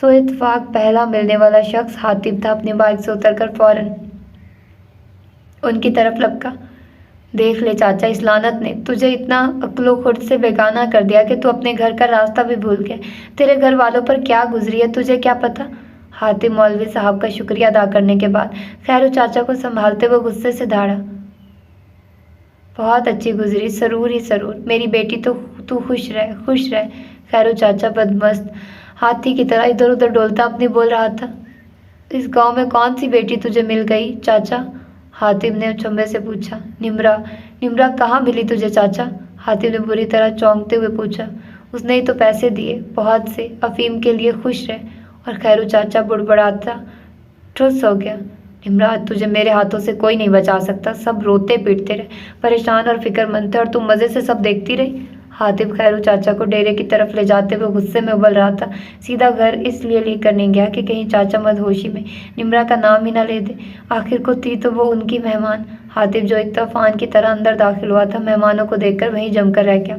सो इत्तेफाक पहला मिलने वाला शख्स हातिम था। अपनी बाइक से उतरकर फौरन उनकी तरफ लपका। देख ले चाचा, इस लानत ने तुझे इतना अक्लो खुर्द से बेगाना कर दिया कि तू अपने घर का रास्ता भी भूल गया। तेरे घर वालों पर क्या गुजरी है तुझे क्या पता? हातिम मौलवी साहब का शुक्रिया अदा करने के बाद खैरू चाचा को संभालते हुए गुस्से से दहाड़ा। बहुत अच्छी गुजरी, सरूर ही सरूर। मेरी बेटी तो तू खुश रह, खुश रह। खैरू चाचा बदमस्त हाथी की तरह इधर उधर डोलता अपनी बोल रहा था। इस गांव में कौन सी बेटी तुझे मिल गई चाचा? हातिम ने चंबे से पूछा। निम्रा। निम्रा कहाँ मिली तुझे चाचा? हातिम ने बुरी तरह चौंकते हुए पूछा। उसने ही तो पैसे दिए बहुत से अफीम के लिए, खुश रह। और खैरू चाचा बुड़बड़ाता ठुस हो गया। निम्रा, तुझे मेरे हाथों से कोई नहीं बचा सकता। सब रोते पीटते रहे, परेशान और फिक्रमंद थे, और तुम मज़े से सब देखती रही। हातिम खैरू चाचा को डेरे की तरफ ले जाते हुए गुस्से में उबल रहा था। सीधा घर इसलिए लेकर नहीं गया कि कहीं चाचा मदहोशी में निम्रा का नाम ही ना ले दे। आखिर को थी तो वो उनकी मेहमान। हातिम जो एक तूफान की तरह अंदर दाखिल हुआ था, मेहमानों को देखकर वहीं जमकर रह गया।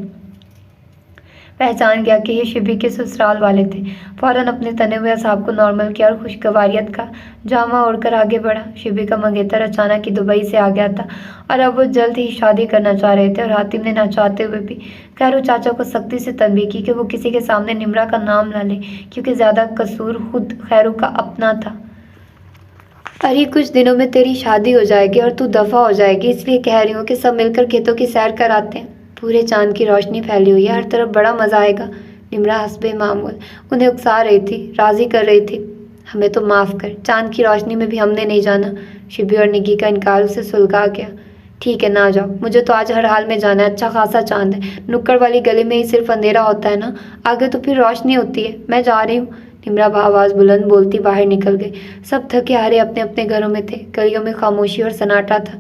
पहचान गया कि ये शिबी के ससुराल वाले थे। फौरन अपने तने हुए असाब को नॉर्मल किया और खुशगवारियत का जामा ओढ़कर आगे बढ़ा। शिबी का मंगेतर अचानक ही दुबई से आ गया था और अब वो जल्द ही शादी करना चाह रहे थे, और हातिम ने ना चाहते हुए भी खैरू चाचा को सख्ती से तनबीह की कि वो किसी के सामने निम्रा का नाम ना ले, क्योंकि ज़्यादा कसूर खुद खैरू का अपना था। अरे कुछ दिनों में तेरी शादी हो जाएगी और तू दफ़ा हो जाएगी, इसलिए कह रही हूँ कि सब मिलकर खेतों की सैर कराते हैं। पूरे चांद की रोशनी फैली हुई है, हर तरफ बड़ा मज़ा आएगा। निम्रा हस्बे मामूल उन्हें उकसा रही थी, राज़ी कर रही थी। हमें तो माफ़ कर, चाँद की रोशनी में भी हमने नहीं जाना। शिबी और निकी का इनकार उसे सुलगा गया। ठीक है, ना जाओ, मुझे तो आज हर हाल में जाना है। अच्छा खासा चाँद है, नुक्कड़ वाली गली में ही सिर्फ अंधेरा होता है ना, आगे तो फिर रोशनी होती है। मैं जा रही हूँ। निम्रा आवाज़ बुलंद बोलती बाहर निकल गई। सब थके हारे अपने अपने घरों में थे। गलियों में खामोशी और सन्नाटा था।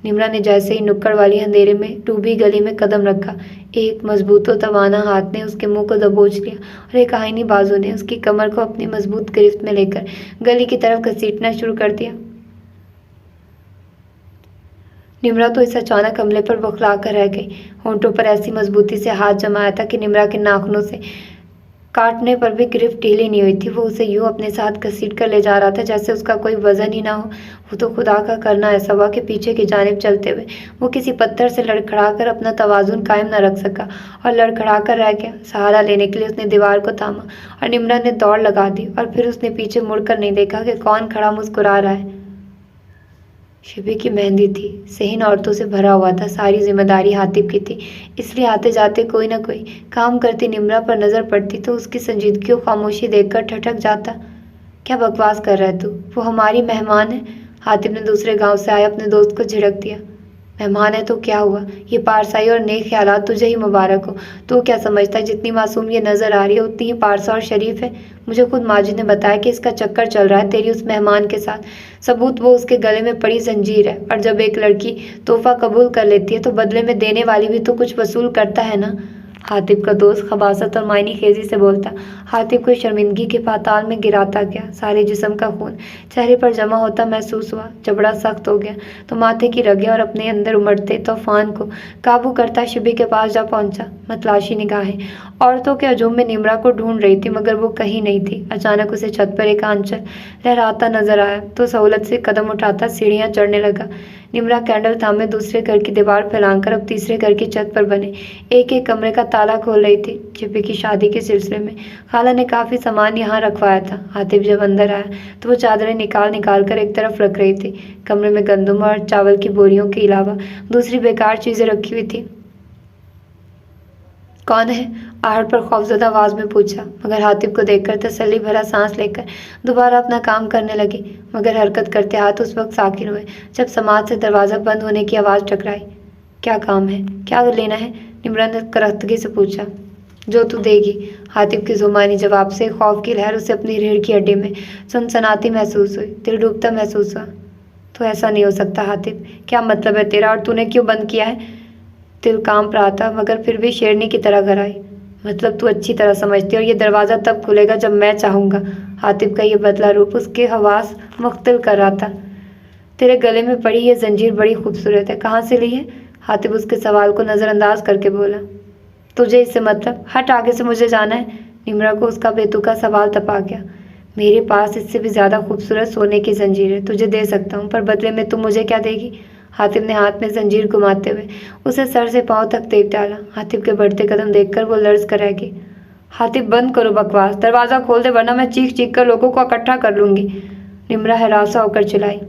निम्रा ने जैसे ही नुक्कड़ वाली अंधेरे में डूबी गली में कदम रखा, एक मजबूत तवाना हाथ ने उसके मुंह को दबोच लिया और एक आईनी बाजू ने उसकी कमर को अपनी मजबूत गिरफ्त में लेकर गली की तरफ घसीटना शुरू कर दिया। निम्रा तो इस अचानक हमले पर बौखला कर रह गई। होंठों पर ऐसी मजबूती से हाथ जमाया था कि निम्रा के नाखूनों से काटने पर भी गिरफ्त ढीली नहीं हुई थी। वो उसे यूं अपने साथ घसीट कर ले जा रहा था जैसे उसका कोई वजन ही ना हो। वो तो खुदा का करना ऐसा हुआ कि पीछे की जानिब चलते हुए वो किसी पत्थर से लड़खड़ा कर अपना तवाजुन कायम न रख सका और लड़खड़ा कर रह गया। सहारा लेने के लिए उसने दीवार को थामा और निम्रा ने दौड़ लगा दी और फिर उसने पीछे मुड़कर नहीं देखा कि कौन खड़ा मुस्कुरा रहा है। शिबी की मेहंदी थी, सेहन औरतों से भरा हुआ था। सारी जिम्मेदारी हातिब की थी, इसलिए आते जाते कोई न कोई काम करती निम्रा पर नजर पड़ती तो उसकी संजीदगी और खामोशी देखकर ठठक जाता। क्या बकवास कर रहा है तू? वो हमारी मेहमान है। हातिब ने दूसरे गांव से आए अपने दोस्त को झिड़क दिया। मेहमान है तो क्या हुआ? ये पारसाई और नेक ख्यालात तुझे ही मुबारक हो। तू क्या समझता है जितनी मासूम ये नजर आ रही है उतनी ही पारसा और शरीफ है। मुझे खुद माजिद ने बताया कि इसका चक्कर चल रहा है तेरी उस मेहमान के साथ। सबूत वो उसके गले में पड़ी जंजीर है, और जब एक लड़की तोहफा कबूल कर लेती है तो बदले में देने वाली भी तो कुछ वसूल करता है ना। हातिब का दोस्त खबासत और मायनी खेजी से बोलता। हातिब को शर्मिंदगी के पाताल में गिराता गया। सारे जिस्म का खून चेहरे पर जमा होता महसूस हुआ। जबड़ा सख्त हो गया तो माथे की रगें और अपने अंदर उमड़ते तूफान को काबू करता शिबी के पास जा पहुंचा। मतलाशी निगाहें औरतों के हजूम में निम्रा को ढूंढ रही थी, मगर वो कहीं नहीं थी। अचानक उसे छत पर एक आंचल लहराता नजर आया तो सहूलत से कदम उठाता सीढ़ियां चढ़ने लगा। निम्रा कैंडल थामे दूसरे घर की दीवार फैलाकर अब तीसरे घर की छत पर बने एक एक कमरे का ताला खोल रही थी। शिबी की शादी के सिलसिले में खाला ने काफ़ी सामान यहाँ रखवाया था। हातिब जब अंदर आया तो वो चादरें निकाल निकाल कर एक तरफ रख रही थी। कमरे में गंदम और चावल की बोरियों के अलावा दूसरी बेकार चीज़ें रखी हुई थी। कौन है? आहट पर खौफजदा आवाज में पूछा, मगर हातिब को देखकर तसल्ली भरा सांस लेकर दोबारा अपना काम करने लगी। मगर हरकत करते हाथ उस वक्त साकिन हुए जब समाज से दरवाज़ा बंद होने की आवाज़ टकराई। क्या काम है? क्या लेना है? निम्रा ने करख्तगी से पूछा। जो तू देगी, हातिब के जुबानी जवाब से खौफ की लहर उसे अपनी रीढ़ की हड्डी में सनसनाती महसूस हुई, दिल डूबता महसूस हुआ। तो ऐसा नहीं हो सकता हातिब, क्या मतलब है तेरा, और तूने क्यों बंद किया है? दिल कांप रहा था मगर फिर भी शेरनी की तरह घर आई। मतलब तू अच्छी तरह समझती है, और ये दरवाज़ा तब खुलेगा जब मैं चाहूँगा। हातिब का ये बदला रूप उसके हवास मुख्तल कर रहा था। तेरे गले में पड़ी ये जंजीर बड़ी खूबसूरत है, कहाँ से ली है? हातिब उसके सवाल को नज़रअंदाज करके बोला। तुझे इससे मतलब, हट आगे से, मुझे जाना है। निम्रा को उसका बेतुका सवाल तपा गया। मेरे पास इससे भी ज़्यादा खूबसूरत सोने की जंजीर है, तुझे दे सकता हूँ, पर बदले में तुम मुझे क्या देगी? हातिब ने हाथ में जंजीर घुमाते हुए उसे सर से पांव तक देख डाला। हातिब के बढ़ते कदम देखकर वो लर्ज कर रह गई। हातिब बंद करो बकवास, दरवाज़ा खोल दे वरना मैं चीख चीख कर लोगों को इकट्ठा कर लूँगी। निम्रा हरासा होकर चिल्लाई।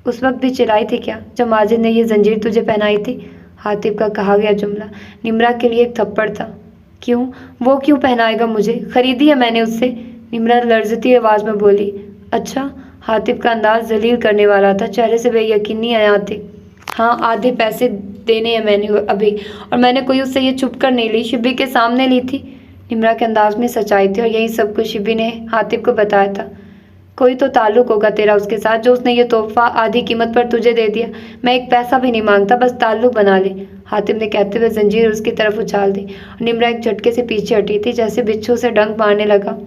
उस वक्त भी चिल्लाई थी क्या जब माजिद ने ये जंजीर तुझे पहनाई थी? हातिब का कहा गया जुमला निम्रा के लिए एक थप्पड़ था। क्यों? वो क्यों पहनाएगा मुझे? खरीदी है मैंने उससे। निम्रा लर्जती आवाज़ में बोली। अच्छा। हातिब का अंदाज जलील करने वाला था, चेहरे से बेयकीनी आया थे। हाँ, आधे पैसे देने हैं मैंने अभी, और मैंने कोई उससे ये छुप कर नहीं ली, शिबी के सामने ली थी। निम्रा के अंदाज में सच्चाई थी और यही सब कुछ शिबी ने हातिब को बताया था। कोई तो ताल्लुक होगा तेरा उसके साथ जो उसने ये तोहफा आधी कीमत पर तुझे दे दिया। मैं एक पैसा भी नहीं मांगता, बस ताल्लुक बना ले। हातिब ने कहते हुए जंजीर उसकी तरफ उछाल दी और निम्रा एक झटके से पीछे हटी थी, जैसे बिच्छू से डंक मारने लगा।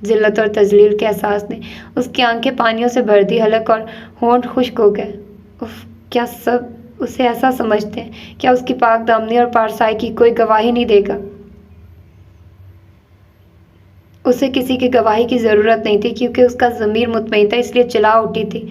जिल्लत और तजलील के एहसास ने उसकी आंखें पानियों से भर दी, हलक और होंठ खुश्क हो गए। उफ, क्या सब उसे ऐसा समझते हैं? क्या उसकी पाक दामनी और पारसाई की कोई गवाही नहीं देगा? उसे किसी की गवाही की ज़रूरत नहीं थी, क्योंकि उसका ज़मीर मुतमईन था, इसलिए चिल्ला उठी थी।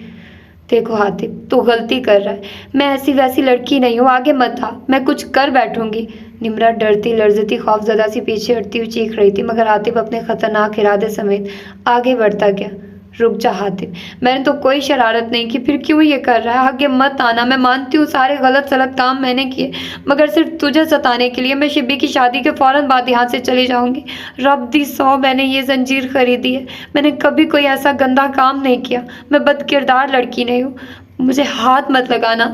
देखो हातिब, तू गलती कर रहा है। मैं ऐसी वैसी लड़की नहीं हूँ, आगे मत आ, मैं कुछ कर बैठूंगी। निम्रा डरती लर्जती खौफजदा सी पीछे हटती हुई चीख रही थी, मगर हातिब अपने खतरनाक इरादे समेत आगे बढ़ता गया। रुक जा हातिब, मैंने तो कोई शरारत नहीं की, फिर क्यों ये कर रहा है? आगे मत आना, मैं मानती हूँ सारे गलत सलत काम मैंने किए, मगर सिर्फ तुझे सताने के लिए। मैं शिब्बी की शादी के फौरन बाद यहाँ से चली जाऊँगी। रब दी सौ मैंने ये जंजीर खरीदी है, मैंने कभी कोई ऐसा गंदा काम नहीं किया, मैं बदकिरदार लड़की नहीं हूँ। मुझे हाथ मत लगाना,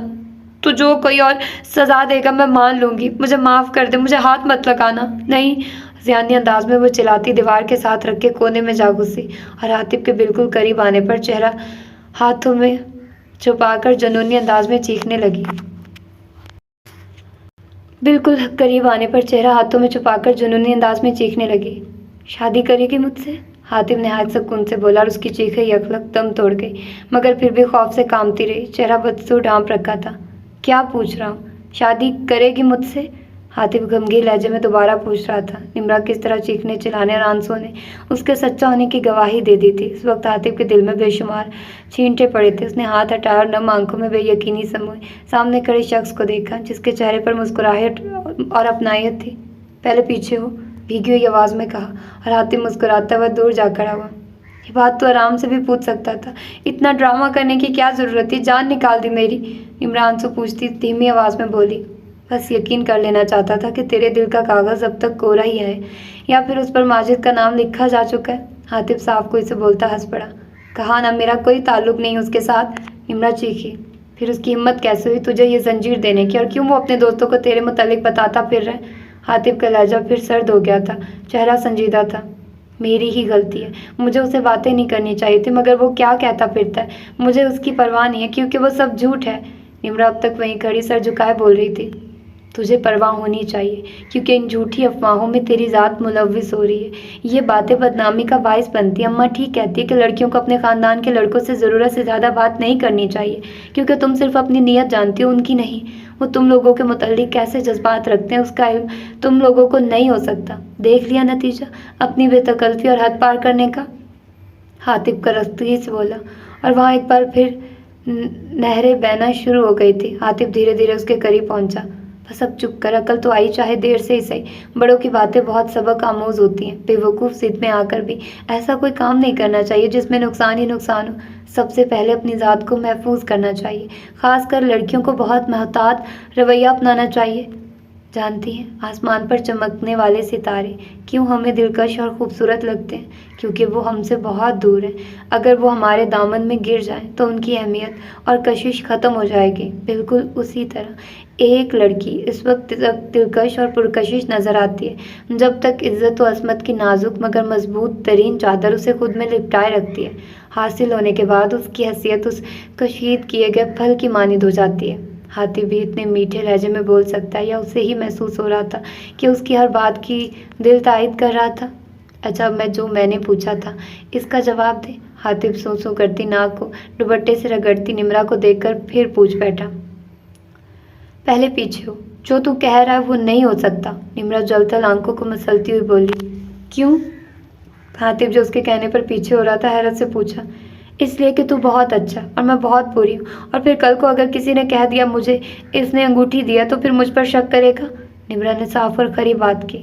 तो जो कोई और सज़ा देगा मैं मान लूँगी, मुझे माफ़ कर दे, मुझे हाथ मत लगाना। नहीं, ज़ियानी अंदाज में वो चिल्लाती दीवार के साथ रख के कोने में जा घुसी और आतिफ के बिल्कुल करीब आने पर चेहरा हाथों में छुपाकर जुनूनी अंदाज में चीखने लगी। बिल्कुल करीब आने पर चेहरा हाथों में छुपाकर जुनूनी अंदाज में चीखने लगी। शादी करेगी मुझसे? हातिफ नहायत सुकून से बोला और उसकी चीखें यकलक दम तोड़ गई, मगर फिर भी खौफ से कांपती रही। चेहरा बदसू ढांप रखा था। क्या पूछ रहा हूँ? शादी करेगी मुझसे? हातिफ गमगीन लहजे में दोबारा पूछ रहा था। निम्रा किस तरह चीखने चिल्लाने और आंसुओं ने उसके सच्चा होने की गवाही दे दी थी। इस वक्त हातिफ के दिल में बेशुमार छींटे पड़े थे। उसने हाथ हटाया और नम आंखों में बेयकीनी समोए सामने खड़े शख्स को देखा, जिसके चेहरे पर मुस्कुराहट और अपनायत थी। पहले पीछे हो, भीगी हुई आवाज़ में कहा और हातिफ मुस्कुराता हुआ दूर जा खड़ा हुआ। ये बात तो आराम से भी पूछ सकता था, इतना ड्रामा करने की क्या ज़रूरत थी? जान निकाल दी मेरी। निम्रा आंसू पूछती धीमी आवाज़ में बोली। बस यकीन कर लेना चाहता था कि तेरे दिल का कागज़ अब तक कोरा ही है, या फिर उस पर माजिद का नाम लिखा जा चुका है। हातिफ साफ कोई से बोलता हंस पड़ा। कहा ना, मेरा कोई ताल्लुक़ नहीं उसके साथ। निम्रा चीखी। फिर उसकी हिम्मत कैसे हुई तुझे ये जंजीर देने की, और क्यों वो अपने दोस्तों को तेरे मुतालिक बताता फिर रहा है? हातिफ का लहजा फिर सर्द हो गया था, चेहरा संजीदा था। मेरी ही गलती है, मुझे उसे बातें नहीं करनी चाहिए थी, मगर वो क्या कहता फिरता है, मुझे उसकी परवाह नहीं है, क्योंकि वो सब झूठ है। निम्रा अब तक वहीं खड़ी सर झुकाए बोल रही थी। तुझे परवाह होनी चाहिए, क्योंकि इन झूठी अफवाहों में तेरी ज़ात मुलव्विस हो रही है। ये बातें बदनामी का बायस बनती है। अम्मा ठीक कहती है कि लड़कियों को अपने ख़ानदान के लड़कों से ज़रूरत से ज़्यादा बात नहीं करनी चाहिए, क्योंकि तुम सिर्फ अपनी नीयत जानती हो, उनकी नहीं। वो तुम लोगों के मुताल्लिक कैसे जज्बात रखते हैं, उसका इल्म तुम लोगों को नहीं हो सकता। देख लिया नतीजा अपनी बेतकल्फ़ी और हद पार करने का। हातिफ करस्तगी से बोला और वहाँ एक बार फिर नहरें बहना शुरू हो गई थी। हातिफ धीरे धीरे उसके करीब पहुँचा। बस अब चुप कर, अकल तो आई चाहे देर से ही सही। बड़ों की बातें बहुत सबक आमोज होती हैं। बेवकूफ़ ज़िद में आकर भी ऐसा कोई काम नहीं करना चाहिए जिसमें नुकसान ही नुकसान हो। सबसे पहले अपनी ज़ात को महफूज करना चाहिए। ख़ासकर लड़कियों को बहुत महतात रवैया अपनाना चाहिए। जानती हैं, आसमान पर चमकने वाले सितारे क्यों हमें दिलकश और ख़ूबसूरत लगते हैं? क्योंकि वो हमसे बहुत दूर हैं। अगर वो हमारे दामन में गिर जाएं तो उनकी अहमियत और कशिश ख़त्म हो जाएगी। बिल्कुल उसी तरह एक लड़की इस वक्त दिलकश और पुरकशिश नज़र आती है जब तक इज़्ज़त व असमत की नाजुक मगर मजबूत तरीन चादर उसे खुद में लिपटाए रखती है। हासिल होने के बाद उसकी हैसियत उस कशीद किए गए फल की मानिंद हो जाती है। हातिफ भी इतने मीठे लहजे में बोल सकता है, या उसे ही महसूस हो रहा था कि उसकी हर बात की दिल तायद कर रहा था? अच्छा, मैंने पूछा था इसका जवाब दे। हातिफ सो करती नाक को दुपट्टे से रगड़ती निम्रा को देखकर फिर पूछ बैठा। पहले पीछे हो, जो तू कह रहा है वो नहीं हो सकता। निम्रा जलथल आंखों को मसलती हुई बोली। क्यों? हातिफ जो उसके कहने पर पीछे हो रहा था हैरत से पूछा। इसलिए कि तू बहुत अच्छा और मैं बहुत बुरी हूँ, और फिर कल को अगर किसी ने कह दिया मुझे इसने अंगूठी दिया तो फिर मुझ पर शक करेगा। निम्रा ने साफ और खरी बात की।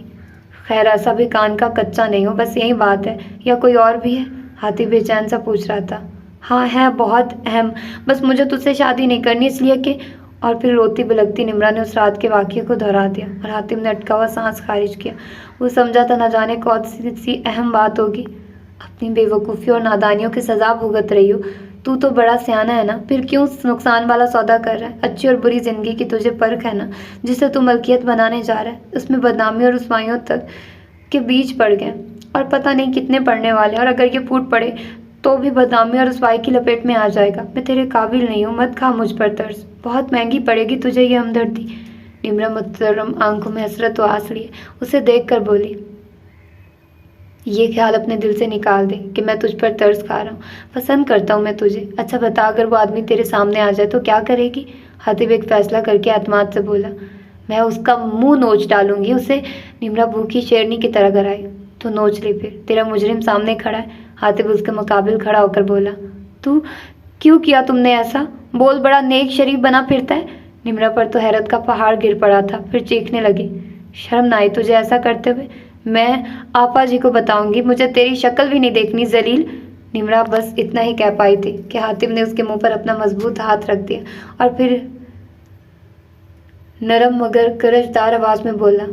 खैर, ऐसा भी कान का कच्चा नहीं हो, बस यही बात है या कोई और भी है? हातिफ बेचैन सा पूछ रहा था। हाँ है, बहुत अहम। बस मुझे तुझसे शादी नहीं करनी, इसलिए कि। और फिर रोती बिलखती निम्रा ने उस रात के वाक़ये को दोहरा दिया और हातिफ ने अटका हुआ सांस खारिज किया। वो समझा था न जाने कौन सी अहम बात होगी। अपनी बेवकूफ़ी और नादानियों की सज़ा भुगत रही हो। तू तो बड़ा सियाना है ना, फिर क्यों नुकसान वाला सौदा कर रहा है? अच्छी और बुरी ज़िंदगी की तुझे परख है ना, जिसे तू मलकियत बनाने जा रहा है। उसमें बदनामी और रुसवाइयों तक के बीज पड़ गए, और पता नहीं कितने पड़ने वाले, और अगर ये फूट पड़े तो भी बदनामी और रुसवाई की लपेट में आ जाएगा। मैं तेरे काबिल नहीं हूँ, मत खा मुझ पर तरस, बहुत महंगी पड़ेगी तुझे ये हमदर्दी। निम्रा मुतरम आंखों में हसरत व आंस लिए उसे देख कर बोली। ये ख्याल अपने दिल से निकाल दे कि मैं तुझ पर तरस खा रहा हूँ। पसंद करता हूँ मैं तुझे। अच्छा बता, अगर वो आदमी तेरे सामने आ जाए तो क्या करेगी? हातिफ एक फैसला करके एतमाद से बोला। मैं उसका मुंह नोच डालूंगी उसे। निम्रा भूखी शेरनी की तरह घर आई। तो नोच ले फिर, तेरा मुजरिम सामने खड़ा है। हातिफ उसके मुकाबिल खड़ा होकर बोला। तू क्यों किया तुमने ऐसा? बोल, बड़ा नेक शरीफ बना फिरता है। निम्रा पर तो हैरत का पहाड़ गिर पड़ा था, फिर चीखने लगी। शर्म ना आई तुझे ऐसा करते हुए? मैं आपा जी को बताऊंगी, मुझे तेरी शक्ल भी नहीं देखनी जलील। निम्रा बस इतना ही कह पाई थी कि हातिम ने उसके मुंह पर अपना मजबूत हाथ रख दिया और फिर नरम मगर गरजदार आवाज में बोला,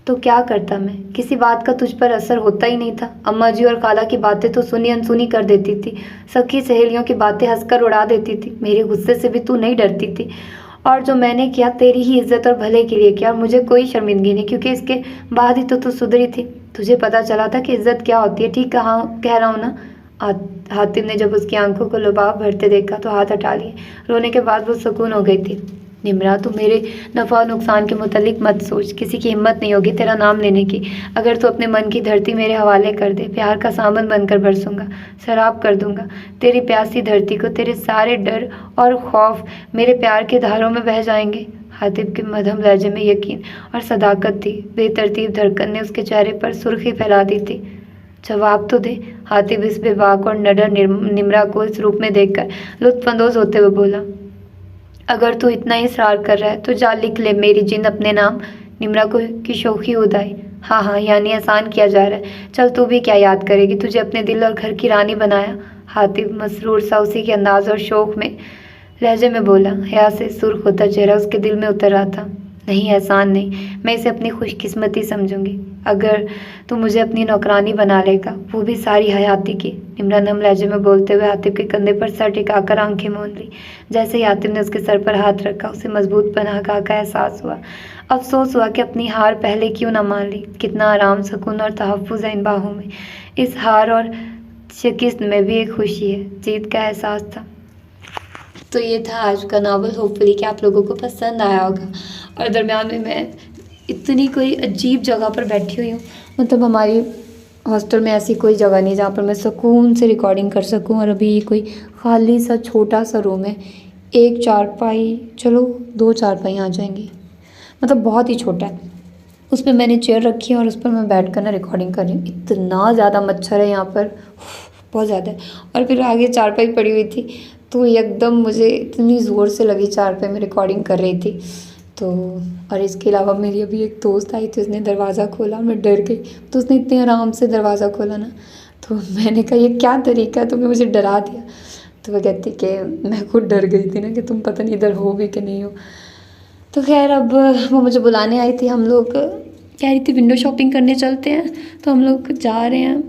तो क्या करता मैं, किसी बात का तुझ पर असर होता ही नहीं था। अम्मा जी और खाला की बातें तो सुनी अनसुनी कर देती थी, सखी सहेलियों की बातें हंसकर उड़ा देती थी। मेरे गुस्से से भी तू नहीं डरती थी, और जो मैंने किया तेरी ही इज्जत और भले के लिए किया, और मुझे कोई शर्मिंदगी नहीं, क्योंकि इसके बाद ही तो तू सुधरी थी। तुझे पता चला था कि इज्जत क्या होती है। ठीक कह रहा हूँ ना। हातिम ने जब उसकी आंखों को लुभाव भरते देखा तो हाथ हटा लिए। रोने के बाद वो सुकून हो गई थी। निम्रा, तू मेरे नफ़ा और नुकसान के मुतालिक मत सोच। किसी की हिम्मत नहीं होगी तेरा नाम लेने की। अगर तू अपने मन की धरती मेरे हवाले कर दे, प्यार का सामन बनकर बरसूंगा, सराब कर दूंगा तेरी प्यासी धरती को। तेरे सारे डर और खौफ मेरे प्यार के धारों में बह जाएंगे। हातिब के मध्यम लहजे में यकीन और सदाकत थी। बेतरतीब धड़कन ने उसके चेहरे पर सुर्खी फैला दी थी। जवाब तो दे। हातिब इस बेबाक और नडर निम्रा को इस रूप में देखकर लुत्फानंदोज होते हुए बोला, अगर तू इतना ही इसरार कर रहा है तो जा लिख ले मेरी जिंद अपने नाम। निम्रा को की शोखी उदाई। हाँ, यानी एहसान किया जा रहा है। चल तू भी क्या याद करेगी, तुझे अपने दिल और घर की रानी बनाया। हातिब मसरूर सा उसी के अंदाज और शौक में लहजे में बोला। हया से सुर्ख होता चेहरा उसके दिल में उतर रहा था। नहीं, एहसान नहीं, मैं इसे अपनी खुशकिस्मती समझूंगी। अगर तू मुझे अपनी नौकरानी बना लेगा, वो भी सारी हयाती की। निम्रा नम लहजे में बोलते हुए हातिब के कंधे पर सर टिकाकर आंखें मूंद ली। जैसे ही हातिब ने उसके सर पर हाथ रखा, उसे मजबूत पनाहगाह का एहसास हुआ। अफसोस हुआ कि अपनी हार पहले क्यों न मान ली। कितना आराम, सुकून और तहफ़्फ़ुज़ है इन बाहों में। इस हार और शिकस्त में भी एक खुशी है, जीत का एहसास था। तो ये था आज का नावल। होपफुली कि आप लोगों को पसंद आया होगा। और दरमियान में मैं इतनी कोई अजीब जगह पर बैठी हुई हूँ, मतलब हमारी हॉस्टल में ऐसी कोई जगह नहीं जहाँ पर मैं सुकून से रिकॉर्डिंग कर सकूँ। और अभी ये कोई खाली सा छोटा सा रूम है, एक चारपाई, चलो 2 चारपाई आ जाएंगी, मतलब बहुत ही छोटा है। उस पर मैंने चेयर रखी है और उस पर मैं बैठ कर ना रिकॉर्डिंग कर रही हूँ। इतना ज़्यादा मच्छर है यहाँ पर, बहुत ज़्यादा है। और फिर आगे चारपाई पड़ी हुई थी, तो एकदम मुझे इतनी ज़ोर से लगी चारपाई में रिकॉर्डिंग कर रही थी तो। और इसके अलावा मेरी अभी एक दोस्त आई थी, उसने दरवाज़ा खोला और मैं डर गई। तो उसने इतने आराम से दरवाज़ा खोला ना, तो मैंने कहा ये क्या तरीका है, तुमने मुझे डरा दिया। तो वह कहती कि मैं खुद डर गई थी ना कि तुम पता नहीं इधर हो भी कि नहीं हो। तो खैर अब वो मुझे बुलाने आई थी, हम लोग कह रही थी विंडो शॉपिंग करने चलते हैं, तो हम लोग जा रहे हैं,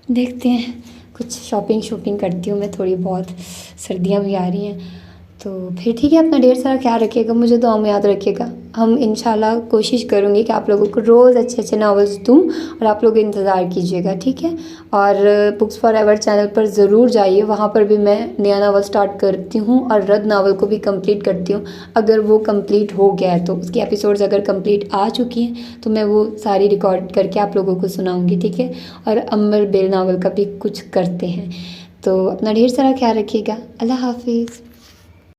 देखते हैं कुछ शॉपिंग करती हूँ मैं थोड़ी बहुत, सर्दियाँ भी आ रही हैं। तो फिर ठीक है, अपना ढेर सारा ख्याल रखिएगा, मुझे दुआ में याद रखिएगा। हम इंशाल्लाह कोशिश करूँगी कि आप लोगों को रोज़ अच्छे अच्छे नावल्स दूँ और आप लोग इंतज़ार कीजिएगा, ठीक है। और बुक्स फॉर एवर चैनल पर ज़रूर जाइए, वहाँ पर भी मैं नया नावल स्टार्ट करती हूँ और रद्द नावल को भी कंप्लीट करती हूँ। अगर वो कंप्लीट हो गया है तो उसकी एपिसोड्स अगर कंप्लीट आ चुकी हैं तो मैं वो सारी रिकॉर्ड करके आप लोगों को सुनाऊँगी, ठीक है। और अमर बेल नावल का भी कुछ करते हैं। तो अपना ढेर सारा ख्याल रखिएगा। अल्लाह हाफिज़।